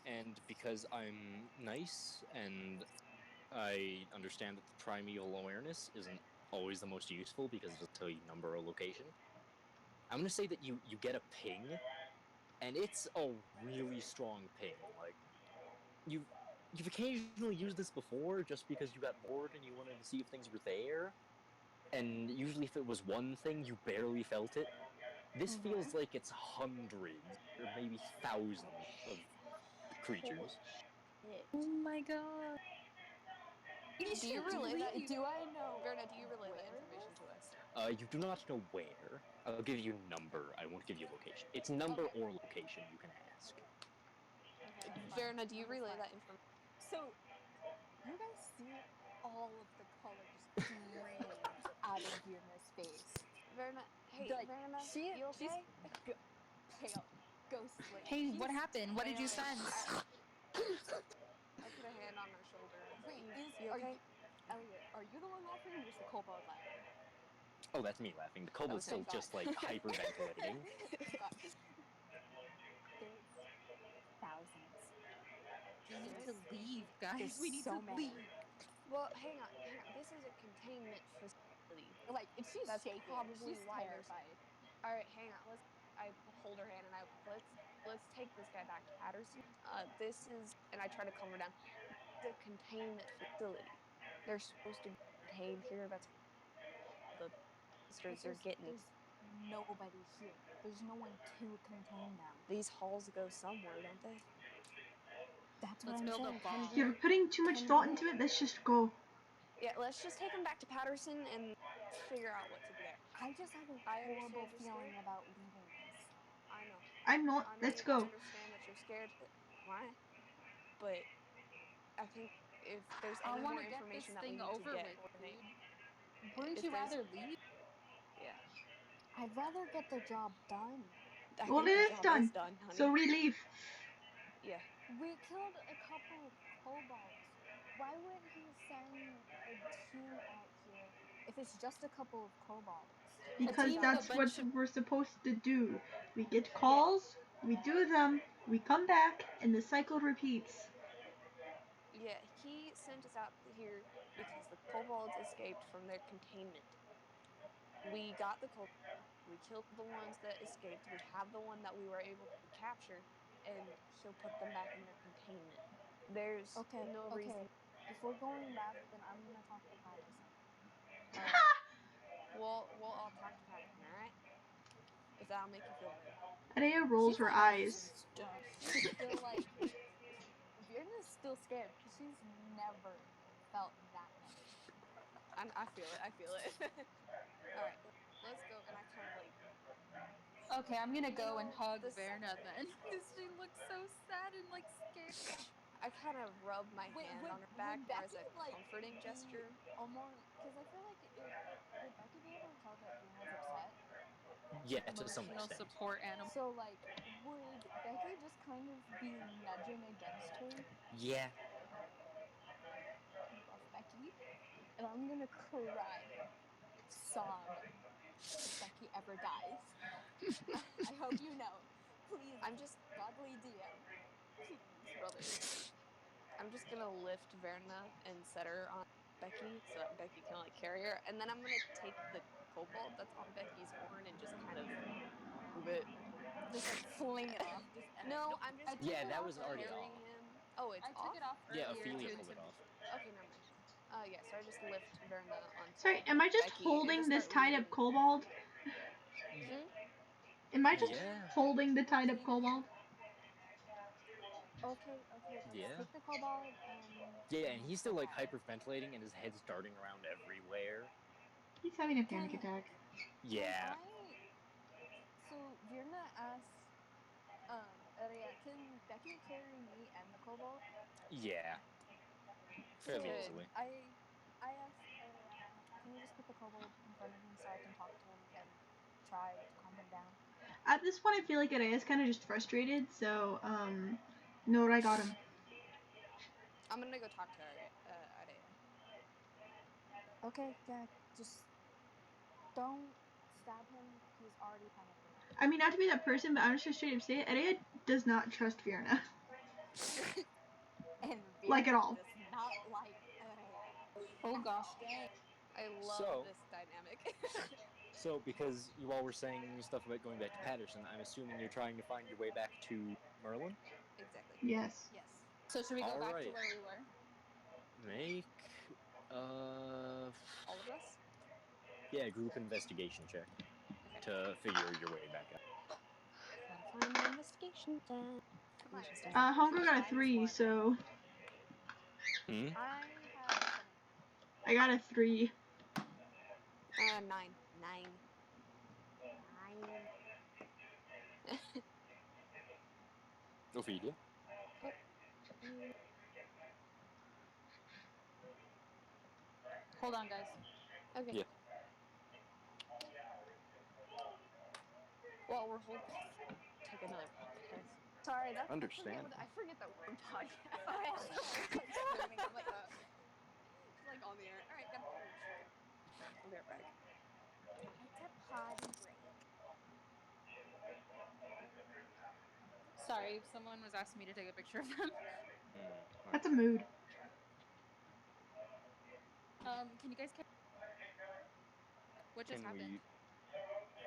And because I'm nice and I understand that the primeval awareness isn't always the most useful because it doesn't tell you number or location, I'm going to say that you get a ping, and it's a really strong ping. Like, you've occasionally used this before just because you got bored and you wanted to see if things were there. And usually if it was one thing, you barely felt it. This feels like it's hundreds or maybe thousands of creatures. Oh my god. We do you should relay that? leave. Do I know Verna, do you relay that where it information is? to us? You do not know where. I'll give you number. I won't give you location. It's number Okay. or location you can ask. Okay, that's fine. Verna, do you Number's relay fine. that information? So, you guys see all of the color just drain out of Virna's face. Verna, hey, Like, Verna, she's you okay? pale, ghostly. Hey, She's what happened? What did you failing. sense? I put a hand on her shoulder. Wait, You okay? Elliot, are you the one laughing or is the kobold laughing? Oh, that's me laughing. The That kobold's was still him. just like hyperventilating. God. There's thousands. We need Right? to leave, guys. There's We need so to many. leave. Well, hang on. This is a containment facility. Like, and she's That's shaking. probably She's why there's. terrified. All right, hang on. I hold her hand and let's take this guy back to Patterson. This is, and I try to calm her down. This is a containment facility. They're supposed to be contained here. That's the But monsters are getting. there's nobody here. There's no one to contain them. These halls go somewhere, don't they? That's Let's what I'm build a saying. bomb. You're putting too much thought into it. Let's just go. Yeah, let's just take him back to Patterson and figure out what to do there. I just have a I horrible understand you're feeling scared. about leaving this. I know. I'm not. Let's I go. understand that you're scared. Why? But I think if there's I any want more to get this information that we thing need to over get, with, coordinate. dude. Wouldn't If you there's, rather leave? yeah, I'd rather get the job done. I Well, think it the is job is done. done, honey. So we leave. Yeah, We killed a couple of kobolds. Why would he send a team out here if it's just a couple of kobolds? Because team of a that's what bunch of we're supposed to do. We get calls, we do them, we come back, and the cycle repeats. yeah. He sent us out here because the kobolds escaped from their containment. We got the kobolds. We killed the ones that escaped. We have the one that we were able to capture, and he'll put them back in their containment. There's no reason. Before going back, then I'm gonna talk to Patterson. All right. We'll all talk to Patterson. All right. If that'll make you feel better. Rhea rolls She's her like, eyes. she's still like, Virna's still scared because she's never felt that much. I feel it. I feel it. All right. Let's go. And I kind of like. Okay, I'm gonna go and know, hug this- Verna then, because she looks so sad and like scared. I kind of rub my hand on her back would more Becky as a comforting be gesture. almost? Because I feel like would Becky be able to tell that Virna's upset? Yeah, to some Emotional extent. support animal. So like, would Becky just kind of be nudging against her? Yeah. I love Becky, and I'm gonna cry, sob if Becky ever dies. I hope you know. Please, I'm just godly DM. Please, brother. I'm just gonna lift Verna and set her on Becky so that Becky can like carry her, and then I'm gonna take the kobold that's on Becky's horn and just kind of move it. Just like fling it off. Just No, nope. I'm just Yeah, gonna that was already carry off. him. Oh, it's I off? took it off Yeah, earlier Ophelia to pulled it intimidate. off. Okay, never mind. Yeah, so I just lift Verna onto Sorry, am I just Becky holding and just this start tied up leading. kobold? Am I just Yeah. holding the tied up Can kobold? Okay, let's Yeah. take the kobold and Yeah, and he's still like try. hyperventilating and his head's darting around everywhere. He's having a panic attack. Yeah. So Virna asks, Rhea, can Becky carry me and the kobold? Yeah. She Fairly could. easily. I asked Rhea, can you just put the kobold in front of me so I can talk to him and try to calm him down? At this point, I feel like Area's kind of just frustrated, so, no, I got him. I'm gonna go talk to Area. Okay, yeah, just don't stab him. He's already panicking. I mean, not to be that person, but I'm just gonna straight up say it. Area does not trust Fiona. And Virna Like at all. does not like Rhea. Oh gosh, dang. I love So- this dynamic. So, because you all were saying stuff about going back to Patterson, I'm assuming you're trying to find your way back to Merlin? Exactly. Yes. Yes. So should we go back to Alright. where we were? Make, All of us? yeah, group investigation check Okay. to figure your way back out. Gotta find my investigation tab. Come on. Interesting. Hunger got a Minus 3, one. so Hmm? I have a 7. I got a 3. 9. 9. Ophelia? Hold on, guys. Okay. Yeah. Well, we're holding. Take another piss. Sorry, that's Understand. I forget that we're podcast. Like screaming. I'm like, it's like on the air. All right, gotta pooch. I'll be right back. It's a potty break. Sorry, someone was asking me to take a picture of them. That's a mood. Can you guys what just Can happened?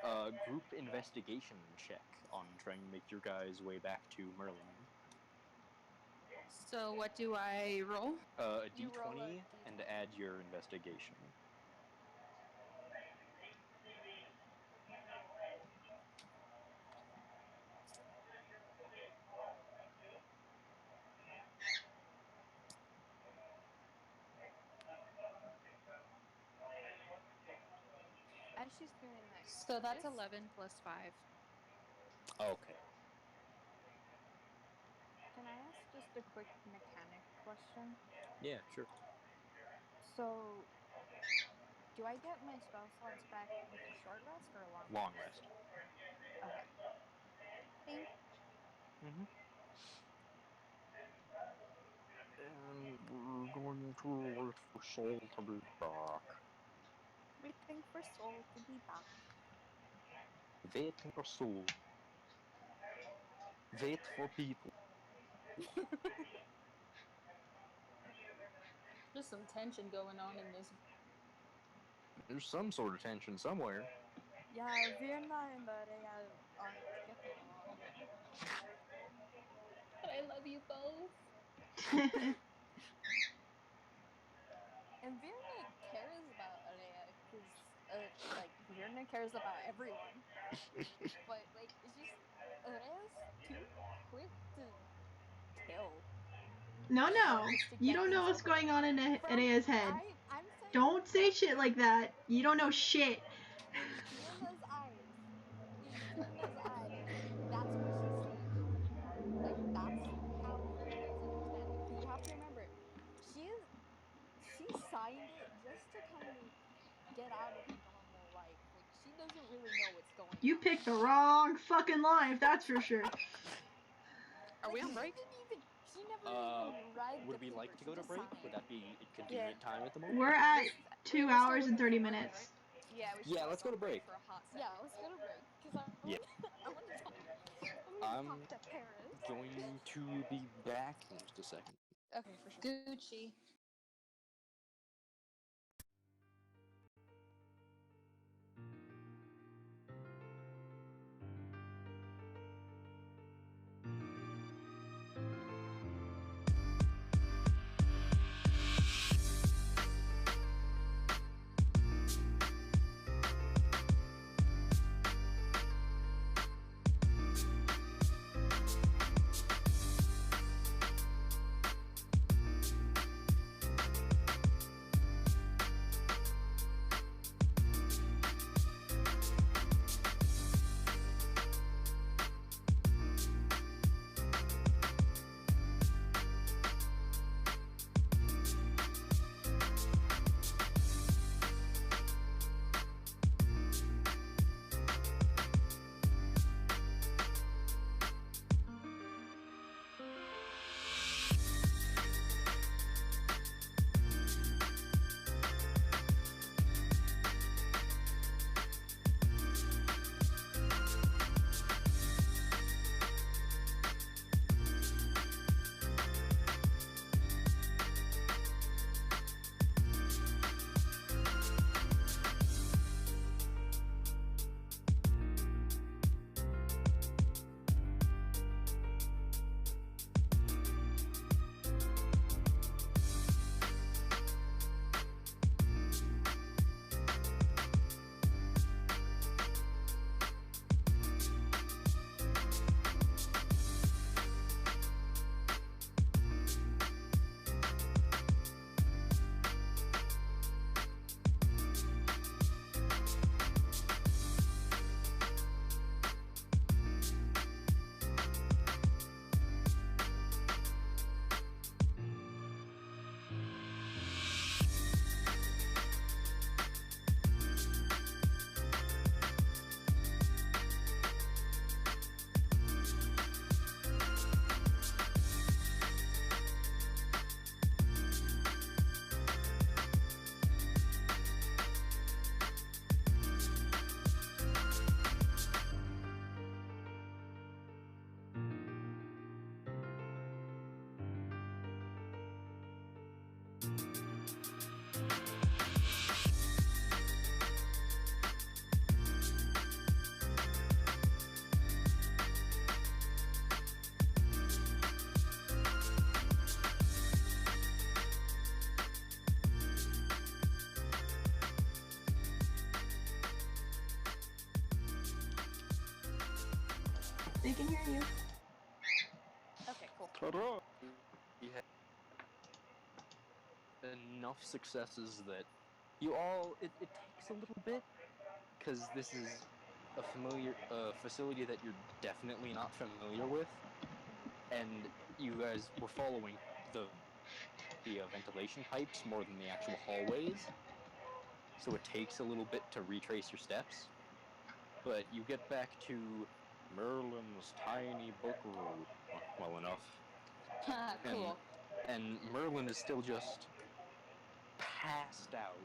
we group investigation check on trying to make your guys' way back to Merlin? So what do I roll? A You roll a d20 D20. and add your investigation. As she's doing that. So that's this- 11 plus 5. Okay. Can I ask just a quick mechanic question? Yeah, sure. So, do I get my spell slots back with a short rest or a long rest? Long rest. Okay. Thank Mm-hmm. And we're going to wait for Soul to be back. Waiting for Soul to be back. Waiting for Soul. Wait for people. There's some tension going on in this. There's some sort of tension somewhere. Yeah, Virna and Rhea aren't getting along. But I love you both. And Virna cares about Rhea because, like, Virna cares about everyone. But, like, it's just, Rhea's too quick to kill. No, Just to you get don't know things what's over going with. on in Area's head. I'm saying Don't say shit like that. You don't know shit. in Virna's eyes, that's what she's seeing. Like, that's how Virna's understanding. Because you have to remember, she signed it just to kind of get out of normal life. Like, she doesn't really know what's going You on. picked the wrong fucking life, that's for sure. Are we on break? She never even read Would the we paper. like to She go to just break? signed. Would that be a convenient time at the moment? We're at This is- 2 we're still hours and looking 30 for Merlin, minutes. right? Yeah, we should Yeah, let's go to break. for a hot second. Yeah, let's go to break because Yeah. I want to talk. I'm talk to Paris. going to be back in just a second. Okay, for sure. Gucci. They can hear you. Okay, cool. Ta-da! We had enough successes that you all. It takes a little bit because this is a familiar facility that you're definitely not familiar with, and you guys were following the ventilation pipes more than the actual hallways, so it takes a little bit to retrace your steps. But you get back to Merlin's tiny book room well enough, Cool. and Merlin is still just passed out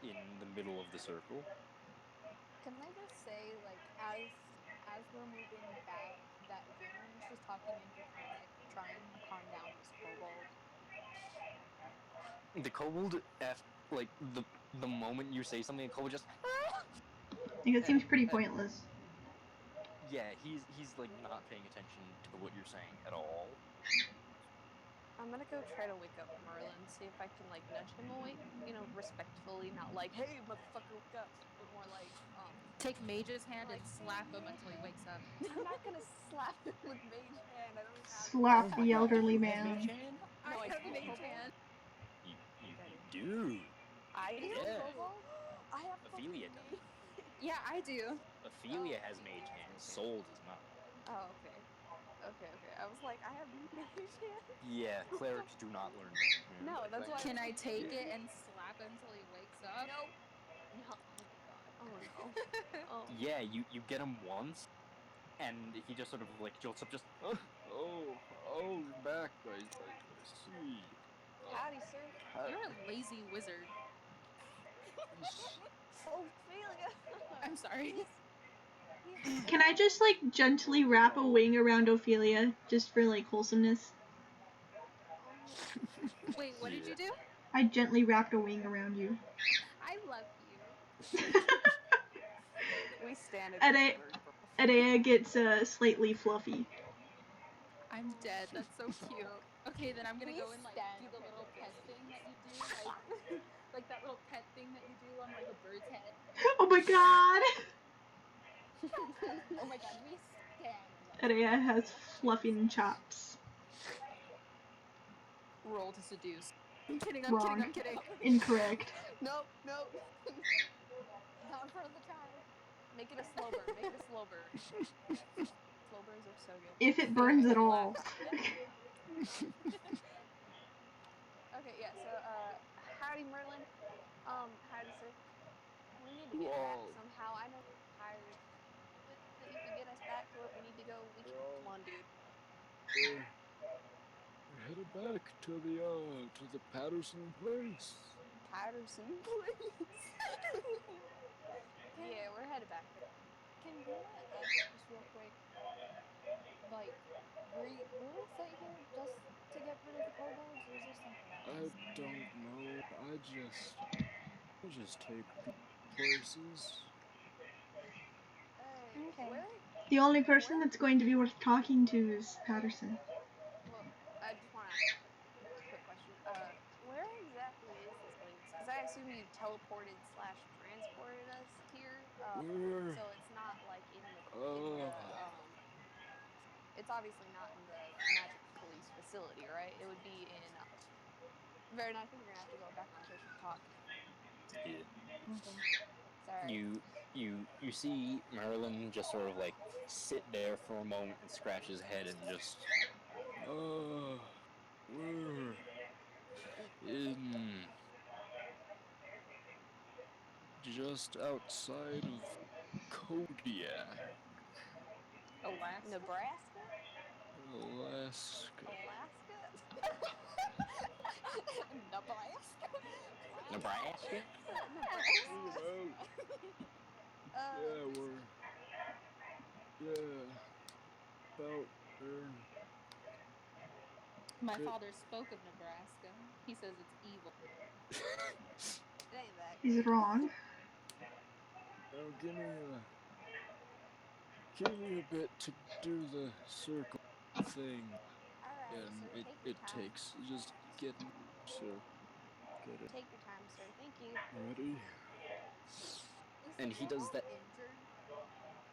in the middle of the circle. Can I just say, like, as we're moving back, that Vernon's just talking in Draconic, trying to calm down this kobold. The kobold, like the moment you say something, the kobold just Like, it seems pretty pointless. yeah, he's like not paying attention to what you're saying at all. I'm gonna go try to wake up Merlin, see if I can like nudge him awake, respectfully, not like, "Hey, motherfucker, wake up," but more like, Take Mage's hand like, and slap him until he wakes up. I'm not gonna slap him with Mage Hand. I don't even have Slap Oh my the god, do elderly you have Mage man. Hand? No, I I have do. Mage Kobold? hand. You Okay, I do. do. I do. Yeah. I have Ophelia fucking does. Mage. Yeah, I do. Ophelia has Ophelia Mage has Hand. Mage Hand. Soul does not. Oh, okay. Okay. I was like, I have Mage Hand. Yeah, clerics do not learn Mage Hand. No, that's why I Can was I like, take Yeah. it and slap him until he wakes up? no. No. Oh my god. Oh no. Oh. Yeah, you get him once, and he just sort of like jolts up, just oh, you're back. I see. Howdy, sir. You're a lazy wizard. Ophelia. I'm sorry. He's Can I just, like, gently wrap a wing around Ophelia, just for, like, wholesomeness? Wait, what did you do? I gently wrapped a wing around you. I love you. We stand it And for I- bird Adea gets slightly fluffy. I'm dead. That's so cute. Okay, then I'm gonna We go and like stand do the little Panda pet Day. thing that you do, like like that little pet thing that you do on like a bird's head. Oh my god! Oh my god, we stand that. Adea has fluffing chops. Roll to seduce. I'm kidding. Wrong. I'm kidding. Incorrect. Nope. Not in front of the child. Make it a slow burn. Slow burns are so good. If it They burns make at me all. laugh. Okay, yeah. So, howdy, Merlin. Howdy, sir. We need to You get back all somehow. I know you're tired, but if you could get us back to where we need to go, we can. Come on, dude. We're headed back to the Patterson place. Patterson, please. Yeah, we're headed back there. Can Luna ask just real quick? Like, were we sent here just to get rid of the kobolds, or is there something I else? don't know. I just take places. Okay. The only person that's going to be worth talking to is Patterson. Well, I just want to ask a quick question. Where exactly is this place? Because I assume you teleported slash transported us here. We're So it's not like in the uh It's obviously not in the magic police facility, right? It would be in. Varen, I think you're gonna have to go back on fish and talk. yeah. Okay. Sorry. You see Merlin just sort of like sit there for a moment and scratch his head and just we're in just outside of Kodiak, Alaska. Nebraska? Alaska. Alaska? Nebraska? Nebraska. About yeah, we're yeah about there. My It, father spoke of Nebraska. He says it's evil. It ain't that He's great. wrong. now give me a bit to do the circle thing, Alright, and sir, it take your it time. takes just getting circle. Get it Take your time, sir. Thank you. ready? Is the And he does kobold that. injured?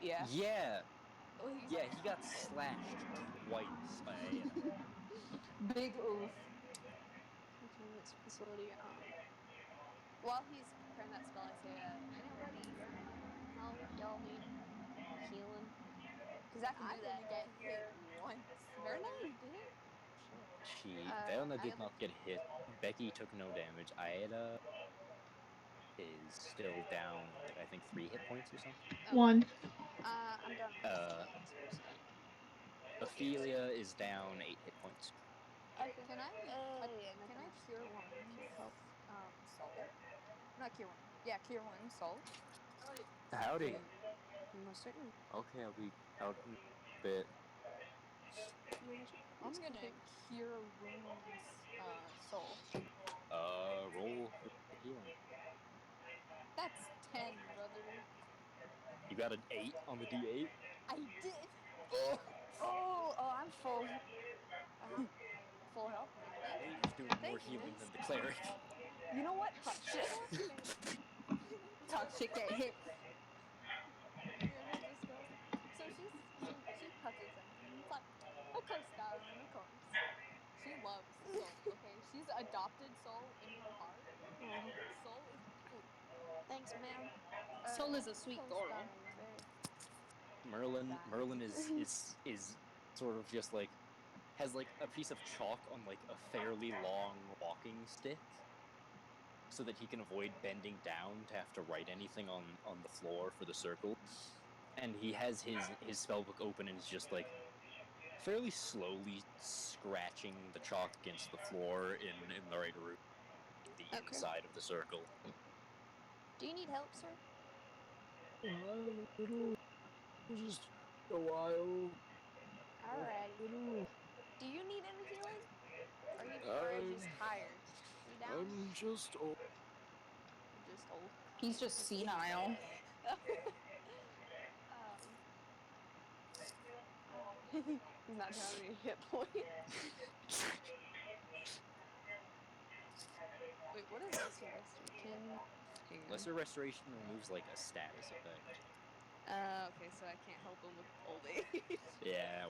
Yeah. Yeah, Oh, he's Yeah, he got slashed twice by Ada. Big oof. containment facility. While he's preparing that spell, I say, anybody know if y'all need healing? Because I can I do that. didn't get hit once, Verna, brother. you didn't? Shit. Verna Any did other? not get hit. Becky took no damage. Aida is still down, like, I think 3 hit points or something. Okay. One. I'm down to 2 so. Ophelia is down 8 hit points. Okay. Can I Nothing can I else. cure one's soul? Not cure one. Yeah, cure one's soul. Howdy. Most certainly. Okay, I'll be out in a bit. I'm gonna cure Rune's soul. Roll for healing. That's 10, brother. You got an 8 on the D8? I did. Oh, I'm full. Full health, man. Thanks. Ada's doing more Thanks, healing Vince. than the cleric. You know what? Talk Shit. talk shit, get hit. Myrna just goes. So she touches him and he's like, "Of course, darling, of course." She loves Soul. Okay, she's adopted Soul in her heart. Oh, Soul is ooh, thanks, ma'am. Soul is a of sweet course, girl. darling. Very. Merlin Bye. is sort of just like has like a piece of chalk on like a fairly long walking stick so that he can avoid bending down to have to write anything on the floor for the circle. And he has his spellbook open and is just like fairly slowly scratching the chalk against the floor in the right room, the Okay. inside of the circle. Do you need help, sir? A little, just a while. A Alrighty. little. Do you need any healing? Or are you I'm, just tired? You down? I'm just old. You're just old. He's just senile. um, he's not down any hit points. Wait, what is lesser restoration? Hang on. Lesser Restoration removes like a status effect. Okay, so I can't help him with old age. Yeah,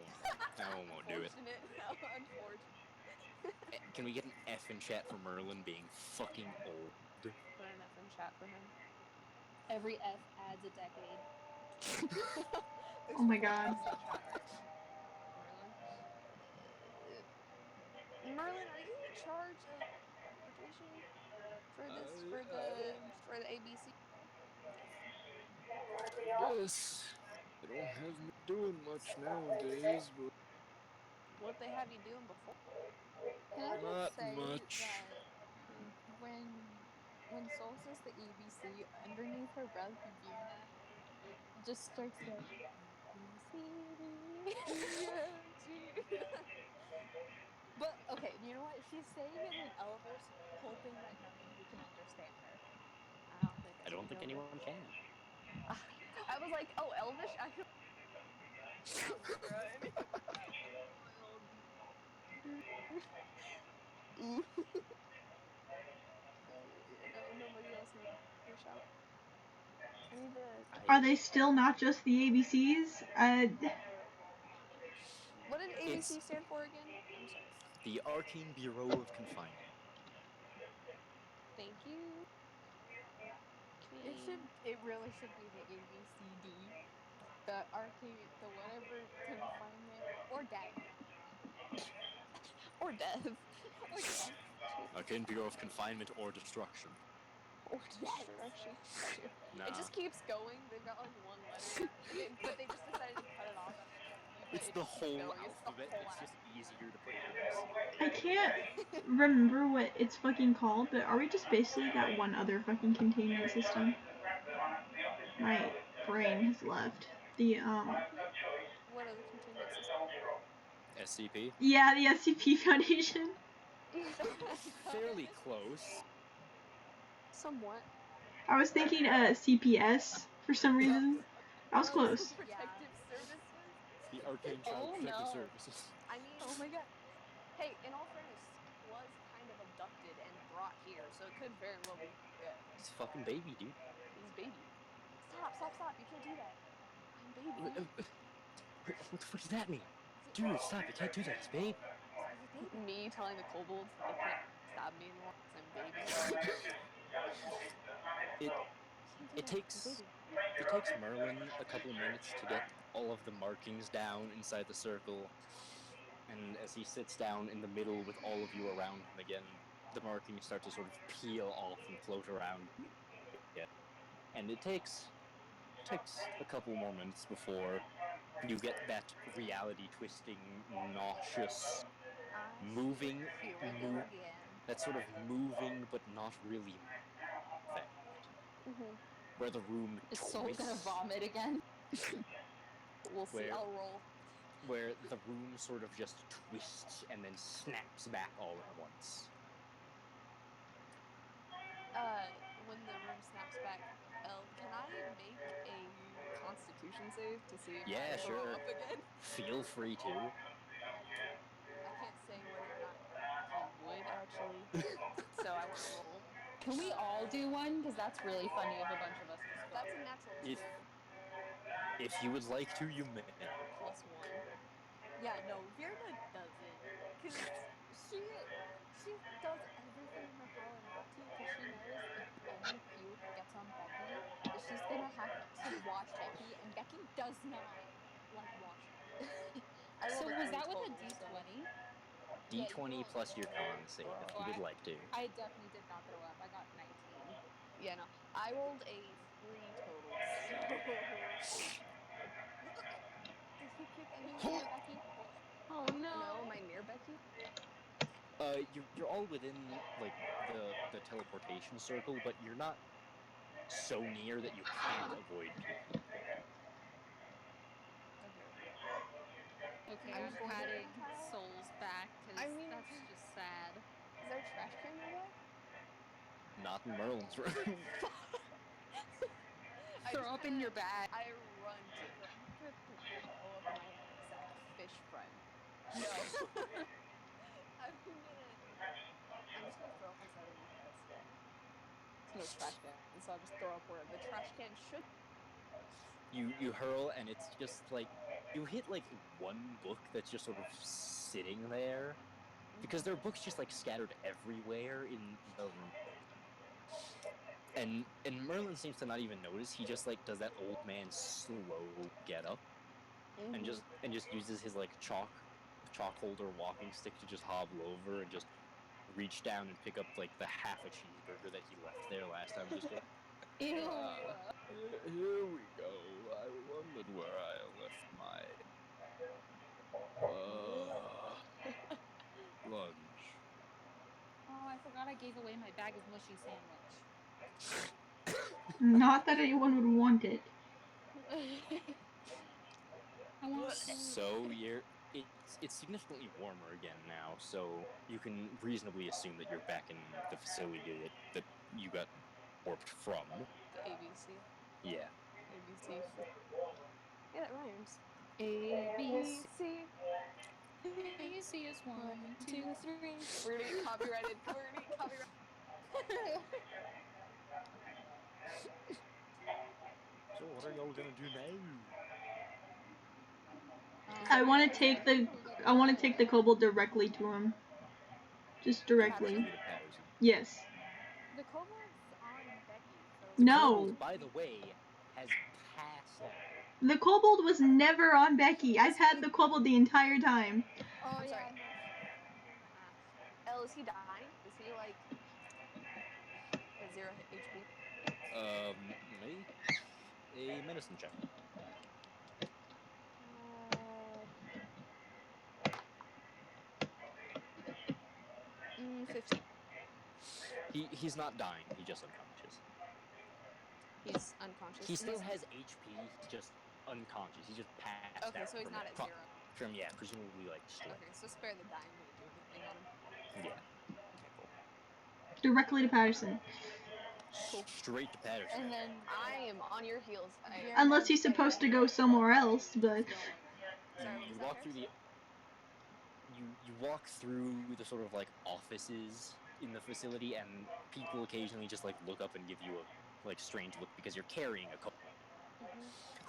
that one won't do it. Unfortunate. How unfortunate. Can we get an F in chat for Merlin being fucking old? Put an F in chat for him. Every F adds a decade. Oh There's my 4 god. Fs in chat right now. Merlin. Merlin, are you in charge of teleportation for this for the ABC? Guess they don't have me doing much nowadays, but What they have you doing before? Can I just not say much. that when Soul says the ABC, underneath her breath, Yuna just starts to A B C D E F G. But okay, you know what? She's saying it in Elvish, hoping that none of you can understand her. I don't think I I don't speak think Elvish. anyone can. I was like, oh, Elvish? I know. Oh, bruh. Wild. Ooh. Yeah, no, nobody else knows the shout. I need to. Are they still not just the ABCs? What did ABC It's stand for again? I'm sorry. the Arcane Bureau of Confinement. Thank you. It Keen. should. It really should be the ABCD, the arcade, the whatever confinement or death Or death. or death. Arcane Bureau of Confinement or Destruction. Or Yes. destruction. It Nah, just keeps going. They've got like one letter, but they just decided to cut it off after E. But it's it the just keeps whole going. It's the alphabet whole that's just alphabet. easier to put ABC later. I can't remember what it's fucking called, but are we just basically that one other fucking containment system? My brain has left. What other containment system? SCP? Yeah, the SCP Foundation. Fairly close. Somewhat. I was thinking CPS for some Oh, reason. I was Oh, close. yeah. protective services. The Arcane Child Oh Protective no. Services. I mean, Oh my god. hey, in all fairness, was kind of abducted and brought here, so it could very well be good. He's a fucking baby, dude. He's baby. Stop! You can't do that. I'm baby. What does that mean? Dude, stop! You can't do that. He's baby. He's a baby. Me telling the kobolds that they can't stab me anymore because I'm baby. It Can't do it that. He's a takes baby. it takes Merlin a couple minutes to get all of the markings down inside the circle, and as he sits down in the middle with all of you around him again, the markings start to sort of peel off and float around again. And it takes a couple more minutes before you get that reality twisting, nauseous, I moving, here we go again. that sort of moving but not really effect, Mm-hmm. where the room Is Soul gonna vomit again? We'll see. Where- I'll roll. where the room sort of just twists and then snaps back all at once. When the room snaps back, can I make a Constitution save to see if Yeah, I throw sure. up again? Feel free to. I can't say whether or not he would actually, so I want to roll. Can we all do one? Because that's really funny if a bunch of us just throw That's a up. natural If 2 if you would like to, you may. plus 1. Yeah, no, Virna doesn't, cause she does everything in her power not to, cause she knows if any puke gets on Becky, that she's gonna have to wash Becky, and Becky does not like washing. I rolled So a was 3 that with a total, so D20? yeah, you D20 roll. plus your con save, Oh, if Oh, you would like to. I definitely did not throw up. I got 19. yeah, no, I rolled a 3 total, so Did he puke anywhere near Becky? Oh no, no. am I near Becky? You're all within like the teleportation circle, but you're not so near that you can't avoid puking. Okay. Okay, I'm I'm going to patting have. Soul's back because I mean, that's just sad. is there a trash can nearby? Not in Merlin's room. I Throw just up in your bag. I run to the. I'm not gonna throw up in my knapsack, fish friend. No, I'm just gonna throw up inside of my pants. There's no trash can, so I'll just throw up where the trash can should. You hurl, and it's just like you hit like one book that's just sort of sitting there, because there are books just like scattered everywhere in the room. And Merlin seems to not even notice. He just like does that old man slow get up, and just uses his like chalk holder walking stick to just hobble over and just reach down and pick up like the half a cheeseburger that he left there last time. Just go, Ew. Here we go. I wondered where I left my lunch. Oh, I forgot I gave away my bag of mushy sandwich. Not that anyone would want it. I want so it's significantly warmer again now, so you can reasonably assume that you're back in the facility that you got warped from. The ABC. Yeah. ABC. Yeah, that rhymes. A, B, C. ABC. A, C is 1, 2, 3. We're gonna get copyrighted. We're gonna get copyrighted. So what are y'all gonna do now? I want to take the kobold directly to him. Just directly. Directly to Patterson. Yes. The kobold's on Becky, so The No. kobold, by the way, has passed out. The kobold was never on Becky. I've had the kobold the entire time. Oh I'm yeah, sorry. no, Virna asked. Elle, is he dying? Is he like at 0 HP? Make a medicine check. 15. He's not dying. He's just unconscious. He's unconscious. He still has HP. He's just unconscious. He's just passed out. Okay, so he's not at 0. From presumably like stroke. Okay, so spare the die. I'm gonna do anything on him. Yeah. Okay, cool. Directly to Patterson. Cool. Straight to Patterson. And then I am on your heels. Unless he's supposed to go somewhere else, but Sorry, what you was that, walk Paris? through the. You walk through the sort of like offices in the facility, and people occasionally just like look up and give you a like strange look because you're carrying a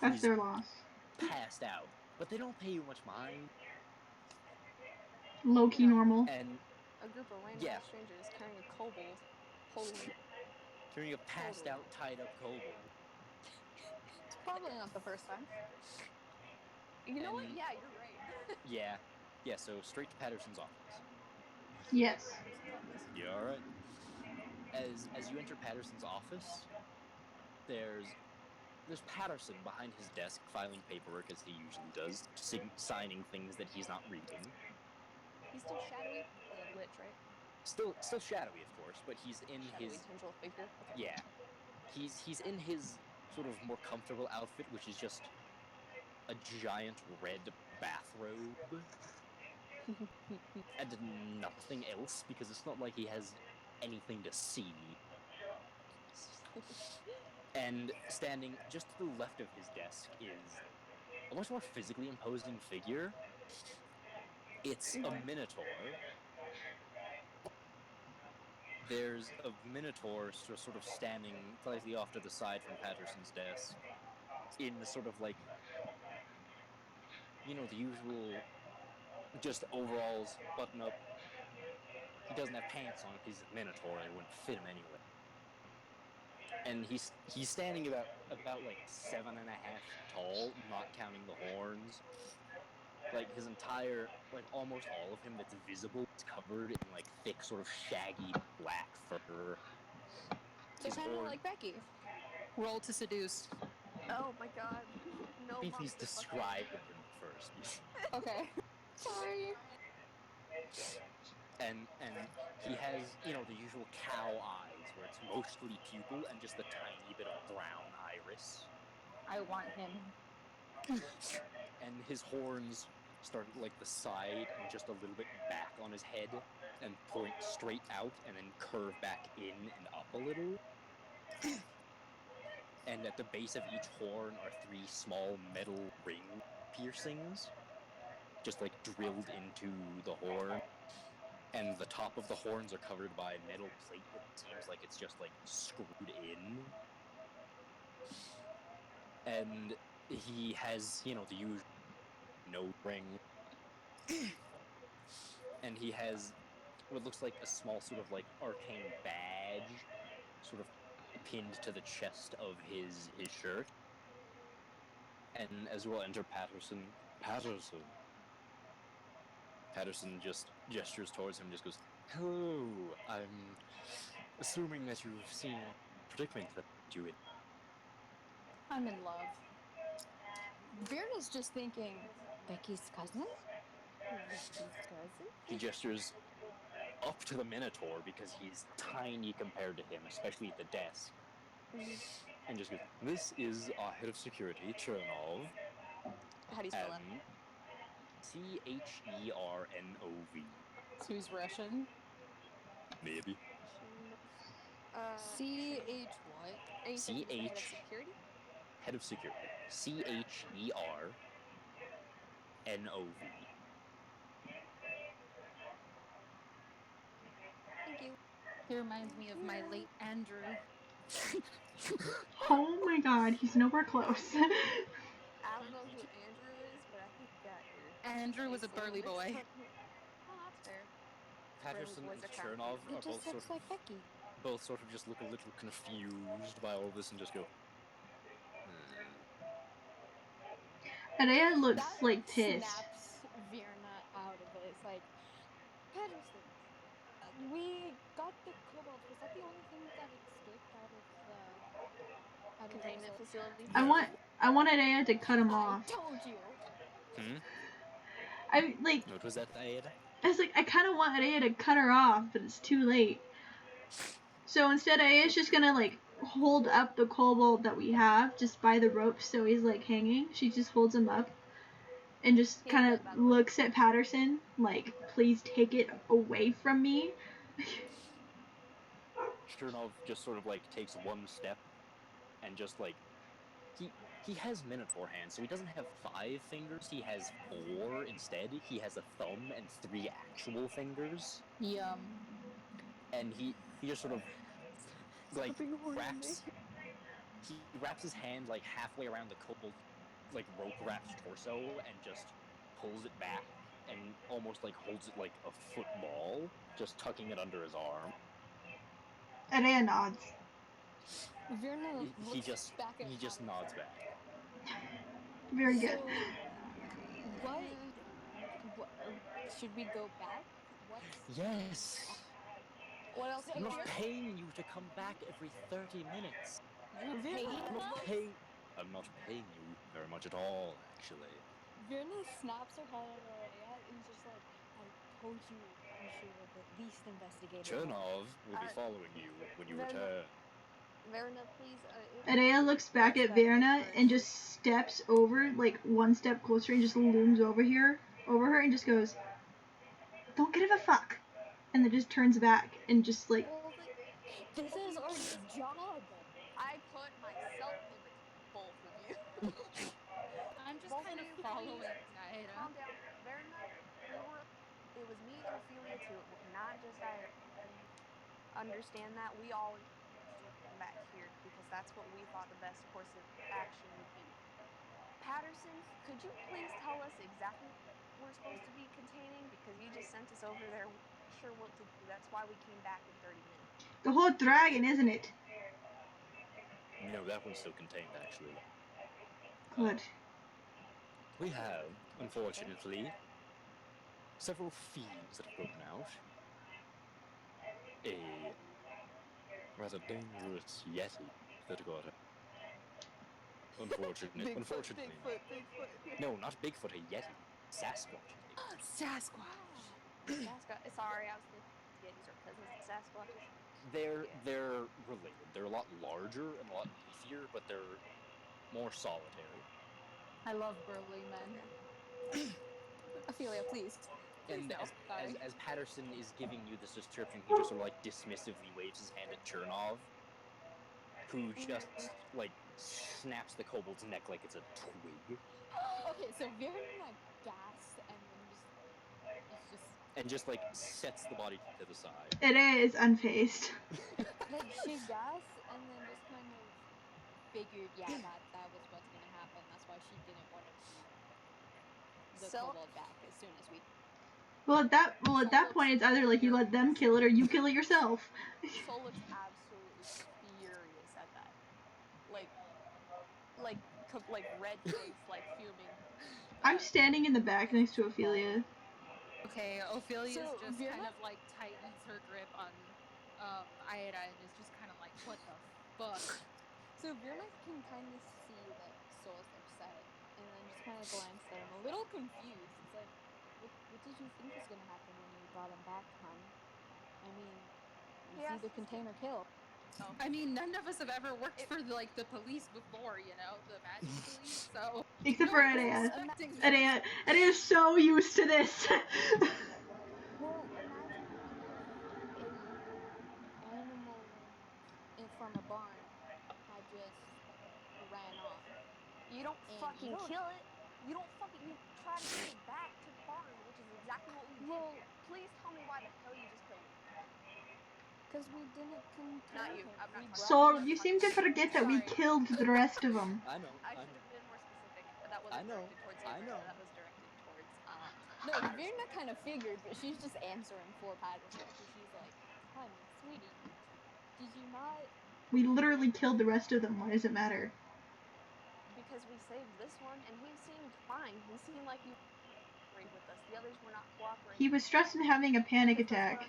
that's their loss. passed out. but they don't pay you much mind. Low-key Yeah. normal. And A group of random Yeah. ass strangers carrying a kobold. Holy. carrying a passed Totally. out, tied up kobold. It's probably not the first time. You know what? And- Yeah, you're right. Yeah. Yeah, so straight to Patterson's office. Yes. Patterson's office. Yeah, alright. As you enter Patterson's office, there's Patterson behind his desk filing paperwork as he usually does, signing things that he's not reading. He's still shadowy. The lich, right? Still shadowy, of course, but he's in Shadowy his tendril figure. Okay. yeah. He's in his sort of more comfortable outfit, which is just a giant red bathrobe and nothing else, because it's not like he has anything to see. And standing just to the left of his desk is a much more physically imposing figure. It's a minotaur. There's a minotaur sort of standing slightly off to the side from Patterson's desk in sort of like, the usual just overalls, button up. He doesn't have pants on because he's a minotaur. They wouldn't fit him anyway. And he's standing about like 7.5 feet tall, not counting the horns. Like his entire, like almost all of him that's visible is covered in like thick, sort of shaggy black fur. So His kind of horn. like Becky. Roll to seduce. Oh my god. No, Please motherfucker. describe him first. Okay. Sorry. And he has, the usual cow eyes where it's mostly pupil and just a tiny bit of brown iris. I want him. And his horns start at like the side and just a little bit back on his head and point straight out and then curve back in and up a little. And at the base of each horn are 3 small metal ring piercings, just like drilled into the horn. And the top of the horns are covered by a metal plate that seems like it's just like screwed in. And he has, the usual nose ring. And he has what looks like a small sort of like arcane badge sort of pinned to the chest of his shirt. And as you will enter Patterson. Patterson just gestures towards him and just goes, "Hello, I'm assuming that you've seen a predicament that you in." I'm in love. Virna's just thinking, Becky's cousin? Vicky's cousin? He gestures up to the Minotaur because he's tiny compared to him, especially at the desk. And just goes, "This is our head of security, Chernov. How do you spell that? Chernov. So he's Russian. Maybe. C-H what? And you said he's the head of CH security? head of security. Chernov. Thank you. He reminds me of my late Andrew. Oh my god, he's nowhere close. I don't know who Andrew is, but I think you got your Andrew was a face little burly mixed boy. up here. Oh, that's fair. Patterson boys and are kind of Chernov cute. are It just looks like Becky. both sort of just look a little confused by all this and just go, Area looks That like pissed. snaps Virna out of it. It's like, Patterson, we got the kobolds. Was that the only thing that escaped out of the Containment facility. Yeah. I wanted Aya to cut him I off. told you. I like. What was that, Ada? I was like, I kind of want Aya to cut her off, but it's too late. So instead, Aya's just gonna like hold up the kobold that we have just by the rope, so he's like hanging. She just holds him up and just He's kind dead, of by the way. looks at Patterson like, please take it away from me. Chernov just sort of like takes one step and just like he has Minotaur hands, so he doesn't have 5 fingers. He has 4 instead. He has a thumb and 3 actual fingers, Yum. and he just sort of like wraps his hand like halfway around the kobold like rope wraps torso and just pulls it back and almost like holds it like a football, just tucking it under his arm. Adea nods. Virna He looks just back at he just nods back. Very good. So, what should we go back? What's Yes. what else? I'm Can not we do? paying you to come back every 30 minutes. You're paying I'm not us? I'm not paying you very much at all, actually. Virna snaps her head at Area and is just like, I told you we should have at least investigated more. Chernov will be Alright. following you when you Verna. return. Verna, please. Adea looks back at Verna and just steps over, like one step closer, and just looms over her, and just goes, "Don't give a fuck," and then just turns back and just like. Well, This is our job. I put myself in between both of you. I'm just Both kind of of you, following please Aida. calm down. Verna, it was me and Ophelia too. It was not just Ida. Understand that. We all came back here because that's what we thought the best course of action would be. Patterson, could you please tell us exactly what we're supposed to be containing? Because you just sent us over there. We're not sure what to do. That's why we came back in 30 minutes. The whole dragon, isn't it? No, that one's still contained, actually. Good. We have, unfortunately, several fiends that have broken out. A rather dangerous yeti that got out. Unfortunately. Bigfoot. No, not Bigfoot, a yeti. Sasquatch. Sasquatch. Sasquatch. Sorry, I was thinking Yetis are cousins of Sasquatches. They're related. They're a lot larger and a lot beefier, but they're more solitary. I love burly men. Ophelia, please. And no. as Patterson is giving you this description, he just sort of like dismissively waves his hand at Chernov, who just like snaps the kobold's neck like it's a twig. Okay, so Virna gasps and just like sets the body to the side. It is unfazed. like she gasps and then just kind of figured, yeah, that was what's gonna happen. That's why she didn't want to bring the kobold back as soon as we. Well, at that point, it's either like you let them kill it or you kill it yourself. Soul looks absolutely furious at that. Like red face, like fuming. I'm standing in the back next to Ophelia. Okay, Ophelia's So, just Virna? kind of like tightens her grip on Aida and is just kind of like, what the fuck? So Virna can kind of see that Soul's upset, and then just kind of glanced at him, a little confused. It's like, what did you think was gonna happen when you brought him back, hon? I mean, it's either contain or kill. Oh. I mean, none of us have ever worked for the police before, you know, the magic police. So except for Adea. Adea is so used to this. Well, imagine if a animal from a barn had just ran off. You don't fucking kill it. You try to take it back to the barn, which is exactly what we did. Please tell me why the hell you just killed it. Because we didn't contain Not you. him. I'm not So you seem to forget that we killed the rest of them. I know. I should have been more specific. That wasn't directed towards you. That was directed towards No, Virna kind of figured, but she's just answering for Patterson because she's like, "Hun, sweetie, did you not?" We literally killed the rest of them. Why does it matter? Because we saved this one, and he seemed fine. He seemed like he cooperated with us. The others were not cooperating. He was stressed and having a panic attack.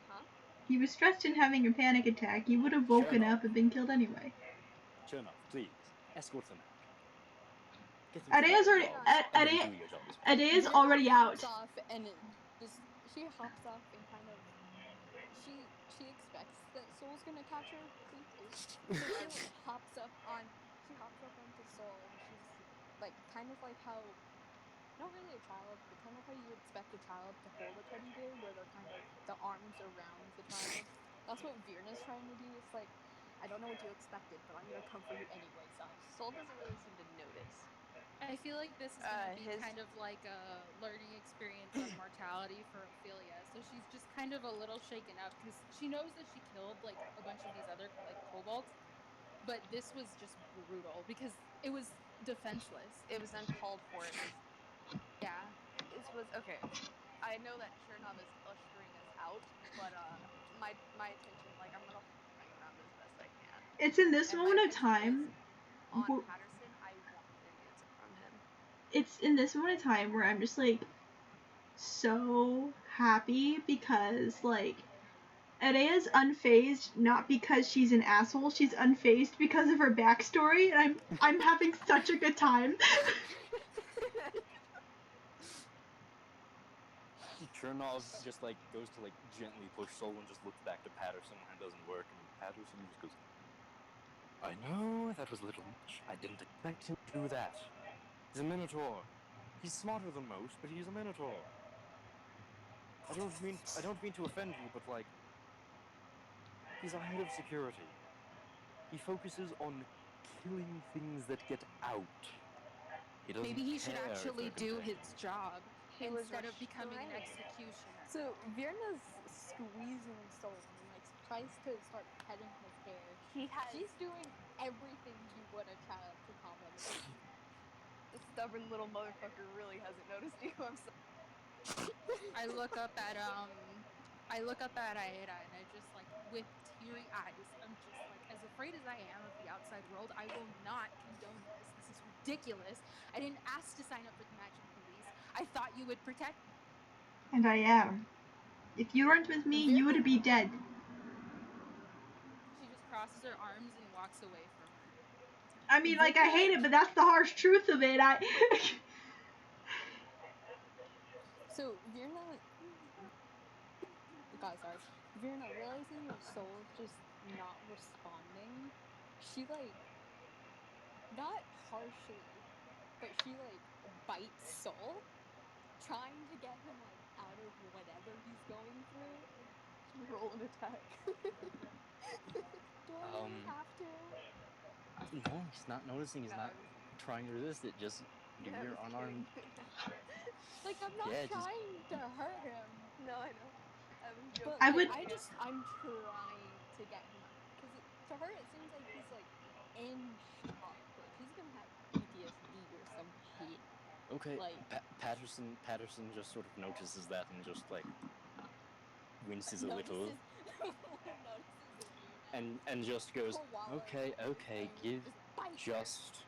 Huh? He was stressed and having a panic attack. He would have woken up and been killed anyway. Chernov, please escort them out. Adea's already out. Off and she hops off and kind of she expects that Soul's gonna catch her creepily. So she hops up onto Soul and she's like kind of like how, not really a child, but kind of how you expect a child to hold a teddy bear, where they're kind of the arms around the child. That's what Virna's trying to do. It's like, I don't know what you expected, but I'm gonna comfort you anyway, son. Soul doesn't really seem to notice. I feel like this is going to be kind of like a learning experience on mortality for Ophelia. So she's just kind of a little shaken up because she knows that she killed like a bunch of these other like kobolds, but this was just brutal because it was defenseless. It was uncalled for. It was. Yeah. It was okay. I know that Chernov is ushering us out, but my attention, like I'm gonna hang around as best I can. It's in this And my moment of attention is time. on Patterson. I want an answer from him. It's in this moment of time where I'm just like so happy because like Adea's unfazed not because she's an asshole, she's unfazed because of her backstory, and I'm having such a good time. Chernov just like goes to like gently push Soul and just looks back to Patterson when it doesn't work, and Patterson just goes, "I know that was a little much. I didn't expect him to do that. He's a Minotaur. He's smarter than most, but he's a Minotaur. I don't mean to offend you, but like, he's our head of security. He focuses on killing things that get out. He doesn't Maybe he should care if actually they're do contained." his job He was instead of becoming an restrained. executioner. So Virna's squeezing Soul and like tries to start petting his hair. He has. She's doing everything you want a child to compliment you. This stubborn little motherfucker really hasn't noticed you. I'm sorry. I look up at Aida and I just like with teary eyes, I'm just like, as afraid as I am of the outside world, I will not condone this. This is ridiculous. I didn't ask to sign up for the magic police. I thought you would protect me. And I am. If you weren't with me, you would be dead. She just crosses her arms and walks away from her. I mean, like, I hate it, but that's the harsh truth of it. So Virna, God, sorry, Virna, realizing that Soul's just not responding, she like, not harshly, but she like bites Soul, trying to get him like out of whatever he's going through. Roll an attack. Do I really have to? No, he's not noticing. He's not trying to resist it. Just do your unarmed. Like, I'm not Yeah, trying to hurt him. No, I know. I was joking. But I like, would- I'm trying to get him out because to her it seems like he's like in shock. Like he's gonna have PTSD or some shit. Okay, Like Patterson just sort of notices that and just like winces a little notices Virna and just goes, koala okay, and just bites her. just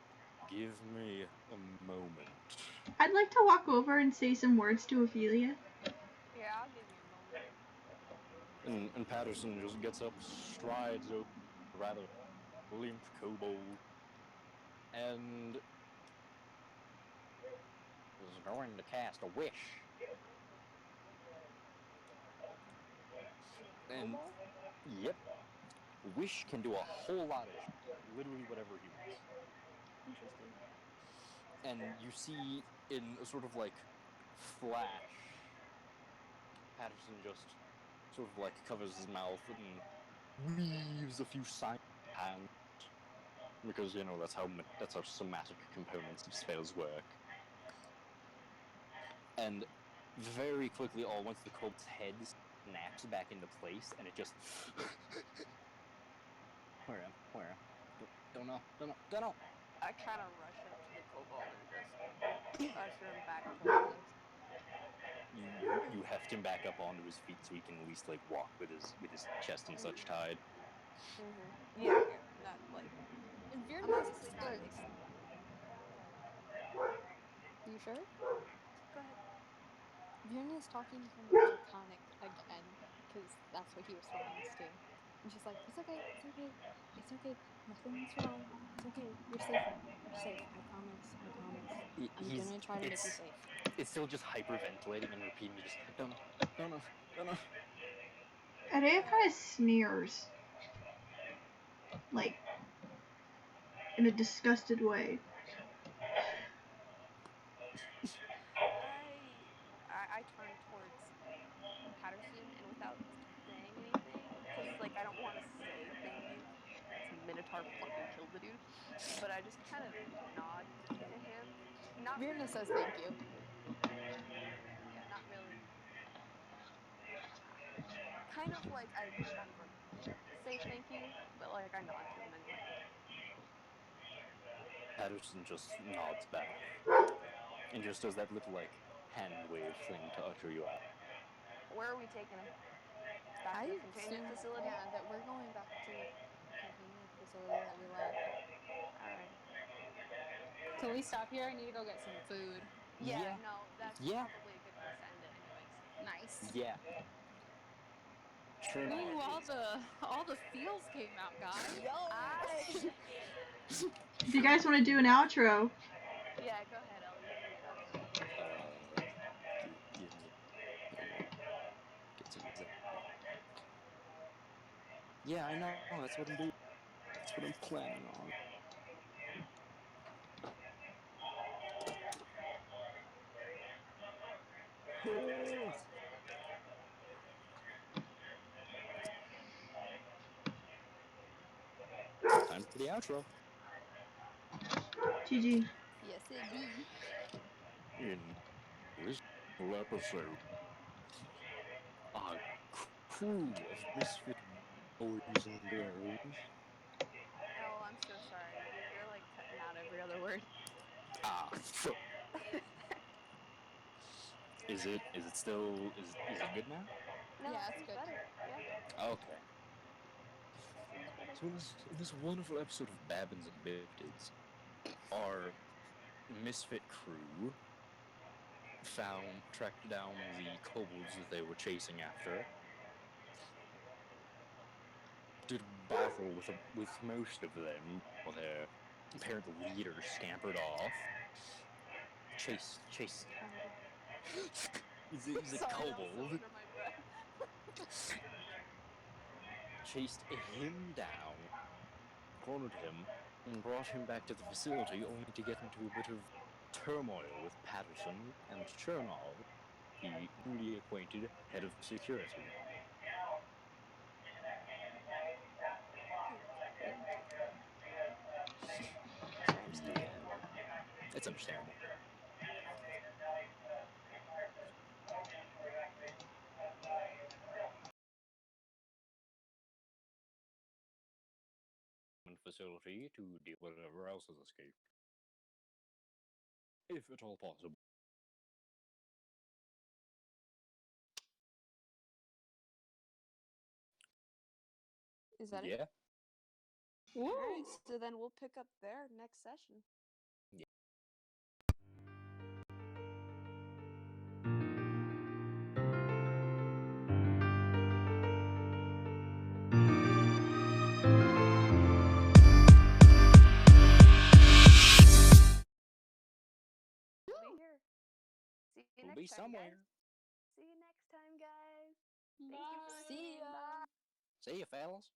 give me a moment. I'd like to walk over and say some words to Ophelia. Yeah, I'll give you a moment. And Patterson just gets up, strides over a rather limp kobold, and is going to cast a wish. And Kobold? yep, wish can do a whole lot of shit. Literally whatever he wants. Interesting. And you see in a sort of like flash, Patterson just sort of like covers his mouth and weaves a few signs of hand, because you know that's how somatic components of spells work. And very quickly, all once the kobold's head snaps back into place, and it just where don't know. I kind of rush up to the kobold and just usher him back towards us. You heft him back up onto his feet so he can at least like walk with his chest and such tied. Yeah, not like. And I'm Virna honestly not an starts. You sure? Go ahead. Virna's talking to him in Draconic again because that's what he responds to. And she's like, "It's okay, it's okay, it's okay. Nothing's wrong. It's okay. You're safe now. You're safe. I promise. I promise. I'm gonna try to make you safe." It's still just hyperventilating and repeating just don't know. Adea kind of sneers. Like, in a disgusted way. I turn towards Patterson, and without saying anything, because like I don't want to say thank you. Minotaur fucking killed the dude, but I just kind of nod to him. Not Virna really. says thank you. Yeah, not really. Kind of like I don't want to say thank you, but like I nod to him anyway. Patterson just nods back and just does that little like hand wave thing to usher you out. Where are we taking him? Back I to the containment assume, facility? yeah, that we're going back to the containment facility that we left. Alrighty. Can we stop here? I need to go get some food. Yeah, Yeah. no, that's Yeah. probably a good place to end it anyways. Nice. Yeah. Sure. Ooh, all the feels came out, guys. Yo! Do you guys want to do an outro? Yeah, go ahead, Ellie. Do the outro. Give me a minute. Get some music. Yeah, I know. That's what I'm doing. That's what I'm planning on. Time for the outro. GG. Yes, it be. In this episode, a crew of misfit boys and girls. Oh, I'm so sorry. You're like cutting out every other word. Ah, Is it still is it good now? No, Yeah, it it's seems good. better. Yeah, Okay. seems better. so in this wonderful episode of Babbins and Cryptids, our misfit crew tracked down the kobolds that they were chasing after. Did battle with most of them, while their apparent leader scampered off. Chased. Alrighty. He's a Sorry, that was so kobold. under my breath. Chased him down, cornered him, and brought him back to the facility, only to get into a bit of turmoil with Patterson and Chernov, the newly acquainted head of security. Sorry, I'm still Yeah, getting there. it's understandable. Facility to deal with whatever else has escaped, if at all possible. Is that it? Yeah. Woo! Alright, so then we'll pick up there next session. We'll be here. See you We'll next be time, somewhere. guys. See you next time, guys. Thank you for Bye. listening. See ya. Bye. See you, fellas.